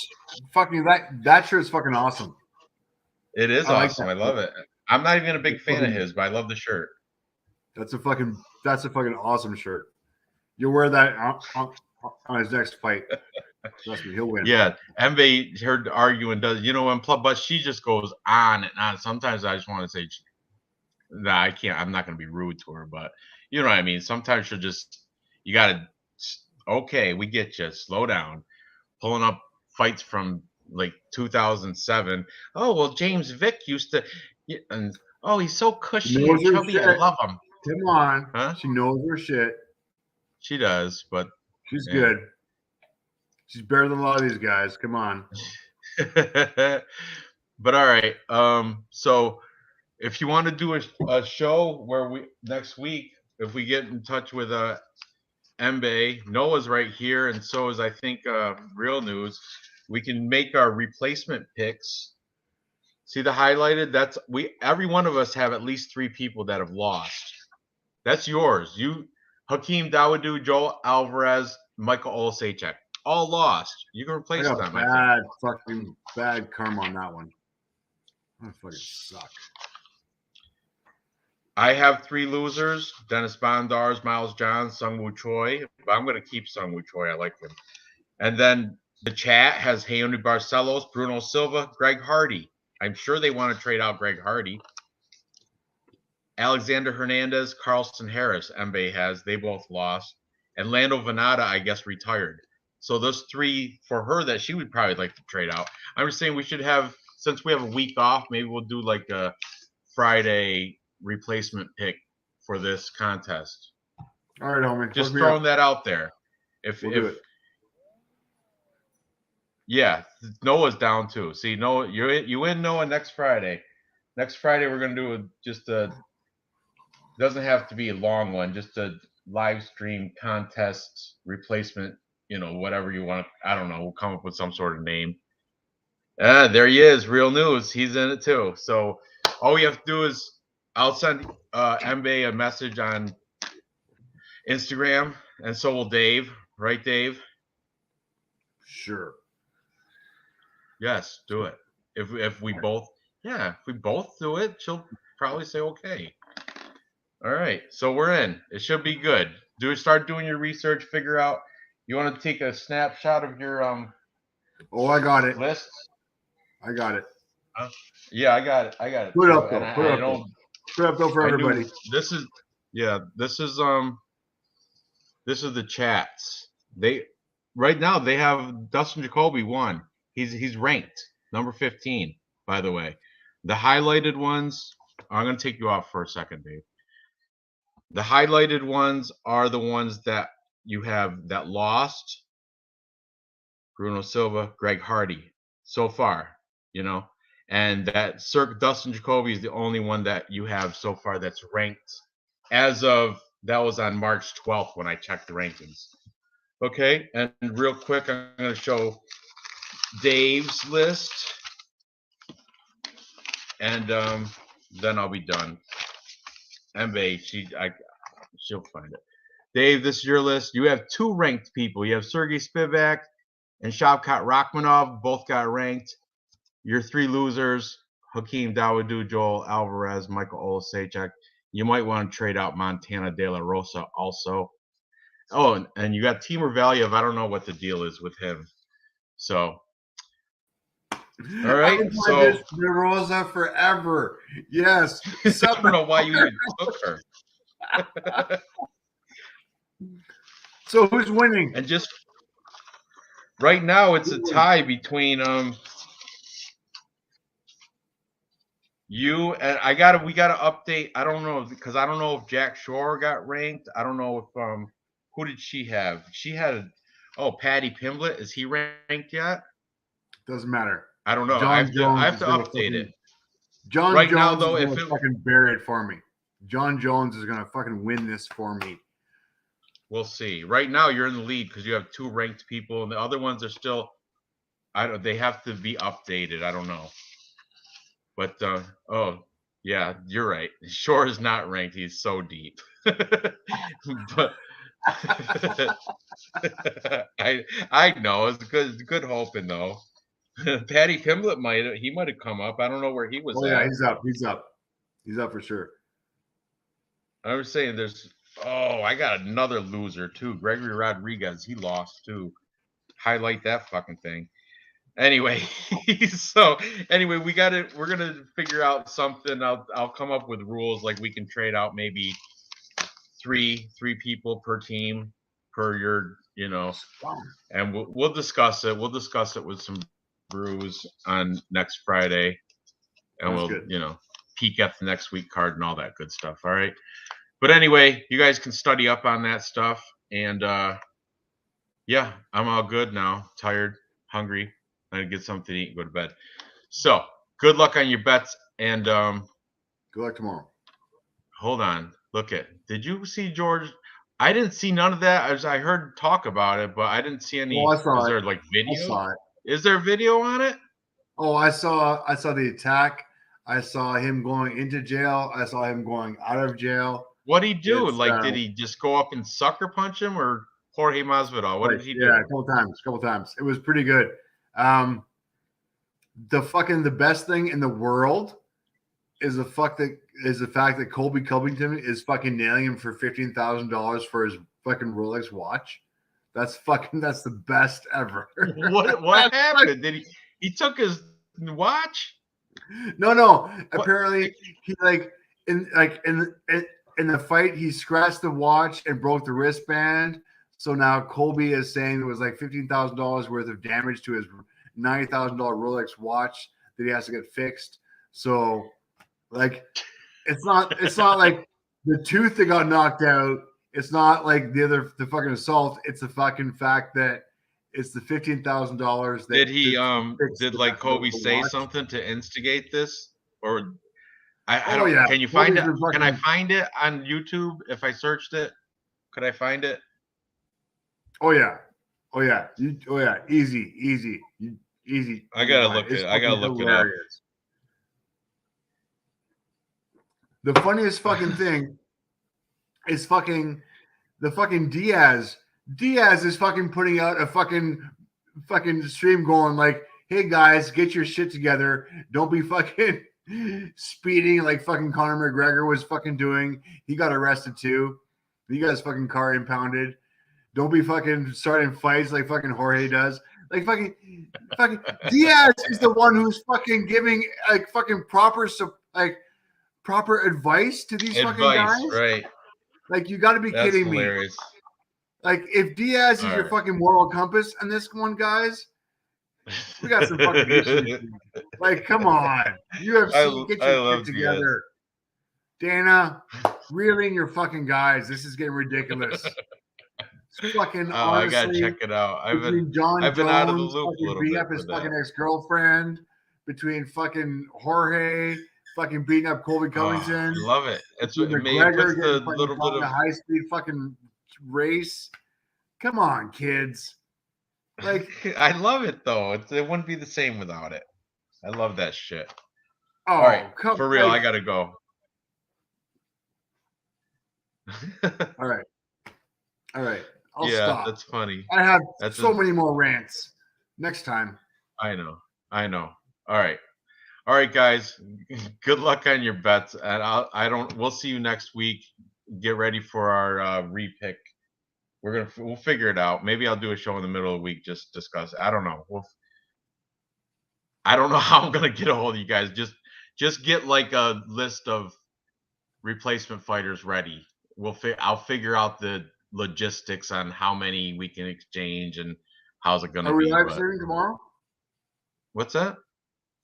fucking that shirt's fucking awesome. It is awesome. I love it. I'm not even a big fan of his, but I love the shirt. That's a fucking awesome shirt. You'll wear that on his next fight. Trust me, he'll win. Yeah, Mbe heard arguing but she just goes on and on. Sometimes I just want to say, nah, I can't. I'm not going to be rude to her, but you know what I mean. Sometimes she'll just, you got to, okay, we get you. Slow down. Pulling up fights from like 2007. Oh well, James Vick used to, and oh, he's so cushy and chubby. I love him. Come on, huh? She knows her shit. She does, but she's good. She's better than a lot of these guys. Come on. But all right. So if you want to do a show where next week, if we get in touch with Mbe, Noah's right here, and so is I think Real News. We can make our replacement picks. See the highlighted? That's every one of us have at least 3 people that have lost. That's yours. You, Hakeem Dawodu, Joel Alvarez, Michael Olszewski. All lost. You can replace them. Bad karma on that one. That fucking suck. I have 3 losers: Dennis Bondars, Miles Johns, Sungwoo Choi. But I'm going to keep Sungwoo Choi. I like him. And then the chat has Henry Barcelos, Bruno Silva, Greg Hardy. I'm sure they want to trade out Greg Hardy. Alexander Hernandez, Carlston Harris, Mbe has. They both lost. And Lando Venata, I guess, retired. So those 3 for her that she would probably like to trade out. I'm just saying we should have, since we have a week off, maybe we'll do like a Friday replacement pick for this contest. All right, homie. Just throwing that out there. Yeah, Noah's down too. See, Noah, you in Noah next Friday. Next Friday we're gonna do doesn't have to be a long one, just a live stream contest replacement. Whatever you want. I don't know. We'll come up with some sort of name. There he is. Real News. He's in it too. So all we have to do is I'll send Mbe a message on Instagram, and so will Dave. Right, Dave? Sure. Yes, do it. If we both do it, she'll probably say okay. All right. So we're in. It should be good. Start doing your research. Figure out. You want to take a snapshot of your Oh, I got it. List. I got it. Yeah, I got it. Put it up though. Put it up though for everybody. This is the chats. Right now they have Dustin Jacoby 1. He's ranked number 15, by the way. The highlighted ones, I'm going to take you off for a second, Dave. The highlighted ones are the ones that you have that lost. Bruno Silva, Greg Hardy, so far, and that Dustin Jacoby is the only one that you have so far that's ranked as of, that was on March 12th when I checked the rankings. Okay, and real quick, I'm going to show Dave's list, and then I'll be done. Mbe, she'll find it. Dave, this is your list. You have 2 ranked people. You have Sergey Spivak and Shavkat Rakhmonov, both got ranked. Your 3 losers: Hakeem Dawodu, Joel Alvarez, Michael Olszewski. You might want to trade out Montana De La Rosa also. Oh, and you got Timur Valiev. I don't know what the deal is with him. So All right, I want so this Rosa forever. Yes. I don't know why you even took her. So who's winning? And just right now, it's a tie between you and we gotta update. I don't know because I don't know if Jack Shore got ranked. I don't know if who did she have? She had Patty Pimblett. Is he ranked yet? Doesn't matter. I don't know. John I have Jones to is gonna update it. John Right Jones now, though, is if gonna it fucking bury it for me. John Jones is gonna fucking win this for me. we'll see. Right now, you're in the lead because you have 2 ranked people, and the other ones are still. They have to be updated. I don't know. But yeah, you're right. Shore is not ranked. He's so deep. But I know it's good hoping though. Patty Pimblett might have come up. I don't know where he was Yeah, at. He's up for sure. I was saying I got another loser too. Gregory Rodriguez. He lost too. Highlight that fucking thing. Anyway, we're gonna figure out something. I'll come up with rules like we can trade out maybe three people per team per your and we'll discuss it. We'll discuss it with some brews on next Friday, and That's we'll good. peek at the next week card and all that good stuff. All right. But anyway, you guys can study up on that stuff, and yeah, I'm all good now. Tired, hungry. I gotta get something to eat and go to bed. So good luck on your bets, and Good luck tomorrow. hold on. Did you see George? I didn't see none of that. I heard talk about it, but I didn't see any. Oh, I saw Is there it. like I video? saw it. Is there video on it? Oh, I saw the attack. I saw him going into jail. I saw him going out of jail. What'd he do? It's, Did he just go up and sucker punch him, or Jorge Masvidal? What did he do? Yeah, a couple times. It was pretty good. The best thing in the world is the fact that Colby Covington is fucking nailing him for $15,000 for his fucking Rolex watch. That's the best ever. What happened? Did he took his watch? No. Apparently he in the fight he scratched the watch and broke the wristband. So now Colby is saying it was like $15,000 worth of damage to his $90,000 Rolex watch that he has to get fixed. So it's not like the tooth that got knocked out. It's not like the fucking assault. It's the fucking fact that it's the $15,000. Did Kobe say something to instigate this, or I don't? Yeah. Can you find it? Can I find it on YouTube if I searched it? Could I find it? Oh yeah. Easy. I gotta look it. I gotta look it up. The funniest fucking thing is the fucking Diaz. Diaz is fucking putting out a fucking stream going like, hey guys, get your shit together. Don't be fucking speeding like fucking Conor McGregor was fucking doing. He got arrested too. He got his fucking car impounded. Don't be fucking starting fights like fucking Jorge does. Like fucking Diaz is the one who's fucking giving like fucking proper advice to these fucking guys. Right. Like you got to be kidding hilarious. Me. Like if Diaz is your fucking moral compass and this one, guys, we got some fucking issues. Like, come on, UFC, get your shit together. Dana, reeling your fucking guys. This is getting ridiculous. It's fucking honestly, I gotta check it out. I've been Jones, out of the loop a little beating bit. Up his fucking ex-girlfriend, between fucking Jorge, fucking beating up Colby Covington. I love it. It's McGregor getting a little bit of a high-speed fucking race. Come on, kids. Like I love it though. It wouldn't be the same without it. I love that shit. Oh, all right, for real, I gotta go. All right. I'll yeah, stop. That's funny. I have so many more rants. Next time. I know. All right, guys. Good luck on your bets, and we'll see you next week. Get ready for our repick. We'll figure it out. Maybe I'll do a show in the middle of the week, just discuss. I don't know. I don't know how I'm gonna get a hold of you guys. Just get like a list of replacement fighters ready. I'll figure out the logistics on how many we can exchange and how's it gonna Are we be. live But streaming tomorrow? what's that?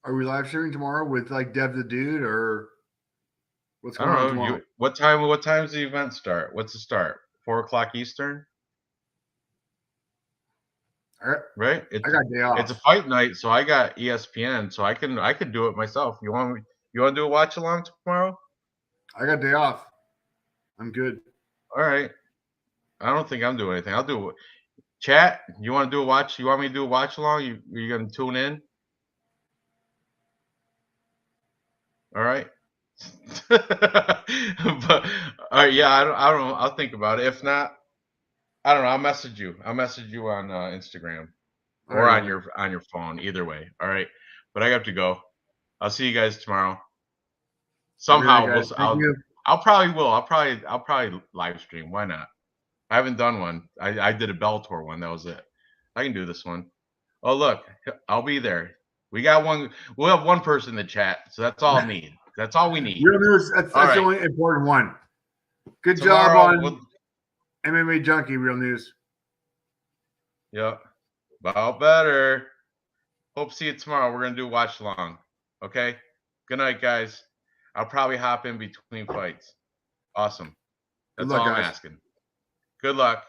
Are we live streaming tomorrow with like Dev the Dude or what's I going on don't know. tomorrow? What time does the event start? What's the start? 4:00 Eastern, right? I got day off. It's a fight night, so I got ESPN, so I can do it myself. You want to do a watch along tomorrow? I got day off. I'm good. All right. I don't think I'm doing anything. I'll do it. Chat, you want to do a watch? You want me to do a watch along? You gonna tune in? All right. But all right, yeah, I don't know. I'll think about it. If not, I don't know. I'll message you. I'll message you on Instagram All or right, on your phone. Either way. All right. But I have to go. I'll see you guys tomorrow. Somehow guys. Thank you. I'll probably live stream. Why not? I haven't done one. I did a Bellator one. That was it. I can do this one. Oh look, I'll be there. We got one. We'll have one person in the chat, so that's all I need. That's all we need. Real news. That's All the right. only important one. Good Tomorrow, job on MMA Junkie. Real news. Yep. About better. Hope to see you tomorrow. We're gonna do a watch along. Okay. Good night, guys. I'll probably hop in between fights. Awesome. Good That's luck, all I'm guys. asking. Good luck.